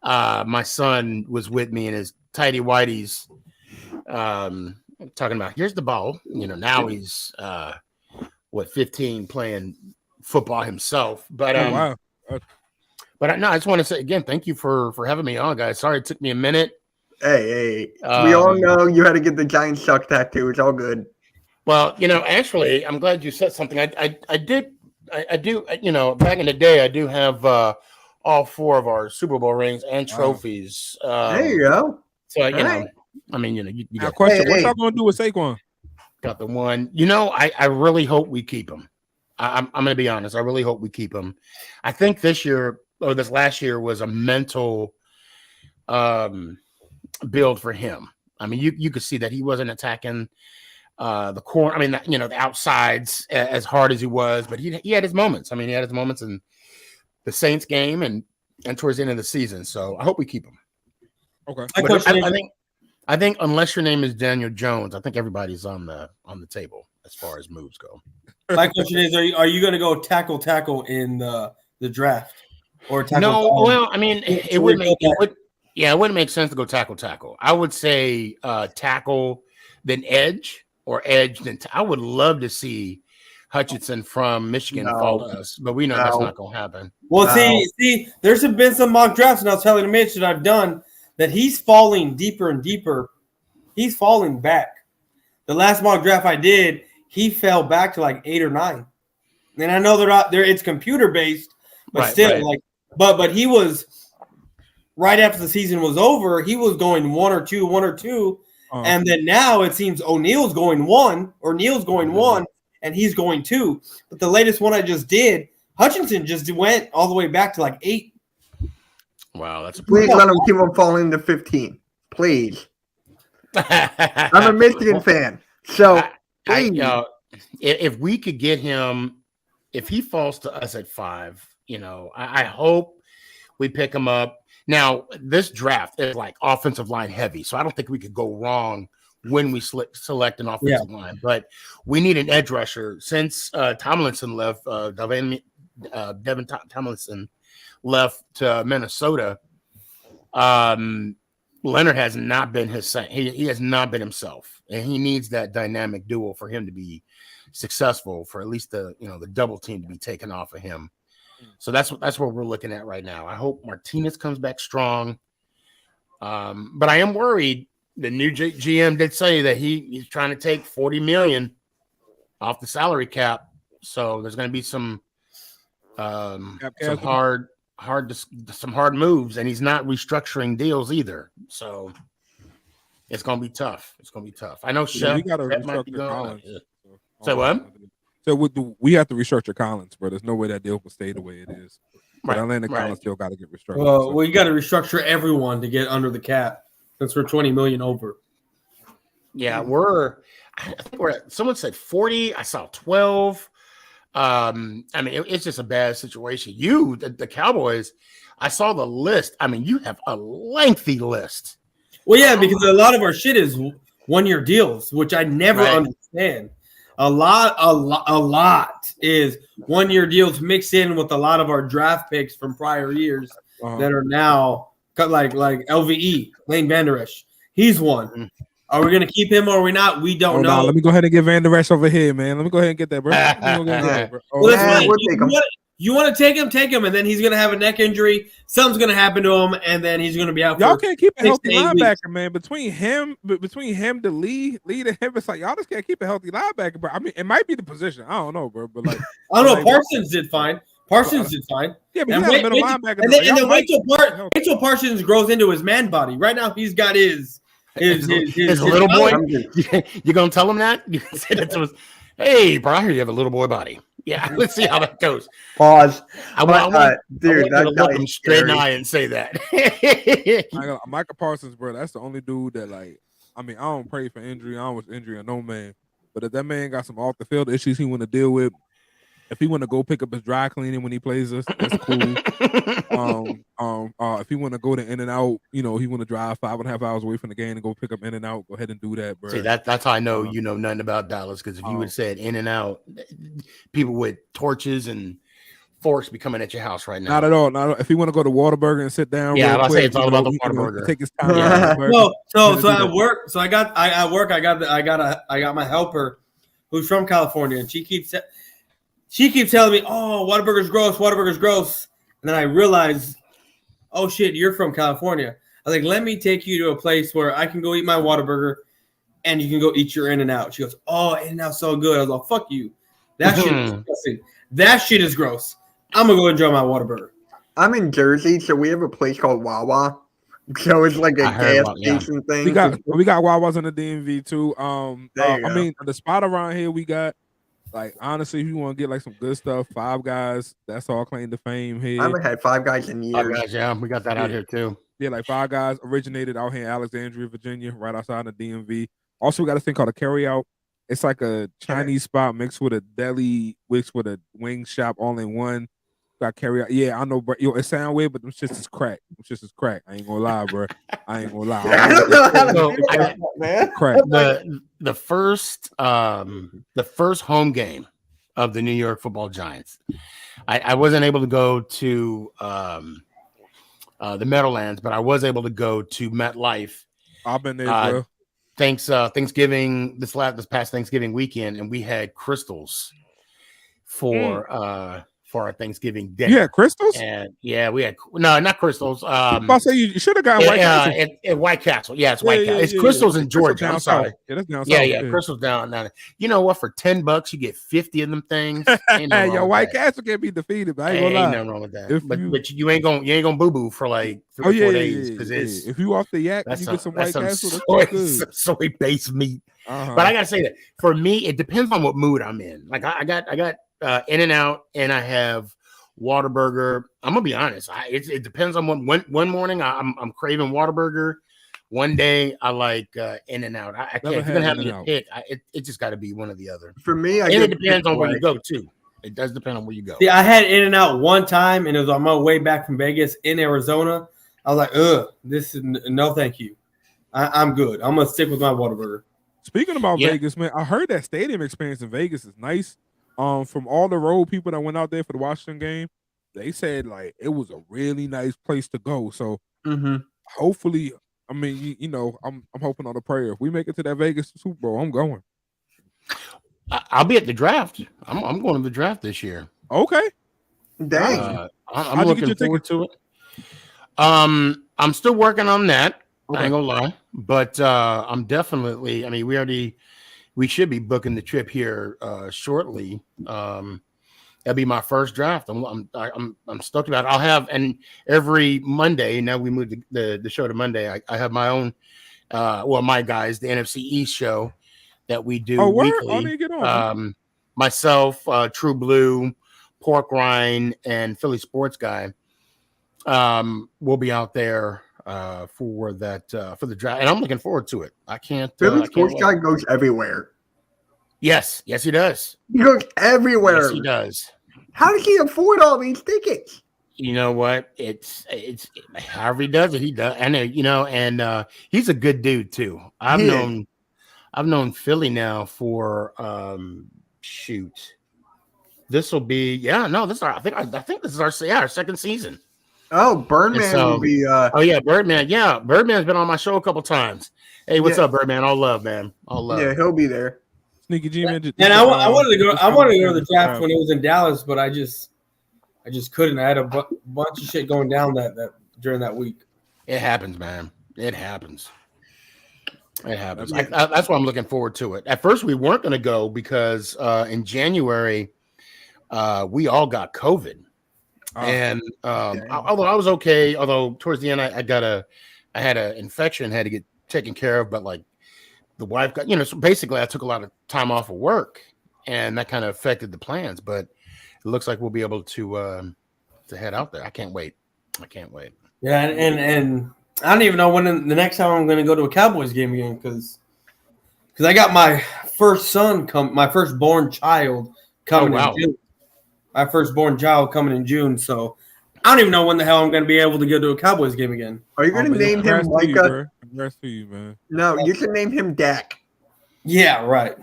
My son was with me in his tighty whities, talking about here's the ball. Now he's 15 playing football himself. But wow. But no, I just want to say again, thank you for having me on, guys. Sorry it took me a minute. Hey, we all know you had to get the Giants suck tattoo. It's all good. Well, actually, I'm glad you said something. I I do. Back in the day, I do have all 4 of our Super Bowl rings and trophies. There you go. So All right. I mean, you Now, got, question: Hey, What's hey. y'all gonna do with Saquon? got the one. I really hope we keep him. I'm going to be honest. I really hope we keep him. I think this last year was a mental build for him. I mean, you could see that he wasn't attacking the corner. I mean, the outsides as hard as he was, but he had his moments. I mean, he had his moments in the Saints game and towards the end of the season. So I hope we keep him. Okay. But I think unless your name is Daniel Jones, I think everybody's on the table as far as moves go. My question is: Are you going to go tackle in the draft or tackle? No, well, I mean, it wouldn't make sense to go tackle. I would say tackle, then edge, or edge. Then I would love to see Hutchinson from Michigan fall to us, but we know that's not going to happen. Well, see, there's been some mock drafts, and I was telling Mitch that I've done that he's falling deeper and deeper. He's falling back. The last mock draft I did, he fell back to like 8 or 9. And I know they're not there. It's computer based, but still, but he was right after the season was over. He was going 1 or 2, and then now it seems O'Neal's going 1 or Neal's going 1, and he's going 2. But the latest one I just did, Hutchinson just went all the way back to like 8. Wow, that's Please let him keep on falling to 15. Please. I'm a Michigan fan. So if we could get him, if he falls to us at 5, I hope we pick him up. Now, this draft is like offensive line heavy, so I don't think we could go wrong when we select an offensive line. But we need an edge rusher. Since Tomlinson left, Devin Tomlinson left to Minnesota, Leonard has not been his same. He has not been himself, and he needs that dynamic duo for him to be successful, for at least the double team to be taken off of him. So that's what we're looking at right now. I hope Martinez comes back strong, but I am worried. The new GM did say that he's trying to take $40 million off the salary cap, so there's going to be some hard moves, and he's not restructuring deals either. So it's going to be tough. I know Chef. We got to restructure Collins. So what? So we have to restructure Collins, bro. There's no way that deal will stay the way it is. But Atlanta Collins still got to get restructured. Well, you got to restructure everyone to get under the cap. Since we're $20 million over. Yeah, I think we're at, someone said 40. I saw 12. I mean, it's just a bad situation. The Cowboys, I saw the list. I mean, you have a lengthy list. Well, yeah, because a lot of our shit is 1-year deals, which I never understand. A lot is 1-year deals mixed in with a lot of our draft picks from prior years that are now like LVE, Lane Vander Esch. He's one. Are we going to keep him or are we not? We don't know. Let me go ahead and get Van Der Esch over here, man. Let me go ahead and get that, bro. Well, that's fine. You want to take him, and then he's going to have a neck injury. Something's going to happen to him, and then he's going to be out. Y'all can't keep a healthy linebacker, weeks. man. Between him to Lee to him, it's like y'all just can't keep a healthy linebacker, bro. I mean, it might be the position. I don't know, bro. But like, I don't know. Parsons did fine. Yeah, but he's not a middle linebacker. And then wait till Parsons grows into his man body. Right now, he's got his little boy. You gonna tell him that? You can say that to us. Hey, bro, I hear you have a little boy body. Yeah, let's see how that goes. Pause. I want dude, to look him straight in the eye and say that. Micah Parsons, bro, that's the only dude that, like, I mean, I don't pray for injury. I don't wish injury on no man. But if that man got some off the field issues he want to deal with, if he want to go pick up his dry cleaning when he plays us, that's cool. If he want to go to In and Out, he want to drive 5.5 hours away from the game and go pick up In and Out, go ahead and do that, bro. See, that's how I know you know nothing about Dallas, because if you would have said In and Out, people with torches and forks be coming at your house right now. Not at all. If he want to go to Whataburger and sit down, I say it's all about the Whataburger. Take his time. So at work, I got my helper who's from California, and she keeps telling me, "Oh, Whataburger's gross." And then I realized, oh shit, you're from California. I was like, let me take you to a place where I can go eat my Whataburger and you can go eat your In-N-Out. She goes, oh, In-N-Out's so good. I was like, fuck you. That shit is disgusting. That shit is gross. I'm gonna go enjoy my Whataburger. I'm in Jersey, so we have a place called Wawa. So it's like a I heard gas about- yeah. station thing. We got Wawas in the DMV too. There you I go. mean, the spot around here we got. Like honestly, if you want to get like some good stuff, Five Guys, that's all claim to fame I here. haven't had Five Guys in Oh, years. guys, yeah, we got that out here too. Yeah, like Five Guys originated out here in Alexandria, Virginia, right outside the DMV. Also, we got a thing called a carryout. It's like a Chinese spot mixed with a deli, mixed with a wing shop, all in one. Got carryout. Yeah, I know, bro. Yo, it sound weird, but them shits is crack. Them shits is crack. I ain't gonna lie, bro. I ain't gonna lie. I don't know how to So, feel I- about that, man. Crack. The first home game of the New York Football Giants, I wasn't able to go to the Meadowlands, but I was able to go to MetLife. I've been there, bro. Thanksgiving this past Thanksgiving weekend, and we had crystals for our Thanksgiving dinner. Yeah, crystals. And yeah, we had not crystals. I say you should have got White Castle. At White Castle. Yeah, it's White Yeah, Castle. It's yeah, crystals yeah. in Crystals Georgia. down I'm sorry. south. Yeah, that's down Yeah, south. crystals down. You know what? For $10, you get 50 of them things. Ain't no Hey, wrong yo, with White that. Castle can't be defeated. But I ain't Ain't gonna lie. nothing wrong with that. If But you- you ain't gonna boo boo for like 3 or 4 days because it's if you off the yak, and that's you some, get some that's White some Castle. That's good. soy based meat. Uh-huh. But I gotta say that for me, it depends on what mood I'm in. Like I got In-N-Out, and I have Whataburger. I'm gonna be honest. It depends on one morning I'm craving Whataburger. One day I like In-N-Out. I can't. Never If you're gonna had have me to In-N-Out. pick, it just got to be one or the other. For me, And it depends on where you go too. It does depend on where you go. See, I had In-N-Out one time, and it was on my way back from Vegas in Arizona. I was like, this is no, thank you. I'm good. I'm gonna stick with my Whataburger. Speaking about Yeah. Vegas, man, I heard that stadium experience in Vegas is nice. From all the road people that went out there for the Washington game, they said like it was a really nice place to go. So hopefully, I mean, you know, I'm hoping on a prayer. If we make it to that Vegas Super Bowl, I'm going. I'll be at the draft. I'm going to the draft this year. Okay. Dang. I'm How'd you get looking your forward to it. I'm still working on that. I ain't gonna lie, but I'm definitely. I mean, we should be booking the trip here shortly. That'll be my first draft. I'm stoked about it. I'll have, and every Monday now we moved the show to Monday. I have my own, my guys, the NFC East show that we do weekly. Oh, they get on. Myself, True Blue, Pork Rind, and Philly Sports Guy. We'll be out there for the draft, and I'm looking forward to it. I can't. Philly Sports Guy goes everywhere. Yes, he does. He goes everywhere. Yes, he does. How does he afford all these tickets? You know what? It's however he does it, he does. I know, and he's a good dude too. I've known Philly now for this will be I think this is our second season. Oh, Birdman will be. Birdman. Yeah, Birdman's been on my show a couple times. Hey, what's up, Birdman? All love, man. All love. Yeah, he'll be there. Sneaky G man. And I wanted to go. I wanted to go to the draft when it was in Dallas, but I just couldn't. I had a bunch of shit going down that during that week. It happens, man. It happens. That's why I'm looking forward to it. At first, we weren't going to go because in January, we all got COVID. And although I was okay, although towards the end I had an infection, had to get taken care of, but like the wife got, so basically I took a lot of time off of work, and that kind of affected the plans. But it looks like we'll be able to head out there. I can't wait. Yeah, and I don't even know when the next time I'm going to go to a Cowboys game again because I got my my firstborn child coming in June. My firstborn child coming in June, so I don't even know when the hell I'm going to be able to go to a Cowboys game again. Are you going to name him Micah? Congrats to you, man. No, you can name him Dak. Yeah, right.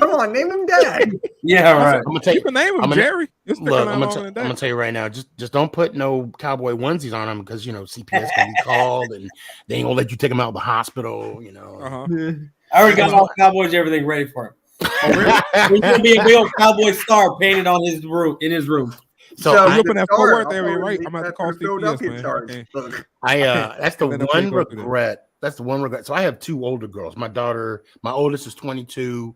Come on, name him Dak. Yeah, right. I'm gonna tell you. You can name him Jerry. Look, I'm gonna tell you right now. Just don't put no cowboy onesies on him because CPS can be called and they ain't gonna let you take him out of the hospital. I already got all Cowboys everything ready for him. He's gonna be a real Cowboy star painted on his room in his room. So I'm I, looking at Fort Worth area, right? I'm at the call CPS, man. That's the one regret. That's the one regret. So I have two older girls. My oldest is 22.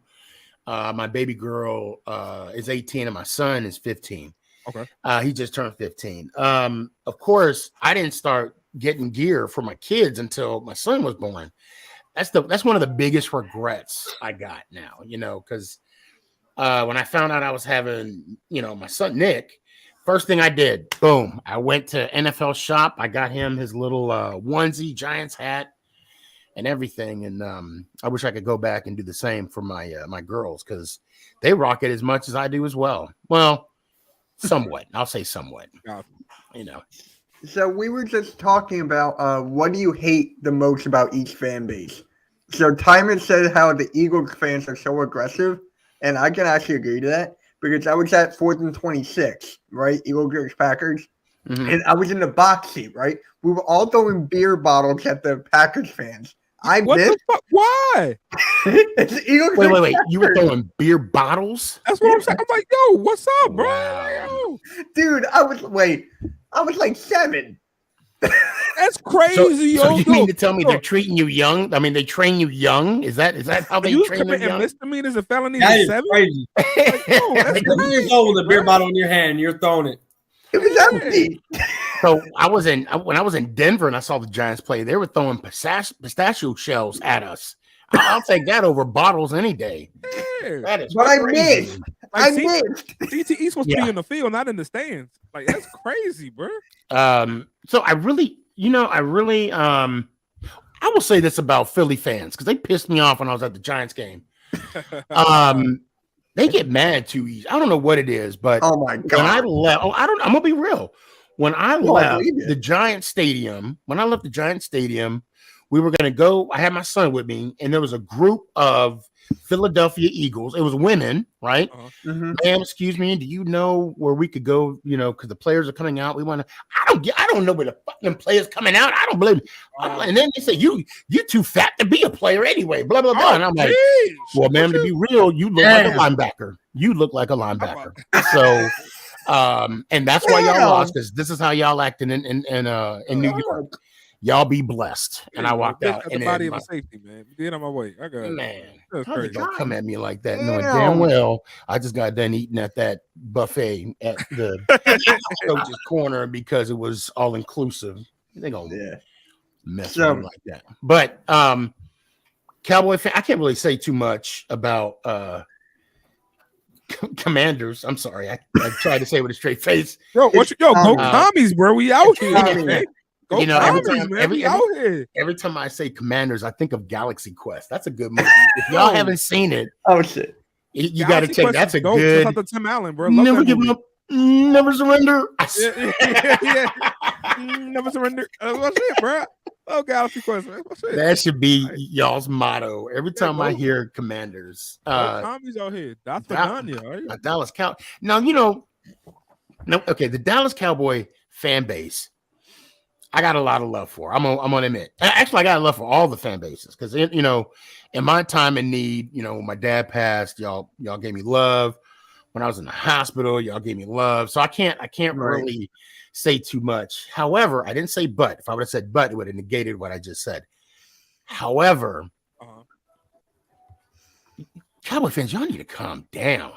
My baby girl is 18 and my son is 15. Okay. He just turned 15. Of course, I didn't start getting gear for my kids until my son was born. That's one of the biggest regrets I got now, because when I found out I was having, my son Nick, first thing I did, boom, I went to NFL Shop. I got him his little onesie, Giants hat, and everything. And I wish I could go back and do the same for my girls, because they rock it as much as I do as well. Well, somewhat. I'll say somewhat. So we were just talking about what do you hate the most about each fan base? So Timer said how the Eagles fans are so aggressive, and I can actually agree to that because I was at 4th and 26, right? Eagles versus Packers. Mhm. And I was in the box seat, right? We were all throwing beer bottles at the Packers fans. What the fuck? Why? It's the Eagles versus Wait. You were Packers. throwing beer bottles? That's what I'm saying. I'm like, yo, what's up, bro? Wow. Dude, I was like 7. That's crazy, So yo. you mean to tell me they're treating you young? I mean, they train you young? Is that how they you train you committing young? misdemeanors and felonies That at is 7? crazy. Like, yo, that's Like, 7 years old with a beer bottle in your hand, you're throwing it. It was empty. So when I was in Denver and I saw the Giants play, they were throwing pistachio shells at us. I'll take that over bottles any day. Yeah. That is But I crazy. missed. Like, I see- missed. CTE supposed to Yeah. be in the field, not in the stands. Like, that's crazy, bro. So I will say this about Philly fans because they pissed me off when I was at the Giants game. They get mad too easy. I don't know what it is, but Oh my when I god. left, I'm gonna be real. When I I left believe it. the Giant Stadium, we were gonna go. I had my son with me, and there was a group of Philadelphia Eagles. It was women, right? Mhm. Ma'am, excuse me, do you know where we could go? Because the players are coming out. We want to. I don't know where the fucking players coming out. I don't believe. And then they say you too fat to be a player anyway. Blah blah blah. And I'm like, well, ma'am, to be real, you look like a linebacker. You look like a linebacker. So, and that's why y'all Damn. lost because this is how y'all acting in New York. Y'all be blessed. And I walked out. At And the body then of a safety, man. Get on my way. I got it. man, That's how they crazy. gonna come at me like that, knowing Damn. damn well I just got done eating at that buffet at the coach's corner because it was all inclusive. They gonna Yeah. mess So- with me like that. But Cowboy fan, I can't really say too much about Commanders. I'm sorry, I tried to say it with a straight face. Yo, go Tommy. commies, bro. We out here. Tommy. Man. Go You know, every commies, time- man. every- We out here. Every time I say Commanders, I think of Galaxy Quest. That's a good movie. If y'all Yo. haven't seen it, Oh shit. you got to Galaxy check. Quest That's is a dope. good. Shout out to Tim Allen, bro. Love Never that give movie. up, never surrender. Yeah. Never surrender. What's it, bro? Oh, Galaxy Quest, man. What's it? That should be y'all's motto every Yeah, time I go. hear Commanders. Commies out here. That's for that- Danya, right? Dallas Cow. Now okay. The Dallas Cowboy fan base, I got a lot of love for. I'm gonna admit. Actually, I got love for all the fan bases because in my time in need, when my dad passed, y'all gave me love. When I was in the hospital, y'all gave me love. So I can't Right. really say too much. However, I didn't say but. If I would have said but, it would have negated what I just said. However, Uh-huh. Cowboy fans, y'all need to calm down.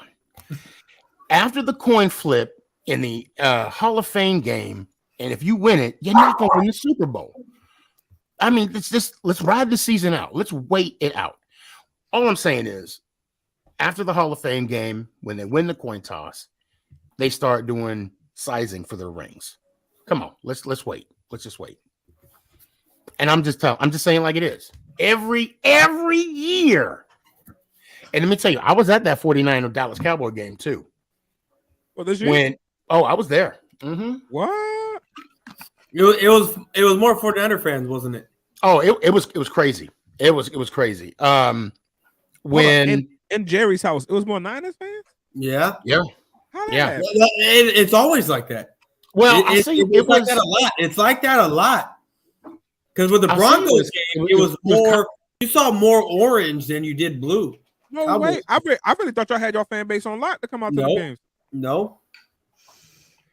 After the coin flip in the Hall of Fame game, and if you win it, you're not going to win the Super Bowl. I mean, let's ride the season out. Let's wait it out. All I'm saying is, after the Hall of Fame game, when they win the coin toss, they start doing sizing for their rings. Come on, let's wait. Let's just wait. And I'm just saying like it is. Every year. And let me tell you, I was at that 49er Dallas Cowboy game too. Well, this year? I was there. Mm-hmm. What? It was more for the under fans, wasn't it? Oh, it was crazy. It was crazy. When In Jerry's house, it was more Niners fans? Yeah. How that Yeah. happen? It's always like that. well, I'll say it like was that a lot. It's like that a lot. Because with the I'll say Broncos it game, was- it was it was more. You saw more orange than you did blue. No Cowboys. way. I really thought y'all had your fan base on lock to come out to the No. games. No.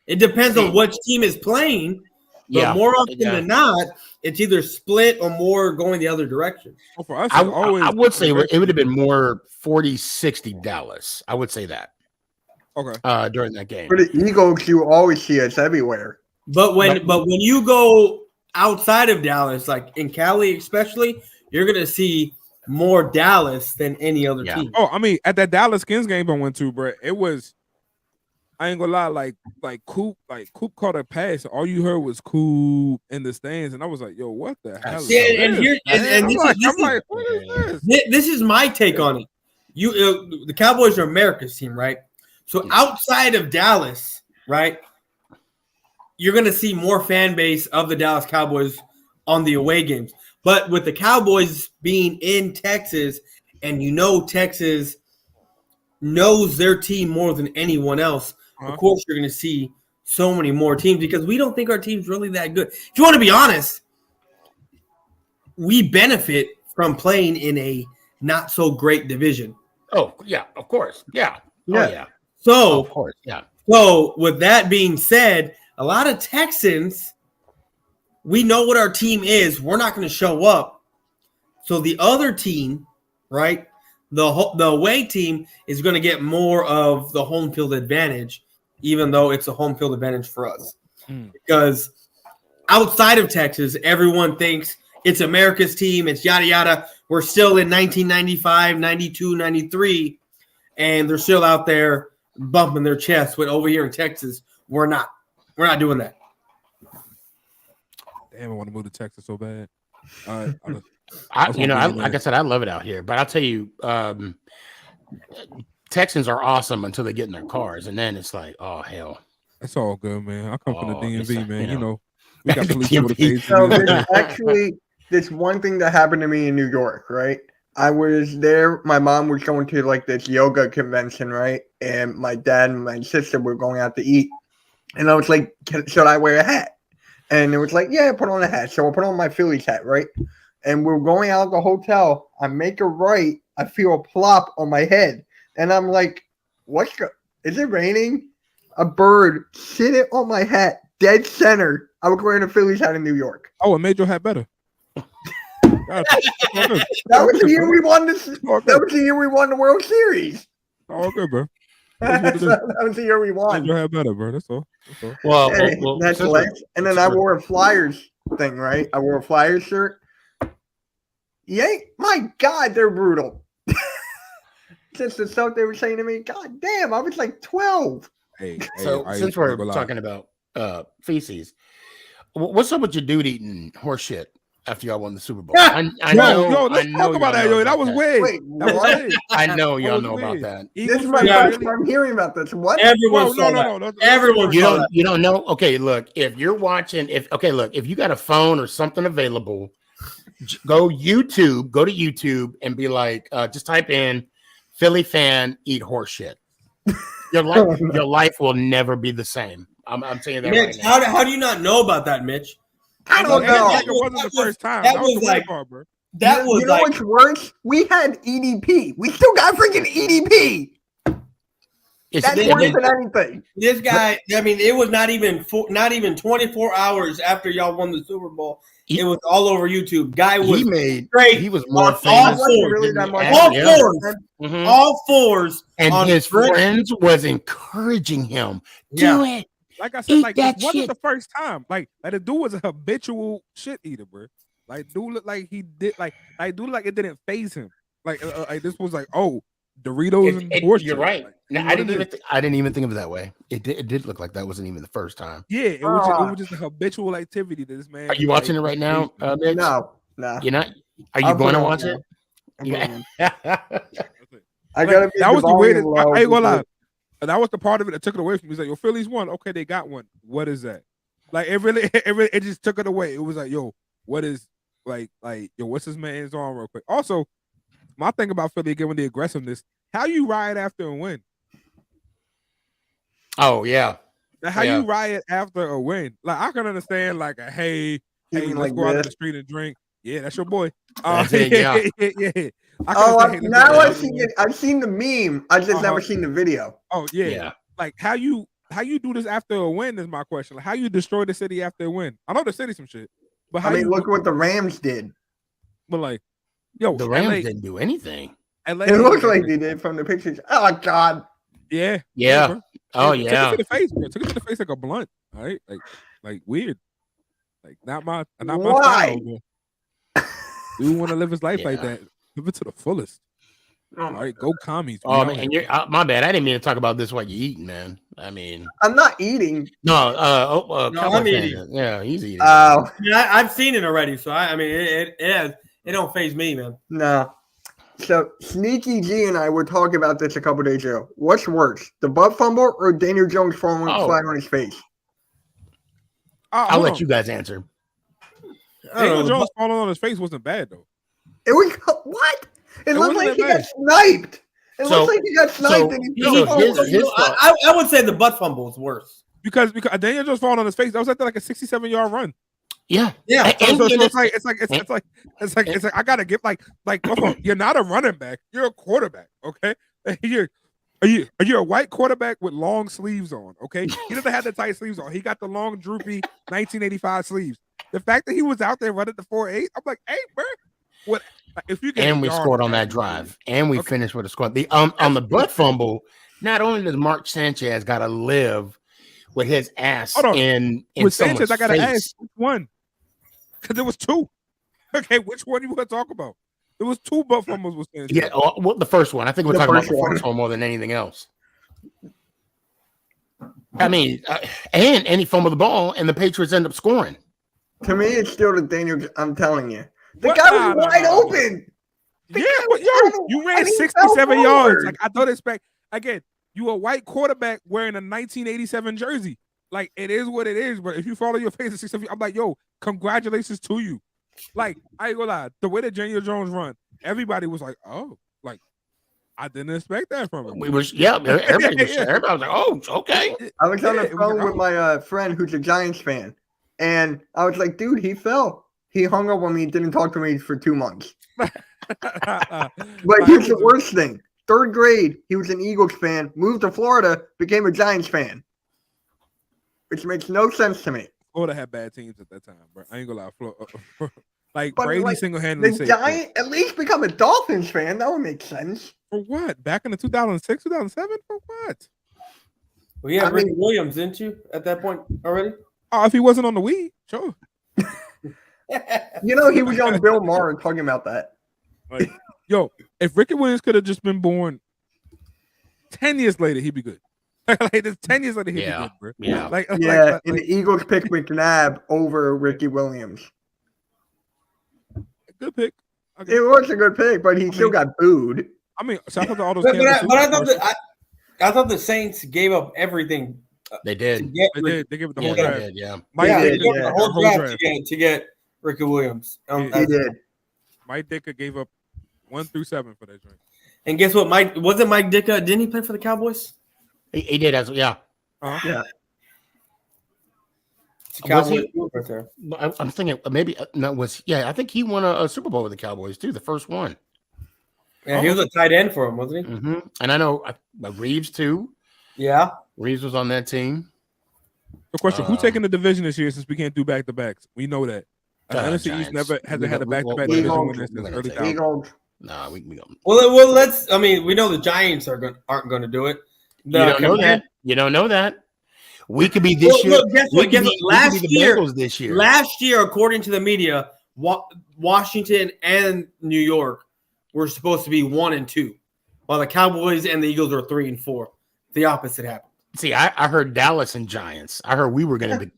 It depends on which team is playing. But more often than not, it's either split or more going the other direction. Well, for us, I always would say it would have been more 40-60 Dallas. I would say that. Okay. During that game. For the Eagles, you always see us everywhere. But when you go outside of Dallas, like in Cali especially, you're gonna see more Dallas than any other team. Oh, I mean, at that Dallas Skins game I went to, bro, it was. I ain't gonna lie, like Coop caught a pass. All you heard was Coop in the stands, and I was like, "Yo, what the hell?" This is my take on it. The Cowboys are America's team, right? So outside of Dallas, right, you're gonna see more fan base of the Dallas Cowboys on the away games. But with the Cowboys being in Texas, and Texas knows their team more than anyone else. Of course, you're going to see so many more teams because we don't think our team's really that good. If you want to be honest, we benefit from playing in a not so great division. Oh, yeah, of course. Yeah. Yeah. Oh, yeah. So, of course, yeah. So, with that being said, a lot of Texans, we know what our team is. We're not going to show up. So, the other team, right, the away team is going to get more of the home field advantage, even though it's a home field advantage for us. Because outside of Texas, everyone thinks it's America's team, it's yada, yada. We're still in 1995, 92, 93, and they're still out there bumping their chests. But over here in Texas, we're not. We're not doing that. Damn, I want to move to Texas so bad. Like I said, I love it out here. But I'll tell you, Texans are awesome until they get in their cars, and then it's like, oh hell. That's all good, man. I come from the DMV, man. you know. We got police over the page. So there's actually this one thing that happened to me in New York, right? I was there. My mom was going to like this yoga convention, right? And my dad and my sister were going out to eat. And I was like, should I wear a hat? And it was like, yeah, put on a hat. So I put on my Phillies hat, right? And we're going out of the hotel. I make a right. I feel a plop on my head. And I'm like, is it raining? A bird sitting on my hat, dead center. I was wearing a Phillies hat in New York. Oh, it made your hat better. That was the year we won this. That was the year we won the World Series. Oh, good, bro. That was the year we won. Made your hat better, bro. That's all. Well, and then I wore a Flyers thing, right? I wore a Flyers shirt. Yeah, my God, they're brutal. Just the stuff they were saying to me, God damn, I was like 12. Since we're talking about feces, what's up with your dude eating horse shit after y'all won the Super Bowl? Let's talk about that, yo. That was weird. Wait, what? I know y'all know about that. This is my first time hearing about this. What? Everyone Everyone you don't know? Okay, look, if you're watching, if you got a phone or something available, go to YouTube and be like, just type in Philly fan eat horse shit. Your life will never be the same. I'm saying that Mitch, right now. How do you not know about that, Mitch? I don't know. It wasn't the first time. That was like, you know what's worse? We had EDP. We still got freaking EDP. That's worse than anything. This guy, I mean, it was not even 24 hours after y'all won the Super Bowl. It was all over YouTube. Guy was he was more famous. All fours. And his friends was encouraging him. Do it. Like I said, like this wasn't the first time. Like the dude was a habitual shit eater, bro. Like dude looked like he did like dude like it didn't phase him. Like this was like, oh, Doritos and horse. You're right. Like, I didn't even think of it that way. It did look like that wasn't even the first time. Yeah, it was just a habitual activity that this man. Are you watching it right now, Mitch? No. You're not. Are you going to watch it? Yeah. I gotta. That was the weirdest. I ain't gonna lie. That was the part of it that took it away from me. He's like, yo, Phillies won. Okay, they got one. What is that? Like it just took it away. It was like, yo, what is like yo, what's this man's arm real quick? Also, my thing about Philly again with the aggressiveness, how you riot after a win? Oh yeah. Now, how you riot after a win? Like I can understand like a hey, let's like go out to the street and drink. Yeah, that's your boy. Yeah. Now I've seen the meme. I just never seen the video. Oh yeah. Like how you how you do this after a win is my question. Like, how you destroy the city after a win? I know the city some shit, but how I mean, you look what the Rams did. But like, yo, The Rams didn't do anything. LA It looks like they did from the pictures. Oh God. Yeah. Yeah. Bro. Oh Took it yeah. to the face, bro. Took it to the face like a blunt. All right, like weird. Like not my Why? style. Bro. You want to live his life like Yeah. that? Live it to the fullest. Oh All right, go commies. Oh man, and you're my bad. I didn't mean to talk about this while you're eating, man. I mean, I'm not eating. no. No, Cowboy I'm fan. eating. Yeah, he's eating. Oh Yeah, I've seen it already, so I mean, it don't faze me, man. no. So Sneaky G and I were talking about this a couple days ago. What's worse, the butt fumble or Daniel Jones falling flat on his face? I'll let you guys answer. Daniel Jones falling on his face wasn't bad though. It was what? It looked wasn't like he that got bad. sniped. It looks like he got sniped and he fell forward. I would say the butt fumble is worse. Because Daniel Jones falling on his face, that was like a 67-yard run. Yeah. So it's like I gotta give like you're not a running back, you're a quarterback, okay? Are you a white quarterback with long sleeves on? Okay, he doesn't have the tight sleeves on. He got the long droopy 1985 sleeves. The fact that he was out there running the 4.8, I'm like, hey, bro, what? If you get and we scored on that drive, and we finished with a score. The on the butt fumble, not only does Mark Sanchez got to live with his ass in with Sanchez, I got to ask which one, because there was two. Okay, which one you want to talk about? There was two butt fumbles with Sanchez. Yeah, well, the first one. I think we're talking about the first one more than anything else. I mean, and he fumbled the ball, and the Patriots end up scoring. To me, it's still the Daniel. I'm telling you, the guy was wide open. You ran 67 yards. Like I don't expect. Again, you a white quarterback wearing a 1987 jersey. Like it is what it is. But if you follow your face at 67, I'm like, yo, congratulations to you. Like I ain't gonna lie, the way that Daniel Jones run, everybody was like, oh, like I didn't expect that from him. We was everybody was like, oh, okay. I was on the phone with my friend who's a Giants fan, and I was like, dude, he fell. He hung up on me, didn't talk to me for 2 months. But here's the worst thing. 3rd grade, he was an Eagles fan, moved to Florida, became a Giants fan. Which makes no sense to me. Florida had bad teams at that time, bro. I ain't gonna lie. Like but Brady single-handedly the saved Giants at least become a Dolphins fan. That would make sense. For what? Back in the 2006, 2007? For what? Well, yeah, Ricky Williams, didn't you, at that point already? Oh, if he wasn't on the Wii, sure. You know, he was on Bill Maher talking about that. Like, yo, if Ricky Williams could have just been born 10 years later, he'd be good. Like, 10 years later, he'd be good, bro. Yeah. And the Eagles picked McNabb over Ricky Williams. Good pick. Okay. It was a good pick, but he still got booed. I mean, shout out to all those. But I thought the Saints gave up everything. They did. They gave it the whole draft. Yeah. Mike the whole draft to get Ricky Williams. He did. Mike Ditka gave up 1 through 7 for that joint. And guess what? Mike Ditka? Didn't he play for the Cowboys? He did Uh-huh. Yeah. I'm thinking maybe I think he won a Super Bowl with the Cowboys too, the first one. Yeah, he was a tight end for him, wasn't he? Mm-hmm. And I know Reeves too. Yeah, Reeves was on that team. The question: Who's taking the division this year? Since we can't do back to backs, we know that. NFC East never hasn't had a back to back division winner since early 2000s. Nah, we don't. Well, let's. I mean, we know the Giants aren't going to do it. You don't know that. You don't know that. We could be this year. Look, guess what? This year. Last year, according to the media, Washington and New York were supposed to be 1 and 2, while the Cowboys and the Eagles are 3 and 4. The opposite happened. See, I heard Dallas and Giants. I heard we were going to be,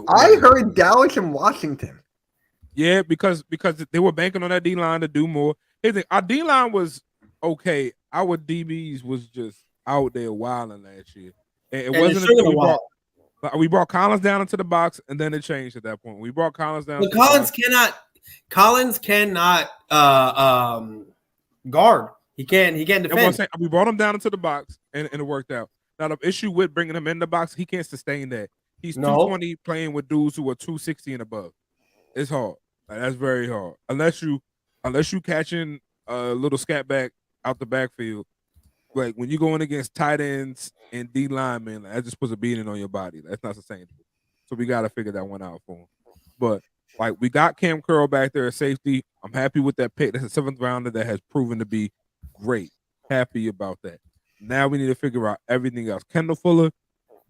I heard Dallas and Washington. Yeah, because they were banking on that D line to do more. Our D line was okay. Our DBs was just out there wilding last year. It wasn't until we brought Collins down into the box, and then it changed at that point. We brought Collins down. But Collins cannot guard. He can't defend. We brought him down into the box, and it worked out. Now the issue with bringing him in the box, he can't sustain that. He's 220 playing with dudes who are 260 and above. It's hard. That's very hard. Unless you catching a little scat back out the backfield, like when you going against tight ends and D linemen, that just puts a beating on your body. That's not sustainable. So we got to figure that one out for him. But like we got Cam Curl back there at safety. I'm happy with that pick. That's a 7th rounder that has proven to be great. Happy about that. Now we need to figure out everything else. Kendall Fuller,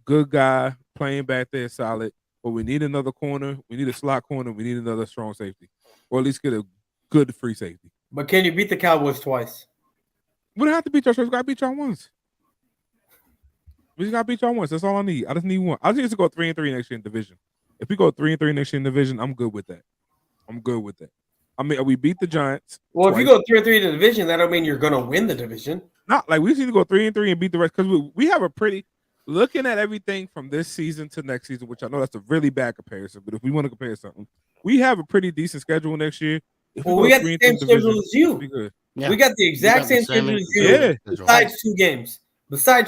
good guy, playing back there solid. But we need another corner. We need a slot corner. We need another strong safety. Or at least get a good free safety. But can you beat the Cowboys twice? We don't have to beat y'all. We got to beat y'all once. We just got to beat y'all once. That's all I need. I just need one. I just need to go 3-3 next year in division. If we go 3-3 next year in division, I'm good with that. I'm good with that. I mean, we beat the Giants. Well, twice. if you go 3-3 in the division, that don't mean you're going to win the division. Not like we just need to go 3-3 and beat the rest because we have a pretty. Looking at everything from this season to next season, which I know that's a really bad comparison, but if we want to compare something, we have a pretty decent schedule next year. If we got the same schedule as you. Yeah. We got the exact same schedule as you. Yeah. Besides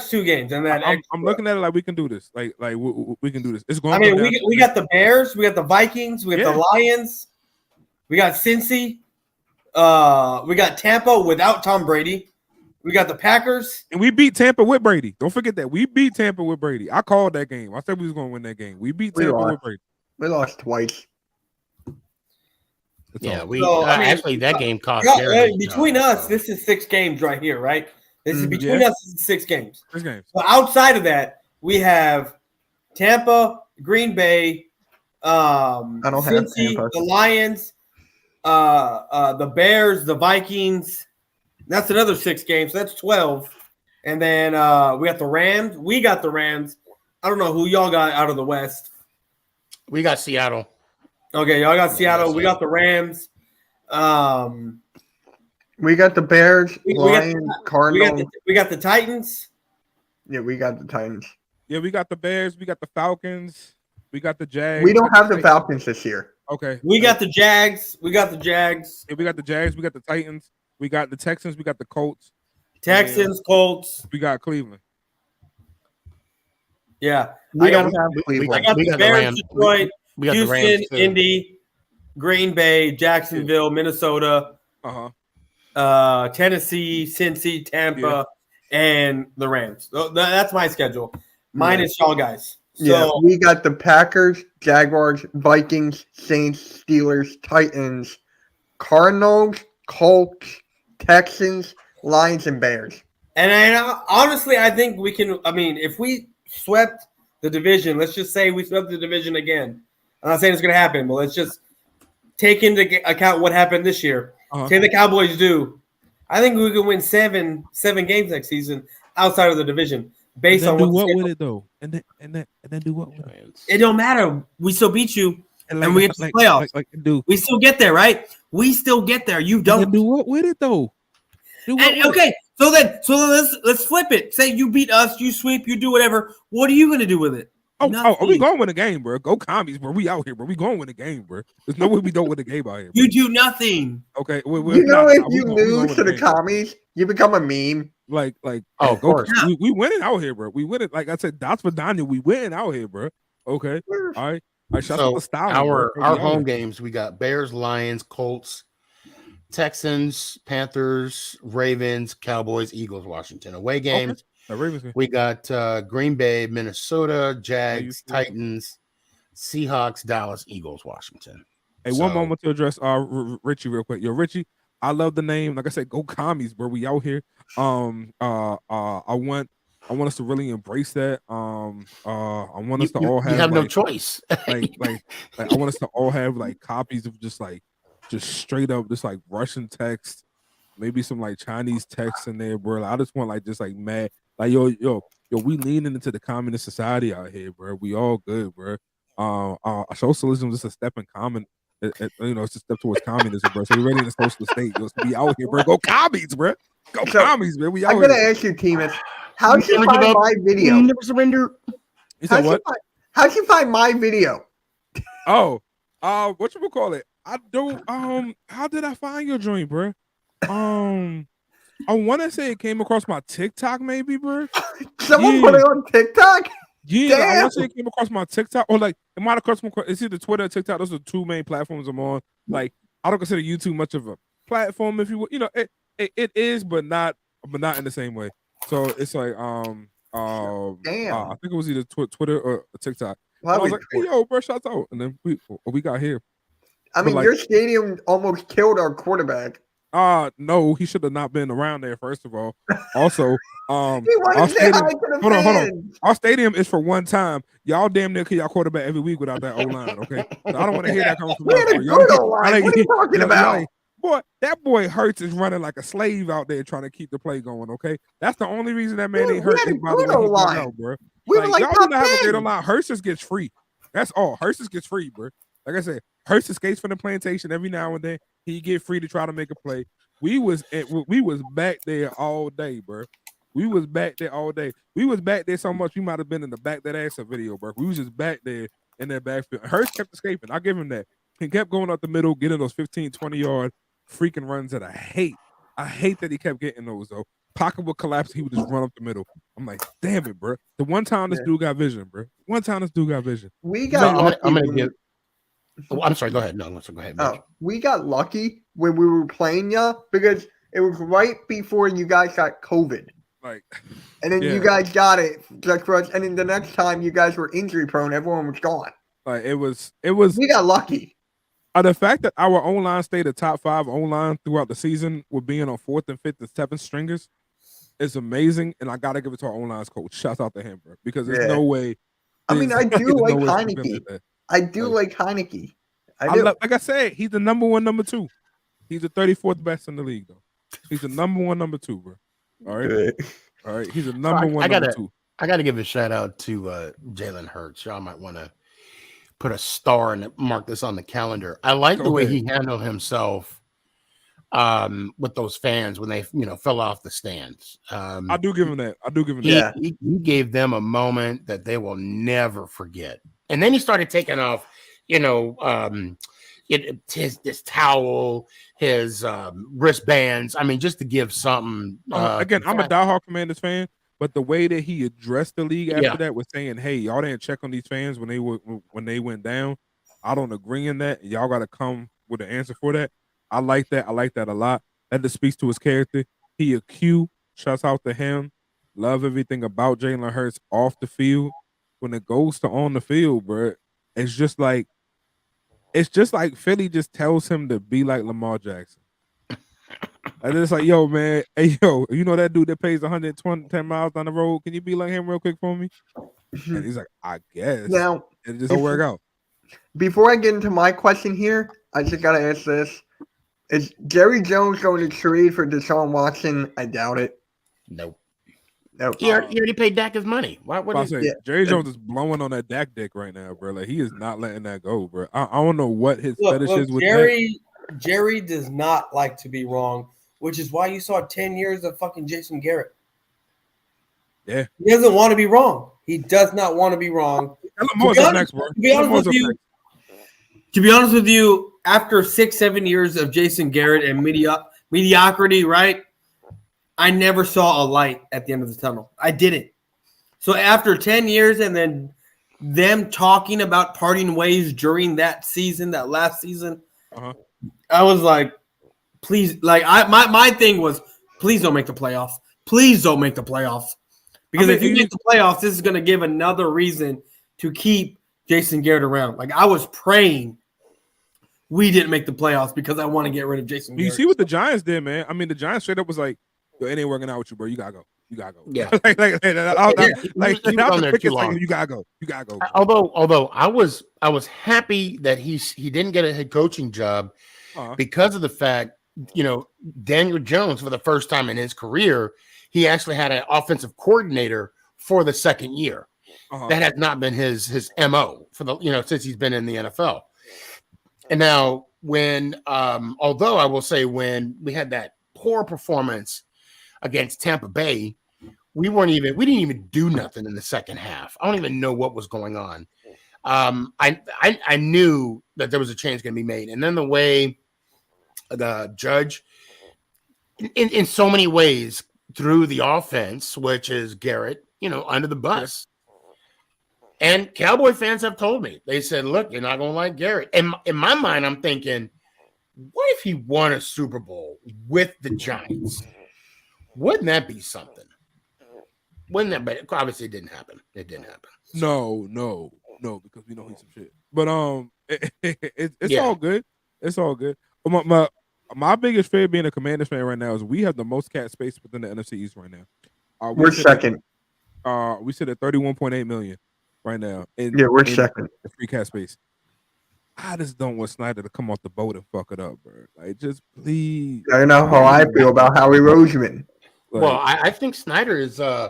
2 games. And that I'm looking at it like we can do this. Like we can do this. It's going. I mean, we got the Bears, we got the Vikings, we got the Lions, we got Cincy, we got Tampa without Tom Brady. We got the Packers. And we beat Tampa with Brady. Don't forget that. We beat Tampa with Brady. I called that game. I said we was going to win that game. We beat Tampa with Brady. We lost twice. Actually that game cost between us, this is 6 games right here, right? This is between us, this is 6 games. 6 games. But outside of that, we have Tampa, Green Bay, Cincy, the Lions, the Bears, the Vikings. That's another 6 games. So that's 12. And then we got the Rams. We got the Rams. I don't know who y'all got out of the West. We got Seattle. Okay, y'all got Seattle. We got the Rams. We got the Bears, Lions, Cardinals. We got the Titans. Yeah, we got the Titans. Yeah, we got the Bears. We got the Falcons. We got the Jags. We don't have the Falcons this year. Okay. We got the Jags. We got the Jags. Yeah, we got the Jags. We got the Titans. We got the Texans. We got the Colts. Texans, Colts. We got Cleveland. Yeah. We got the Bears, Detroit, we got Houston, the Rams too. Indy, Green Bay, Jacksonville, Minnesota, Tennessee, Cincy, Tampa, and the Rams. That's my schedule. Minus y'all guys. So, we got the Packers, Jaguars, Vikings, Saints, Steelers, Titans, Cardinals, Colts, Texans, Lions, and Bears. And honestly, I think we can. I mean, if we swept the division, let's just say we swept the division again. I'm not saying it's going to happen, but let's just take into account what happened this year. Say the Cowboys do. I think we can win seven games next season outside of the division. Based on what with it though, and then do what with it? It don't matter. We still beat you, and we get to the playoffs. We still get there, right? We still get there. You don't. Do what with it though? Okay, so then let's flip it. Say you beat us, you sweep, you do whatever. What are you going to do with it? We going to win a game, bro. Go commies, bro. We out here, bro. We going to win a game, bro. There's no way we don't win a game out here. Bro. You do nothing. Okay, if you lose to the commies, you become a meme. Of course. We winning out here, bro. We winning. Like I said, that's for Daniel. We winning out here, bro. Okay, all right. So our home games, we got Bears, Lions, Colts, Texans, Panthers, Ravens, Cowboys, Eagles, Washington. Away games, we got Green Bay, Minnesota, Jags, Titans, Seahawks, Dallas, Eagles, Washington. Hey, one moment to address Richie real quick. Yo, Richie, I love the name. Like I said, go commies, bro. We out here. I want us to really embrace that. I want us to all have. You have no choice. I want us to all have like copies of just straight up just like Russian text, maybe some like Chinese text in there, bro. Like, I just want just mad. Like yo, we leaning into the communist society out here, bro. We all good, bro. Socialism is just a step in common. It's a step towards communism, bro. So we're ready in the socialist state. We out here, bro. Go commies, bro. Go commies, man. We out I'm gonna ask you, Teemus, how'd you find my video? Never surrender. You said what? How'd you find my video? What you call it? I don't. How did I find your joint, bro? I want to say it came across my TikTok, maybe, bro. Someone put it on TikTok. Yeah, I want to say it came across my TikTok, or like it might have crossed my. It's either Twitter or TikTok. Those are the 2 main platforms I'm on. Like I don't consider YouTube much of a platform, if you will. It is, but not in the same way. So it's like Damn. I think it was either Twitter or TikTok. I Probably was like, hey, yo, bro, shots out. And then we got here. I mean, like- your stadium almost killed our quarterback. No, he should have not been around there, first of all. Also, He our wanted to say stadium, hi to the hold on. fans. Our stadium is for one time. Y'all damn near kill y'all quarterback every week without that O-line, okay? So I don't want to hear that coming from We us, had a bro. Y'all good ain't- O-line. y'all ain't- What are you talking y'all about? ain't- Boy, that boy Hurts is running like a slave out there trying to keep the play going, okay? That's the only reason that man Dude, ain't we hurt. had a Is by the good way he O-line. got out, bro. We were like y'all top do not have a great 10. O-line. Hurts just gets free. That's all. Hurts just gets free, bro. Like I said, Hurts escapes from the plantation every now and then. He get free to try to make a play. We was back there all day, bro. We was back there all day. We was back there so much we might have been in the back that ass video, bro. We was just back there in that backfield. Hurts kept escaping. I give him that. He kept going up the middle, getting those 15, 20-yard freaking runs that I hate. I hate that he kept getting those, though. Pocket would collapse. He would just run up the middle. I'm like, damn it, bro. The one time this dude got vision, bro. One time this dude got vision. We So got lucky. I'm gonna when give. Oh, I'm sorry. Go ahead. No, go ahead. Mitch. we got lucky when we were playing ya because it was right before you guys got COVID. Like, And then you yeah. guys got it just for us. And then the next time you guys were injury prone, everyone was gone. Like it was We got lucky. the fact that our O-line stayed a top 5 O-line throughout the season with being on 4th and 5th and 7th stringers is amazing. And I gotta give it to our O-line's coach. Shout out to him, bro. Because there's no way. I mean, I there's do no like way it's been Heineke. like that. I do like Heineke. Like I said, he's the number 1, number 2. He's the 34th best in the league, though. He's the number 1, number 2, bro. All right. He's the number 1, number 2. I got to give a shout out to Jalen Hurts. Y'all might want to put a star and mark this on the calendar. I like the way he handled himself with those fans when they fell off the stands. I do give him that. He gave them a moment that they will never forget. And then he started taking off, his towel, his wristbands. I mean, just to give something. Again, I'm a diehard Commanders fan, but the way that he addressed the league after that was saying, "Hey, y'all didn't check on these fans when they went down. I don't agree in that. Y'all got to come with an answer for that." I like that. I like that a lot. That just speaks to his character. He a Q. Shouts out to him. Love everything about Jalen Hurts off the field. When it goes to on the field, bro, it's just like Philly just tells him to be like Lamar Jackson. And it's like, yo, man, hey, yo, you know that dude that pays 110 miles down the road? Can you be like him real quick for me? And he's like, I guess. Now, it just don't work out. Before I get into my question here, I just got to ask this. Is Jerry Jones going to trade for Deshaun Watson? I doubt it. Nope. Nope. He already paid Dak his money. Jerry Jones is blowing on that Dak dick right now, bro. Like he is not letting that go, bro. I don't know what his fetish is with Jerry does not like to be wrong, which is why you saw 10 years of fucking Jason Garrett. Yeah. He doesn't want to be wrong. He does not want to be wrong. To be honest with you, after 6-7 years of Jason Garrett and mediocrity, right? I never saw a light at the end of the tunnel. I didn't. So after 10 years and then them talking about parting ways during that season, that last season, I was like, please, like my thing was, please don't make the playoffs. Please don't make the playoffs. Because if you make the playoffs, this is going to give another reason to keep Jason Garrett around. Like I was praying we didn't make the playoffs because I want to get rid of Jason Garrett. You see what the Giants did, man? I mean, the Giants straight up was like, yo, it ain't working out with you, bro. You gotta go. You gotta go. Yeah. You gotta go. You gotta go. Although I was happy that he didn't get a head coaching job because of the fact, Daniel Jones, for the first time in his career, he actually had an offensive coordinator for the second year. That has not been his MO for the since he's been in the NFL. And now although I will say when we had that poor performance against Tampa Bay, we didn't even do nothing in the second half. I don't even know what was going on. I knew that there was a change going to be made. And then the way the judge in so many ways threw the offense, which is Garrett, under the bus. And Cowboy fans have told me, they said, look, you're not going to like Garrett. And in my mind, I'm thinking, what if he won a Super Bowl with the Giants? Wouldn't that be something? When that, but obviously it didn't happen. It didn't happen. No, because we know he's some shit. But it's Yeah. all good. It's all good. But my biggest fear being a Commanders fan right now is we have the most cap space within the NFC East right now. We're second. We sit at 31.8 million right now. We're second. The free cap space. I just don't want Snyder to come off the boat and fuck it up, bro. Like, just please. I know how I feel about Howie Roseman. Like, Well, I think Snyder is. I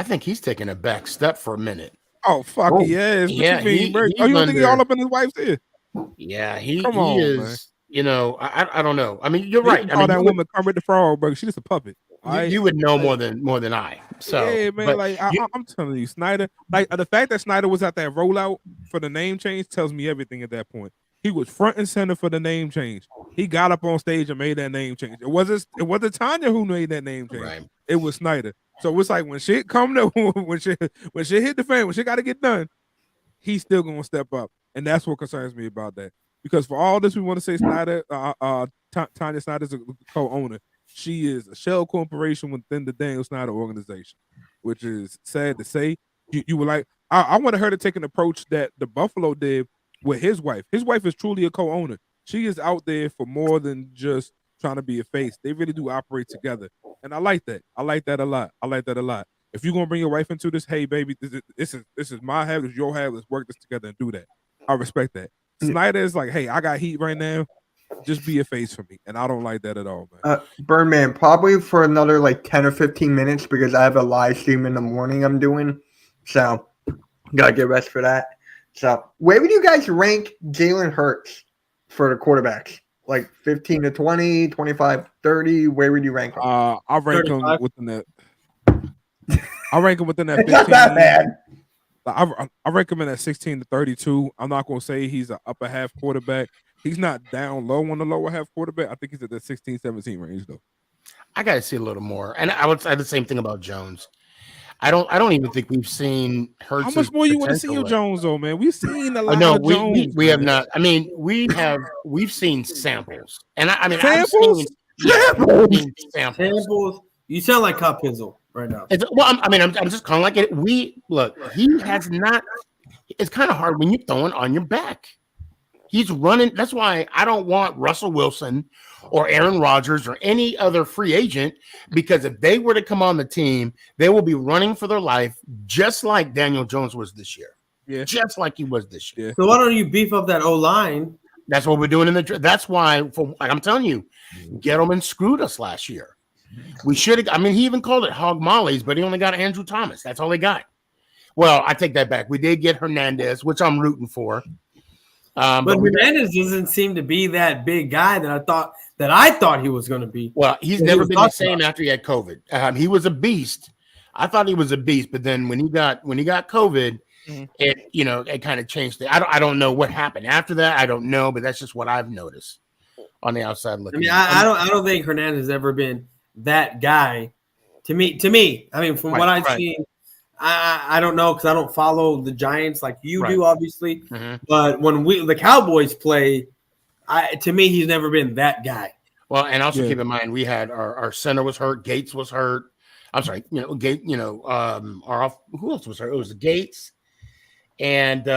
think he's taking a back step for a minute. oh fuck, he is. What you mean, bro? You don't think he all up in his wife's ear? Yeah, he on, is. Man. You know, I don't know. I mean, you're right. Call that woman Kermit the Frog, bro. She's just a puppet. You would know more than I. So yeah, man. Like I'm telling you, Snyder. Like the fact that Snyder was at that rollout for the name change tells me everything at that point. He was front and center for the name change. He got up on stage and made that name change. It wasn't Tanya who made that name change. Right. It was Snyder. So it's like when shit come to when shit hit the fan, when shit got to get done, he's still gonna step up, and that's what concerns me about that. Because for all this, we want to say Snyder, Tanya Snyder's a co-owner. She is a shell corporation within the Daniel Snyder organization, which is sad to say. You were like, I wanted her to take an approach that the Buffalo did with his wife. His wife is truly a co-owner. She is out there for more than just trying to be a face. They really do operate together, and I like that. I like that a lot. If you're gonna bring your wife into this, hey baby, this is my half, this is your half. Let's work this together and do that. I respect that. Snyder is like, hey, I got heat right now. Just be a face for me, and I don't like that at all, man. Birdman, probably for another like 10 or 15 minutes because I have a live stream in the morning I'm doing, so gotta get rest for that. So, where would you guys rank Jalen Hurts for the quarterbacks? Like 15 to 20, 25, 30? Where would you rank him? I rank 35. Him within that. I rank him within that 15. Not that bad. I rank him in that 16 to 32. I'm not gonna say he's an upper half quarterback. He's not down low on the lower half quarterback. I think he's at the 16, 17 range though. I gotta see a little more. And I would say the same thing about Jones. I don't even think we've seen Hurts. How much more you want to see your Jones though, man? We've seen a lot of Jones. We have not. I mean, we've seen samples. And I mean samples? Samples. You sound like Cop Pizzle right now. I'm just kind of like it. He has not. It's kind of hard when you're throwing on your back. He's running. That's why I don't want Russell Wilson or Aaron Rodgers or any other free agent, because if they were to come on the team, they will be running for their life, just like Daniel Jones was this year. Yeah, just like he was this year. Yeah. So why don't you beef up that O-line? That's what we're doing in the. That's why, like I'm telling you, Gettleman screwed us last year. We should have. I mean, he even called it hog mollies, but he only got Andrew Thomas. That's all he got. Well, I take that back. We did get Hernandez, which I'm rooting for. But Hernandez doesn't seem to be that big guy that I thought he was going to be. Well, he's never been the same after he had COVID. He was a beast. I thought he was a beast, but then when he got COVID, it kind of changed. I don't know what happened after that. I don't know, but that's just what I've noticed on the outside looking. I mean, I don't think Hernandez has ever been that guy. To me. I mean, from what I've seen. I don't know because I don't follow the Giants like you do, obviously. Mm-hmm. But when the Cowboys play, to me, he's never been that guy. Well, and also keep in mind, we had our center was hurt, Gates was hurt. I'm sorry, Gate. Who else was hurt? It was Gates, and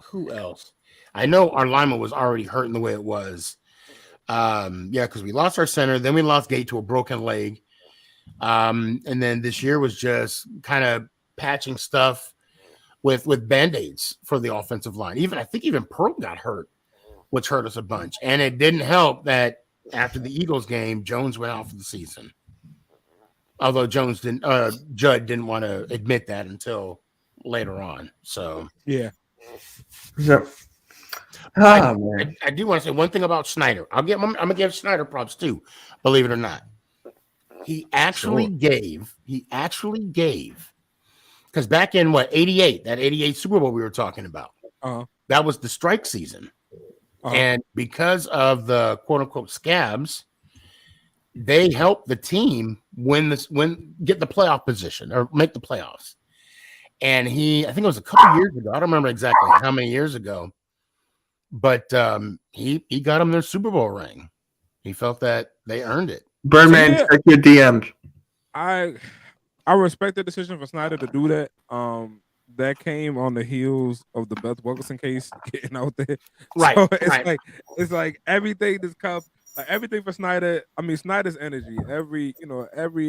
who else? I know our lineman was already hurt in the way it was. Because we lost our center, then we lost Gate to a broken leg. And then this year was just kind of patching stuff with Band-Aids for the offensive line. I think even Pearl got hurt, which hurt us a bunch. And it didn't help that after the Eagles game, Jones went out for the season. Although Judd didn't want to admit that until later on. So yeah. I do want to say one thing about Snyder. I'm gonna give Snyder props too, believe it or not. He actually gave, because back in 88, that 88 Super Bowl we were talking about, that was the strike season. And because of the quote unquote scabs, they helped the team get the playoff position or make the playoffs. And I think it was a couple years ago. I don't remember exactly how many years ago, but he got them their Super Bowl ring. He felt that they earned it. Birdman, check your DMs. I respect the decision for Snyder to do that. That came on the heels of the Beth Wilkerson case getting out there. Right, So right. it's like everything that's come, like everything for Snyder. I mean, Snyder's energy. Every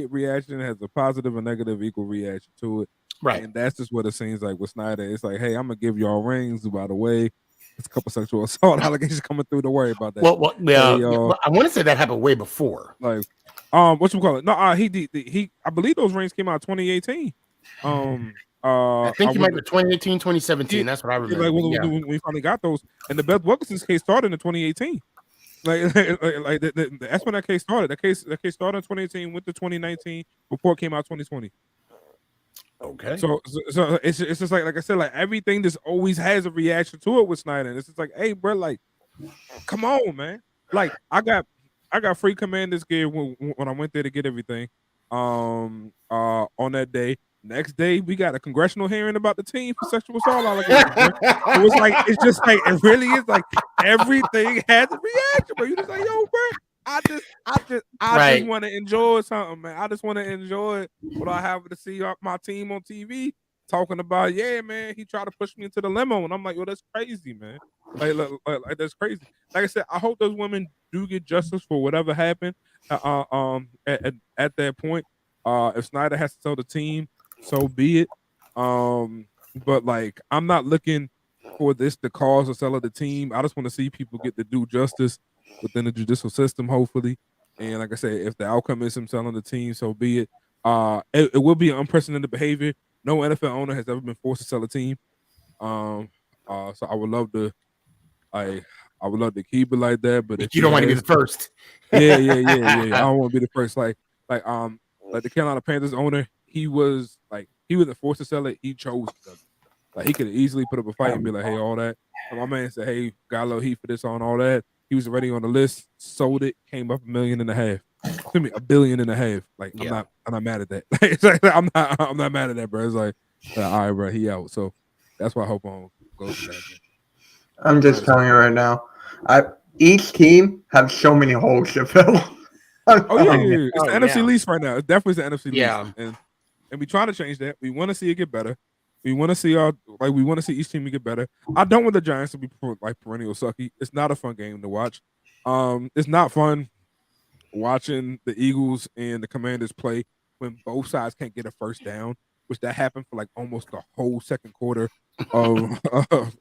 reaction has a positive and negative equal reaction to it. Right. And that's just what it seems like with Snyder. It's like, hey, I'm gonna give y'all rings. By the way, there's a couple sexual assault allegations coming through. Don't worry about that. Well, yeah, Hey, I want to say that happened way before. like, what you call it? No, he. I believe those rings came out 2018. I think you might be 2018, 2017. That's what I remember. Like when we finally got those, and the Beth Wilkinson's case started in 2018. That's when that case started. That case started in 2018, went to 2019. Report came out 2020. Okay. So it's just like I said, like everything just always has a reaction to it with Snyder. And it's just like, hey, bro, like, come on, man. Like I got free Commanders gear when I went there to get everything. On that day. Next day, we got a congressional hearing about the team for sexual assault allegations. So it's just like it really is like everything has a reaction, bro. You just like, yo, bro, I just want to enjoy something, man. I just want to enjoy what I have to see my team on TV talking about. Yeah, man, he tried to push me into the limo, and I'm like, yo, that's crazy, man. Like that's crazy. Like I said, I hope those women do get justice for whatever happened. At that point, if Snyder has to tell the team, so be it. But like, I'm not looking for this to cause a sell of the team. I just want to see people get the due justice within the judicial system, hopefully. And like I said, if the outcome is him selling the team, so be it. It will be an unprecedented behavior. No NFL owner has ever been forced to sell a team. So I would love to, I would love to keep it like that. But if you don't want to be the first. Yeah. I don't want to be the first. Like the Carolina Panthers owner, he wasn't forced to sell it. He chose to sell it. Like he could have easily put up a fight and be like, hey, all that. And my man said, hey, got a little heat for this on all that. He was already on the list, sold it, came up $1.5 million. $1.5 billion. Like yeah. I'm not mad at that. It's like, I'm not mad at that, bro. It's like all right, bro, he out. So that's why I hope on goes to that. I'm just telling you right now. Each team has so many holes to fill. Oh yeah. It's the NFC least right now. It's definitely the NFC least. Yeah. And we trying to change that. We want to see it get better. We want to see each team get better. I don't want the Giants to be like perennial sucky. It's not a fun game to watch. It's not fun watching the Eagles and the Commanders play when both sides can't get a first down, which that happened for like almost the whole second quarter of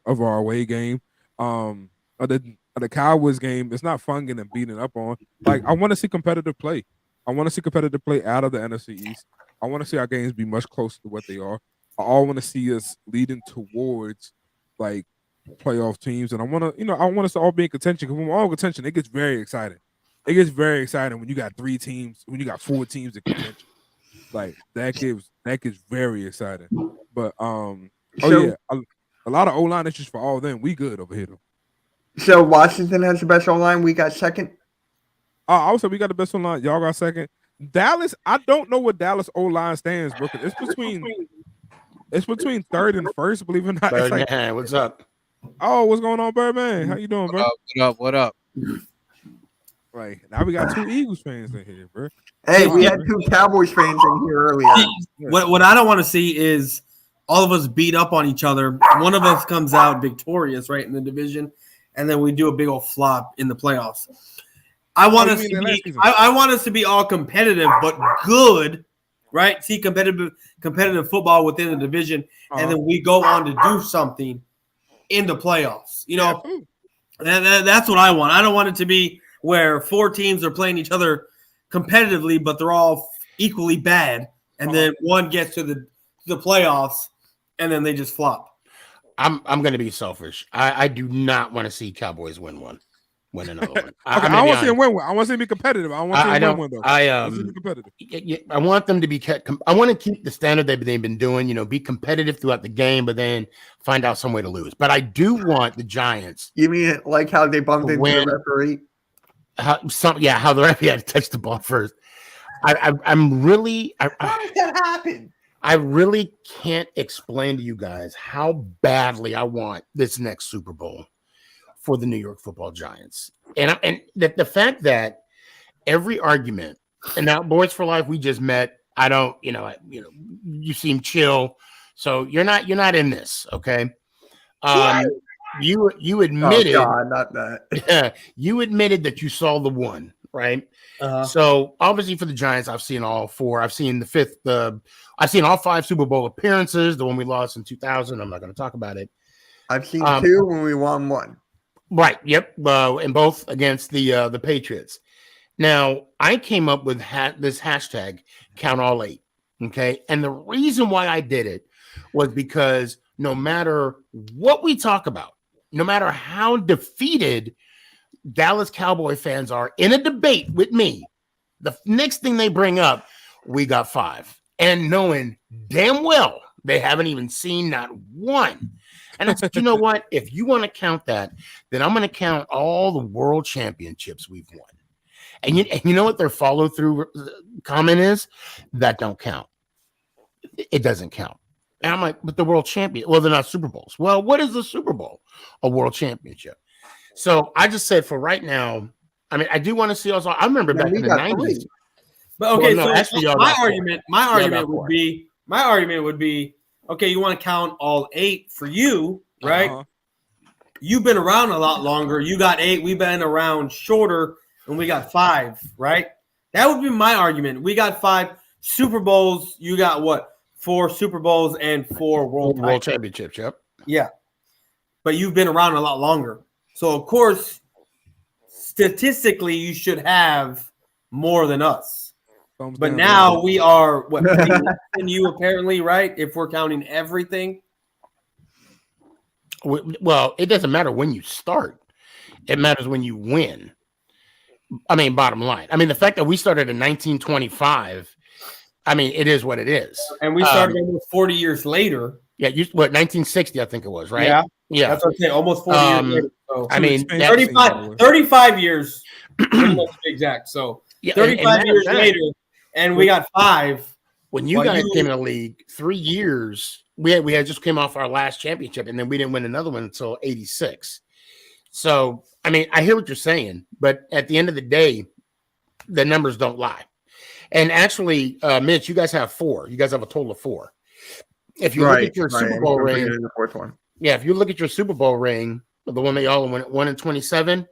our away game. The Cowboys game, it's not fun getting beaten up on. Like, I want to see competitive play. I want to see competitive play out of the NFC East. I want to see our games be much closer to what they are. I all want to see us leading towards like playoff teams, and I want us to all be in contention. Because when we're all in contention, it gets very exciting. It gets very exciting when you got 3 teams, when you got 4 teams in contention. Like that gets very exciting. But a lot of O-line issues for all of them. We good over here though. So Washington has the best O-line. We got second. I would say we got the best O-line. Y'all got second. Dallas, I don't know what Dallas O-line stands, bro. It's between third and first, believe it or not. Birdman, it's like, what's up? Oh, what's going on, Birdman? How you doing, bro? What up? Right. Now we got 2 Eagles fans in here, bro. Hey, we had 2 Cowboys fans in here earlier. What I don't want to see is all of us beat up on each other. One of us comes out victorious, right, in the division, and then we do a big old flop in the playoffs. I want us to be all competitive but good, right? See competitive football within the division, and then we go on to do something in the playoffs. You know, that's what I want. I don't want it to be where 4 teams are playing each other competitively, but they're all equally bad, and then one gets to the playoffs, and then they just flop. I'm going to be selfish. I do not want to see Cowboys win another one. I want to see them win one. I want to see them be competitive. I want to see them win one though. I want to be competitive. I want them to be. I want to keep the standard they've been doing. You know, be competitive throughout the game, but then find out some way to lose. But I do want the Giants. You mean like how they bumped into the referee? How the referee had to touch the ball first. I'm really. How did that happen? I really can't explain to you guys how badly I want this next Super Bowl for the New York Football Giants. And the fact that every argument, and now Boys for Life, we just met. I don't, you seem chill. So you're not in this, okay? You admitted not that. you admitted that you saw the one, right? Uh-huh. So obviously for the Giants, I've seen all four. I've seen the fifth. I've seen all 5 Super Bowl appearances. The one we lost in 2000. I'm not going to talk about it. I've seen 2 when we won 1. Right. Yep. And both against the Patriots. Now I came up with this hashtag count all 8. Okay. And the reason why I did it was because no matter what we talk about, no matter how defeated Dallas Cowboy fans are in a debate with me, the next thing they bring up, we got 5. And knowing damn well they haven't even seen not one. And I said, you know what? If you want to count that, then I'm going to count all the world championships we've won. And you know what their follow-through comment is? That don't count. It doesn't count. And I'm like, but the world champion, well, they're not Super Bowls. Well, what is the Super Bowl? A world championship. So I just said for right now, I mean, I do want to see also. I remember back in the 90s. But okay, well, no, so actually, my argument would be, okay, you want to count all 8 for you, right? Uh-huh. You've been around a lot longer. You got 8. We've been around shorter, and we got 5, right? That would be my argument. We got 5 Super Bowls. You got what? 4 Super Bowls and 4 world championships. Yep. Yeah, but you've been around a lot longer, so of course, statistically, you should have more than us. But now we are what? And you apparently, right? If we're counting everything. Well, it doesn't matter when you start. It matters when you win. I mean, bottom line. I mean, the fact that we started in 1925. I mean, it is what it is. And we started almost 40 years later. Yeah, 1960, I think it was, right? Yeah. That's what I'm saying. Almost 40 years later. So. I mean, 35 years, to be exact. So 35 years later, and we got 5. When you guys came in the league, 3 years, we had just came off our last championship, and then we didn't win another one until 86. So, I mean, I hear what you're saying, but at the end of the day, the numbers don't lie. And actually, Mitch, you guys have 4. You guys have a total of 4. If you look at your Super Bowl ring, the 4th one. Yeah, if you look at your Super Bowl ring, the one they all won in 27,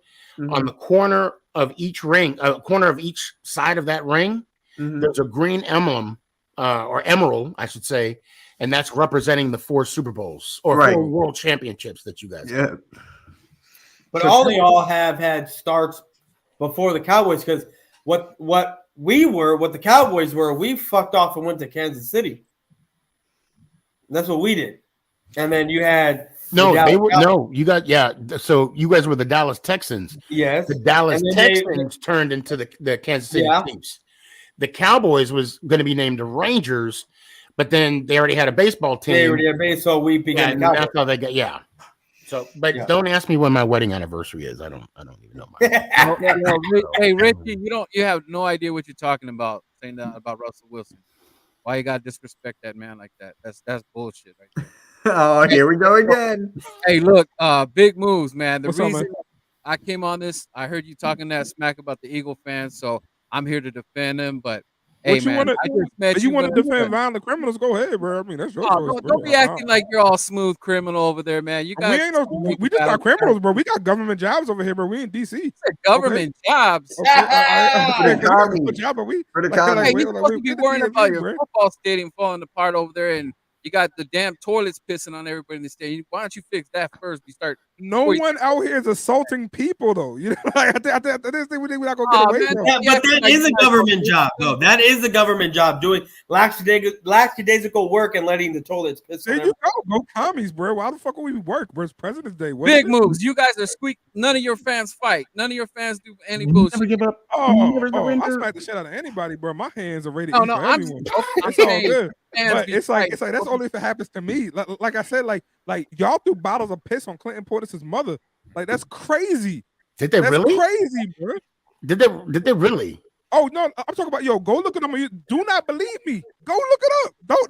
on the corner of each ring, corner of each side of that ring, there's a green emblem, or emerald, I should say, and that's representing the 4 Super Bowls or 4 world championships that you guys have. But all they all have had starts before the Cowboys, because what the Cowboys were, we fucked off and went to Kansas City. That's what we did. And then you had so you guys were the Dallas Texans. Yes. The Dallas Texans turned into the Kansas City Chiefs. The Cowboys was going to be named the Rangers, but then they already had a baseball team. They already had baseball. We became the Cowboys. That's how they got So, but don't ask me when my wedding anniversary is. I don't even know. Hey, Richie, you have no idea what you're talking about saying that about Russell Wilson. Why you gotta disrespect that man like that? That's bullshit right there. Oh, here we go again. Hey, look, big moves, man. The What's up, reason man? I came on this, I heard you talking that smack about the Eagle fans, so I'm here to defend them. But hey, man, I just met you want to defend violent criminals? Go ahead, bro. I mean, that's your choice. Don't be acting like you're all smooth criminal over there, man. You guys, we just got criminals, bro. We got government jobs over here, bro. We in DC. Government jobs. Okay. For the economy. Hey, you're supposed to be worrying about your football stadium falling apart over there, and you got the damn toilets pissing on everybody in the stadium. Why don't you fix that first? No one out here is assaulting people, though. You know, like, I think we're not gonna get away from. Yeah, but that is a government job, though. That is a government job, doing lackadaisical work and letting the toilets piss. There you go commies, bro. Why the fuck would we work? Bro, it's President's Day. Big moves. You guys are squeak. None of your fans fight. None of your fans do any bullshit. Never give up. I smack the shit out of anybody, bro. My hands are rated for everyone. It's all good. But it's like that's only if it happens to me. Like I said, like y'all threw bottles of piss on Clinton Portis's mother. Like that's crazy. Did they really? Crazy, bro. Did they really? Oh no, I'm talking about go look at them. Do not believe me. Go look it up. Don't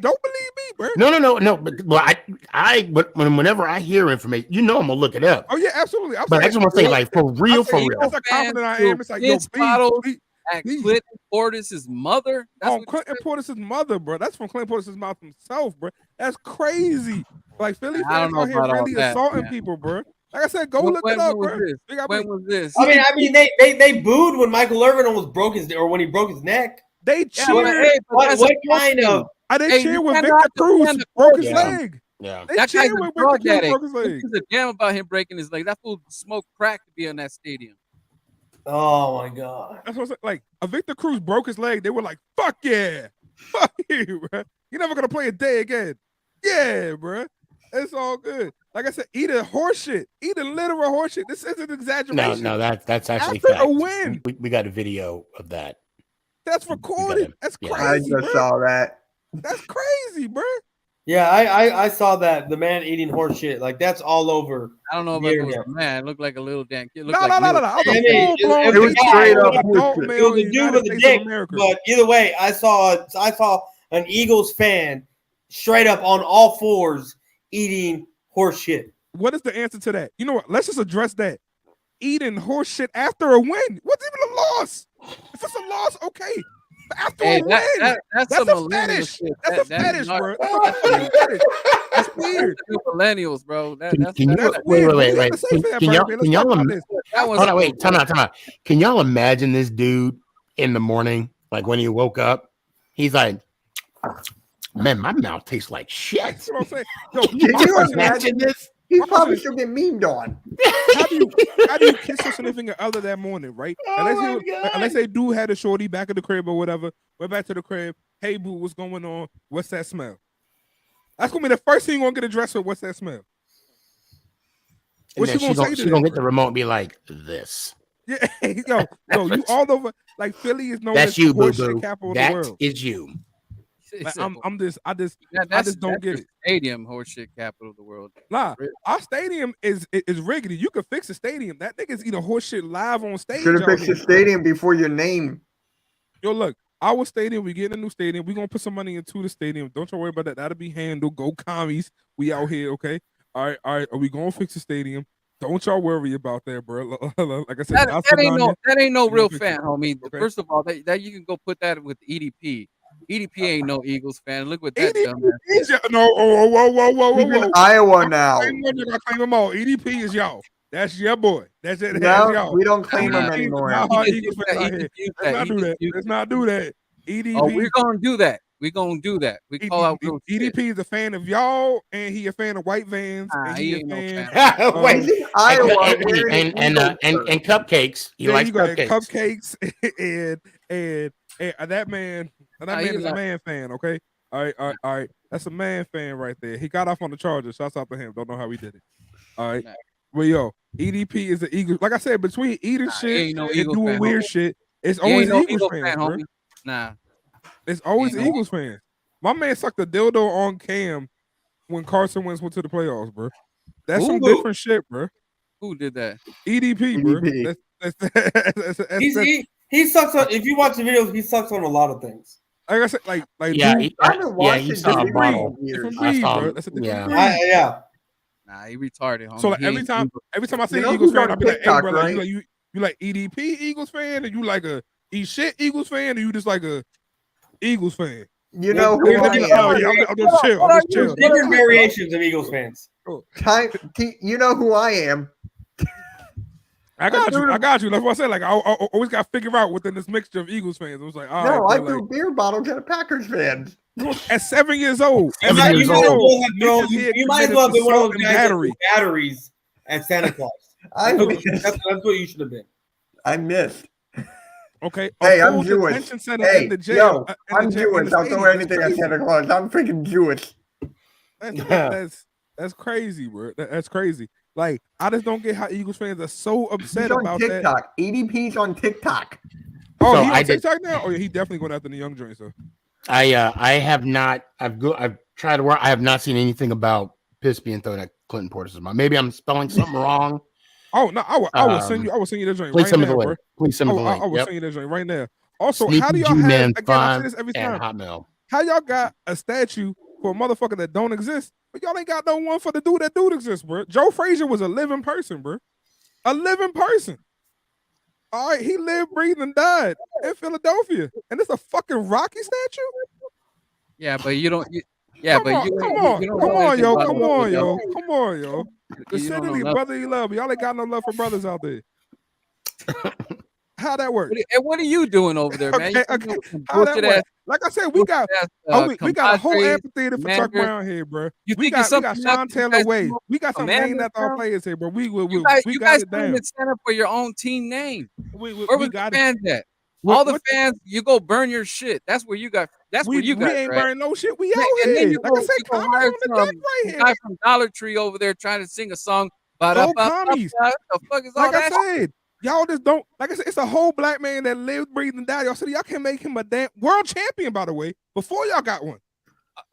don't believe me, bro. No. But whenever I hear information, I'm gonna look it up. Oh yeah, absolutely. But I just want to say, like, for real. That's how confident I am. It's like, please. At Clinton Portis' mother. That's what Clinton Portis' mother, bro. That's from Clinton Portis' mouth himself, bro. That's crazy. Like Philly I don't fans know out here about all really that, assaulting man. people, bro. Like I said, go When- look when- it up, when was bro. this? They got When me- was this? I mean, they booed when Michael Irvin almost broke his, or when he broke his neck. They Yeah, cheered. but hey, but that's What a kind Muslim. of? They Hey, cheered you when cannot Victor Cruz defend the broke his Portis. leg. Yeah. They That guy's cheered a when drug Victor Cruz addict. broke his leg. Who gives a damn about him breaking his leg? That fool smoked crack to be in that stadium. Oh my God! That's what I'm saying. Like, a Victor Cruz broke his leg. They were like, fuck yeah. Fuck you, bro. You're never going to play a day again. Yeah, bro. It's all good. Like I said, eat a horse shit. Eat a literal horse shit. This isn't exaggeration. No, that's actually After fact. a win. We got a video of that. That's recorded. him. That's Yeah. I crazy, just bro. saw that. That's crazy, bro. Yeah, I saw that, the man eating horse shit. Like, that's all over. I don't know if the it was internet. a man. It looked like a little damn kid. It No, looked no, like no, no, milk. no. I was I a mean, full-blown it was straight up adult bullshit. male It was a in the dude United with a States dick, of America. but either way, I saw an Eagles fan straight up on all fours eating horse shit. What is the answer to that? You know what? Let's just address that. Eating horse shit after a win. What's even a loss? If it's a loss, okay. But after Hey, a win, that's that's some a millennial fetish. shit. That's a That is fetish, not- bro. That's a fucking fetish. That's weird. That's the new millennials, bro. Can you That's wait, weird. wait, What do you wait, have to say wait. for that, Can y'all, Birdman? can Let's talk y'all, about im- this. that was hold on, wait, time out. Can y'all imagine this dude in the morning, like when he woke up? He's like, man, my mouth tastes like shit. That's what I'm saying. Yo, Can my you question is, imagine this? He probably should get memed on. how do you kiss your significant other that morning, right? Unless they do had a shorty back at the crib or whatever. Went back to the crib. Hey boo, what's going on? What's that smell? That's gonna be the first thing you're gonna get addressed with. What's that smell? And What then you gonna say to she's that, gonna get bro? the remote and be like, this. Yeah, yo, you all over. Like Philly is known That's as you, boo horseshit boo. capital of the That world. is you. Like, I just That's don't get the it. Stadium horseshit capital of the world. Nah, our stadium is riggedy. You can fix a stadium. That nigga's eating horseshit live on stage. Should have out fixed here, the bro. stadium before your name. Yo, look, our stadium, we getting a new stadium. We gonna put some money into the stadium. Don't you worry about that. That'll be handled. Go commies. We out here, okay? All right. Are we gonna fix the stadium? Don't y'all worry about that, bro. Like I said, That ain't no You real gonna fix fan, it, homie. okay? First of all, that you can go put that with EDP. EDP ain't no Eagles fan. Look what that EDP dumbass. is no. Whoa. He's in Iowa now. I'm gonna claim them all. EDP is y'all. That's your boy. That's it. That's No, y'all. we don't claim him Nah. anymore. Nah, You Eagles can fans out use here. that. Let's not do that. Let's not do that. EDP. Oh, we're gonna do that. We're gonna do that. We call out real shit. EDP is a fan of y'all, and he a fan of white vans. Nah, and he he a ain't no fan. fan. Wait, He's in Iowa. and, wearing and, an Eagles shirt. and cupcakes. He There likes you go. cupcakes. Cupcakes and that man. That Nah, man he is a like- man fan. Okay. All right. That's a man fan right there. He got off on the Chargers. Shouts out to him. Don't know how he did it. All right. Nah. Well, yo, EDP is the Eagles. Like I said, between eating Nah, he shit ain't no and Eagles doing fan, weird homie. shit, it's He always ain't no Eagles Eagles fans, fan, bro. homie. Nah. It's always Ain't no- Eagles fans. My man sucked a dildo on Cam when Carson Wentz went to the playoffs, bro. That's some Ooh. different shit, bro. Who did that? EDP, bro. EDP. He sucks on. If you watch the videos, he sucks on a lot of things. Like I said, like Yeah, dude, he, I haven't yeah, watched he it saw a different bottle. years. different I breed, saw bro. him. That's a different Yeah. breed. Yeah. Nah, he retarded, homie. So like He every ain't time Eagles. I see You an know Eagles who's fan, on I'll be like, hey, TikTok, bro, right? you like EDP Eagles fan, or you like a eat shit Eagles fan, or you just like a Eagles fan? You know who They'll I be like, oh am. yeah, I'm just chill. I'm just chill. Different variations of Eagles fans. You know who I am. I got you. That's what I said. Like I always got to figure out within this mixture of Eagles fans. I was like, all No, right, I bro, threw beer bottles at a Packers fan. at 7 years old. You might as well have been one of those guys that battery. threw batteries at Santa Claus. I missed. That's what you should have been. I missed. Okay. Hey, a I'm full Jewish. detention center Hey, in the jail. yo, in I'm the jail- in Jewish. the I'll throw stadium. anything at That's Santa Claus. I'm freaking Jewish. That's crazy, bro. That's crazy. Like I just don't get how Eagles fans are so upset He's on about that. TikTok. EDP's on TikTok. Oh, So he I on did- TikTok now? Oh yeah, he definitely going after the young joints. So I have not. I've tried to work. I have not seen anything about piss being thrown at Clinton Portis' mouth. Maybe I'm spelling something wrong. oh no, I will send you. I will send you the joint Please right send me now, the bro. link. Please send me the link. I will Yep. send you the joint right now. Also, Sneaky how do y'all G-Man have? Again, I say Fun this every and time. Hotmail. How y'all got a statue for a motherfucker that don't exist, but y'all ain't got no one for the dude that exists, bro? Joe Frazier was a living person, bro. A living person. All right, he lived, breathed, and died in Philadelphia, and it's a fucking Rocky statue. Yeah, but you don't. Come on, yo. Come on, yo. The You city don't know league, nothing. brotherly love. Y'all ain't got no love for brothers out there. How that work? And what are you doing over there, man? Okay, okay. How that work? Like I said, we got we got a whole amphitheater for Chuck Brown here, bro. We got Sean Taylor Way. We got some named after our players here, bro. We guys it down. couldn't stand up for your own team name. We Where was the fans at? All the fans, you go burn your shit. That's where you got. That's where you got. We ain't burning no shit. We out and here. then Like I said, comment on the deck right here. Guy from Dollar Tree over there trying to sing a song. Go commies. What the fuck is all like that? I said, y'all just don't. Like I said, it's a whole black man that lived, breathed, and died. Y'all said y'all can make him a damn world champion, by the way, before y'all got one.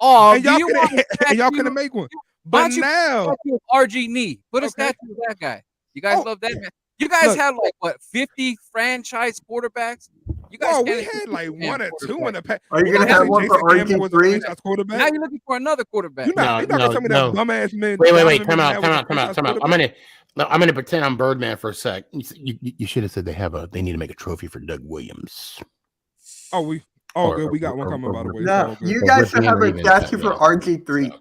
Oh, and y'all couldn't make one. But now, RG Knee, put a statue of that guy. You guys love that man. You guys had like what 50 franchise quarterbacks. You guys we had like one or two in the past. Are you gonna have one for RG3? Now you're looking for another quarterback. You're not gonna tell me that bum ass man. Wait, come out. I'm gonna pretend I'm Birdman for a sec. You should have said they need to make a trophy for Doug Williams. Good. We got one coming, by the way. No, you guys should have a statue for RG3.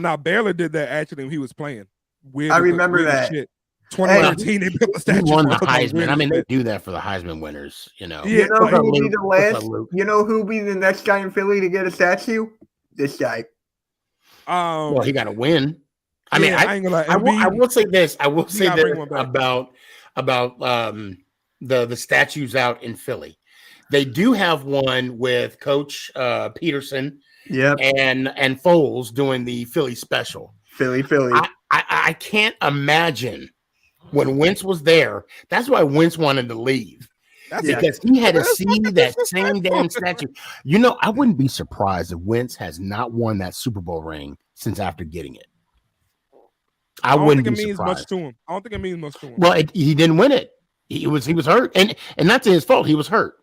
Now Baylor did that actually when he was playing. I remember that. Shit. 2013, they built a statue. He won the Heisman. I mean, they do that for the Heisman winners, you know. You know who will be the last? You know who will be the next guy in Philly to get a statue? This guy. Well, he got to win. I mean, I ain't gonna lie. I will say this. I will say this about the statues out in Philly. They do have one with Coach Peterson, and Foles doing the Philly special. Philly. I can't imagine when Wentz was there. That's why Wentz wanted to leave. Because he had to see that same damn statue. You know, I wouldn't be surprised if Wentz has not won that Super Bowl ring since after getting it. I wouldn't think it means much to him. I don't think it means much to him. Well, he didn't win it. He was hurt, and not to his fault. He was hurt.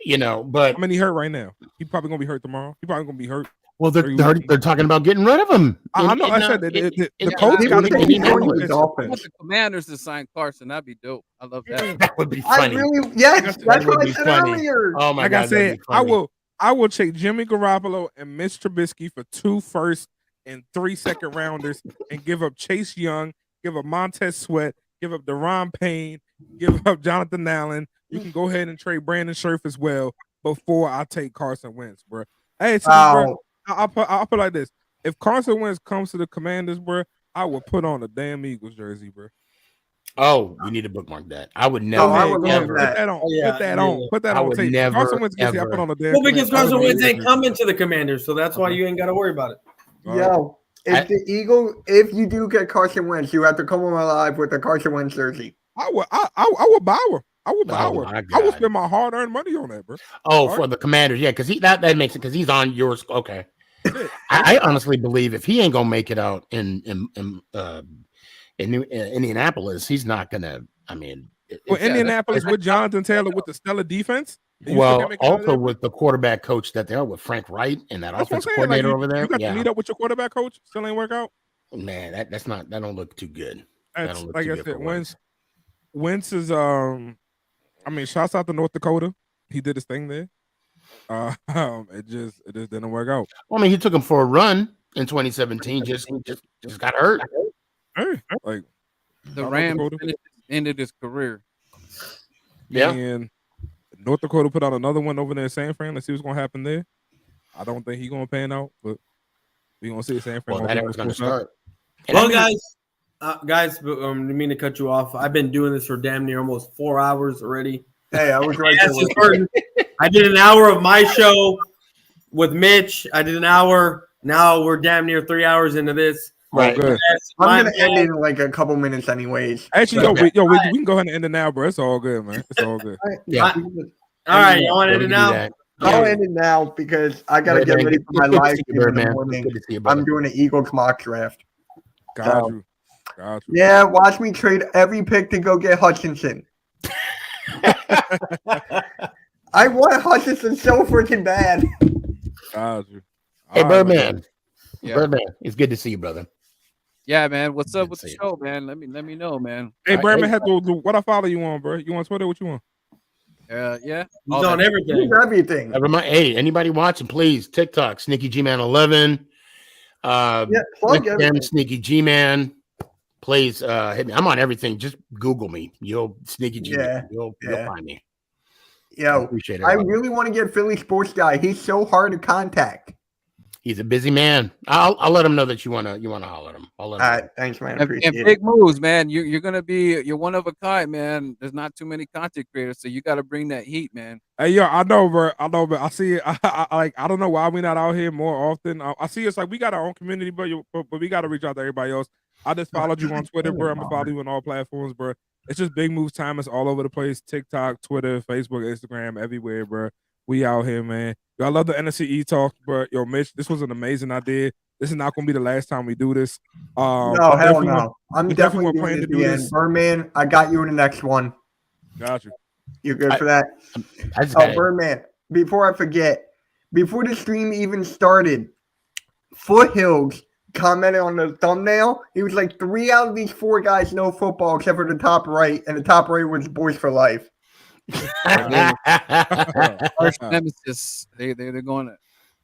You know, but I mean, he hurt right now. He probably gonna be hurt tomorrow. He probably gonna be hurt. Well, they're talking about getting rid of him. I know. I said the coach got to the Commanders to sign Carson. That'd be dope. I love that. That would be funny. That's what I said earlier. Oh my God! Like I said, I will take Jimmy Garoppolo and Mitch Trubisky for 2 first and 3 second rounders, and give up Chase Young, give up Montez Sweat, give up Deron Payne, give up Jonathan Allen. You can go ahead and trade Brandon Scherf as well before I take Carson Wentz, bro. Hey, bro, I'll put like this: if Carson Wentz comes to the Commanders, bro, I will put on a damn Eagles jersey, bro. Oh, we need to bookmark that. I would never. Put that on. Put that on tape. Carson Wentz jersey, I put on a damn. Well, because Carson Wentz ain't coming to the Commanders, so that's why you ain't got to worry about it. Yo, if you do get Carson Wentz, you have to come on live with the Carson Wentz jersey. I would buy her. I would spend my hard-earned money on that, bro. For the Commanders, yeah, because that makes it because he's on yours. Okay, I honestly believe if he ain't gonna make it out in Indianapolis, he's not gonna. I mean, Indianapolis with Jonathan Taylor with the stellar defense. Well, also with the quarterback coach that they are with Frank Wright and that offensive coordinator over there. You got to meet up with your quarterback coach. Still ain't work out. Man, that don't look too good. Like I said, Wentz is I mean, shouts out to North Dakota. He did his thing there. It just didn't work out. Well, I mean, he took him for a run in 2017. Just got hurt. Hey, like the Rams ended his career. Yeah. And North Dakota put out another one over there in San Fran. Let's see what's gonna happen there. I don't think he's gonna pan out, but we're gonna see San Fran. Well, that was gonna start. Well, guys, didn't mean to cut you off. I've been doing this for damn near almost 4 hours already. Hey, I was right there. I did an hour of my show with Mitch. I did an hour. Now we're damn near 3 hours into this. Right. Good. I'm gonna end in like a couple minutes, anyways. Actually, we can go ahead and end it now, bro. It's all good, man. It's all good. Yeah. All right, you want to end it now? I'll end it now because I gotta get ready for my live stream in the morning. I'm doing an Eagles mock draft. Got you. Yeah, watch me trade every pick to go get Hutchinson. I want Hutchinson so freaking bad. Got you. Hey, Birdman. Yeah. Birdman, it's good to see you, brother. Yeah, man. What's up Didn't with the see it. show, man? Let me know, man. Hey, Hey, Berman, what I follow you on, bro? You on Twitter? What you on? Yeah. He's All on that- everything. Everything. Hey, anybody watching? Please TikTok Sneaky G Man 11. Yeah, plug Instagram, everything. Sneaky G Man. Please hit me. I'm on everything. Just Google me. You'll Sneaky G Man. You'll find me. I Yo, appreciate it. I really want to get Philly Sports Guy. He's so hard to contact. He's a busy man. I'll let him know that you wanna holler at him. I'll let him All know. right, thanks, man. And Appreciate it. big moves, man. You're one of a kind, man. There's not too many content creators, so you got to bring that heat, man. Hey, yo, I know, bro. I see it. I don't know why we're not out here more often. I see it's like we got our own community, but we got to reach out to everybody else. I just followed you on Twitter, bro. I'm gonna follow you on all platforms, bro. It's just big moves time. It's all over the place. TikTok, Twitter, Facebook, Instagram, everywhere, bro. We out here, man. Yo, I love the NFC talk, bro. Yo, Mitch, this was an amazing idea. This is not gonna be the last time we do this. No, hell no. I'm definitely planning going to to do the this. end. Birdman, I got you in the next one. Got you. You're good for that. I just got Birdman, before I forget, before the stream even started, Foothills commented on the thumbnail. He was like, 3 out of these 4 guys know football except for the top right, and the top right was Boys for Life. Arch nemesis. They're going to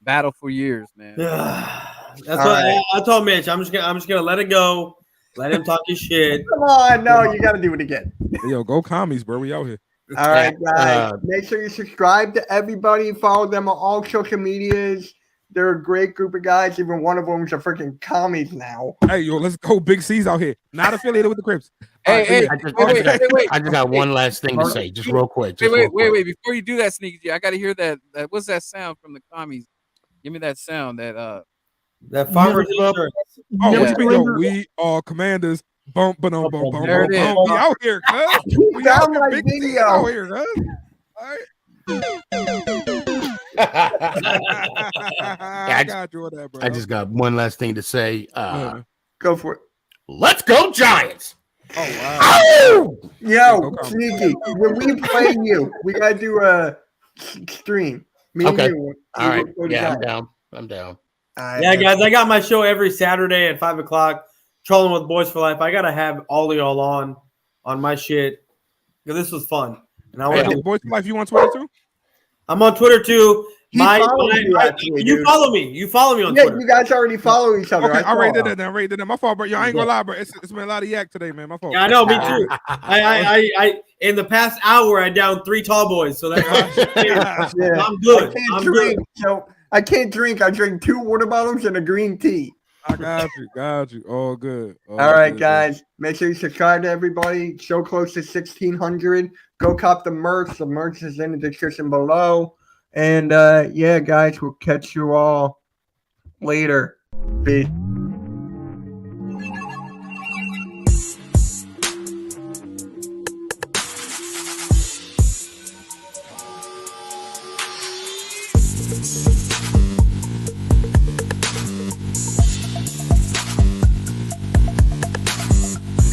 battle for years, man. That's All what right. I told Mitch. I'm just gonna let it go. Let him talk his shit. Come on, no, you got to do it again. Hey, yo, go commies, bro. We out here. All right, guys. Make sure you subscribe to everybody. Follow them on all social medias. They're a great group of guys. Even one of them is a freaking commies now. Hey, yo, let's go. Big C's out here. Not affiliated with the Crips. Hey, I just wait. got one last thing to say, just real quick. Just real Wait. quick. Before you do that, Sneaky G, I got to hear that. What's that sound from the commies? Give me that sound. That farmer's insurance. Oh, Yeah. what you mean, yo? We are commanders. Bump. There it We is. out here, cuz. We Found out here. my Big C's video. out here, cuz. All right. I got you on that, bro. I just got one last thing to say. Go for it. Let's go, Giants! Oh, wow. Ow! Yo, Sneaky, when we play you, we got to do a stream. Me Okay. and you. All right. We'll go Yeah, together. I'm down. All right, Yeah, guys, I got my show every Saturday at 5:00. Trolling with Boys for Life. I gotta have all of y'all on my shit because this was fun. And I want Hey, to. Boys for Life, you on Twitter too? I'm on Twitter too. He follows you, actually, You dude. follow me. You follow me on Yeah, Twitter. you guys already follow each other. Okay, I rated saw. it then. My fault, bro. Yo, I ain't gonna lie, bro. It's been a lot of yak today, man. My fault. Yeah, I know. Me too. I in the past hour I downed 3 tall boys, so that's Yeah. I'm good. I can't I'm drink, good. so I can't drink. I drink 2 water bottles and a green tea. I got you. All good. All right, good, guys. Make sure you subscribe to everybody. Show close to 1,600. Go cop the merch. The merch is in the description below. And yeah, guys, we'll catch you all later. Peace. Good.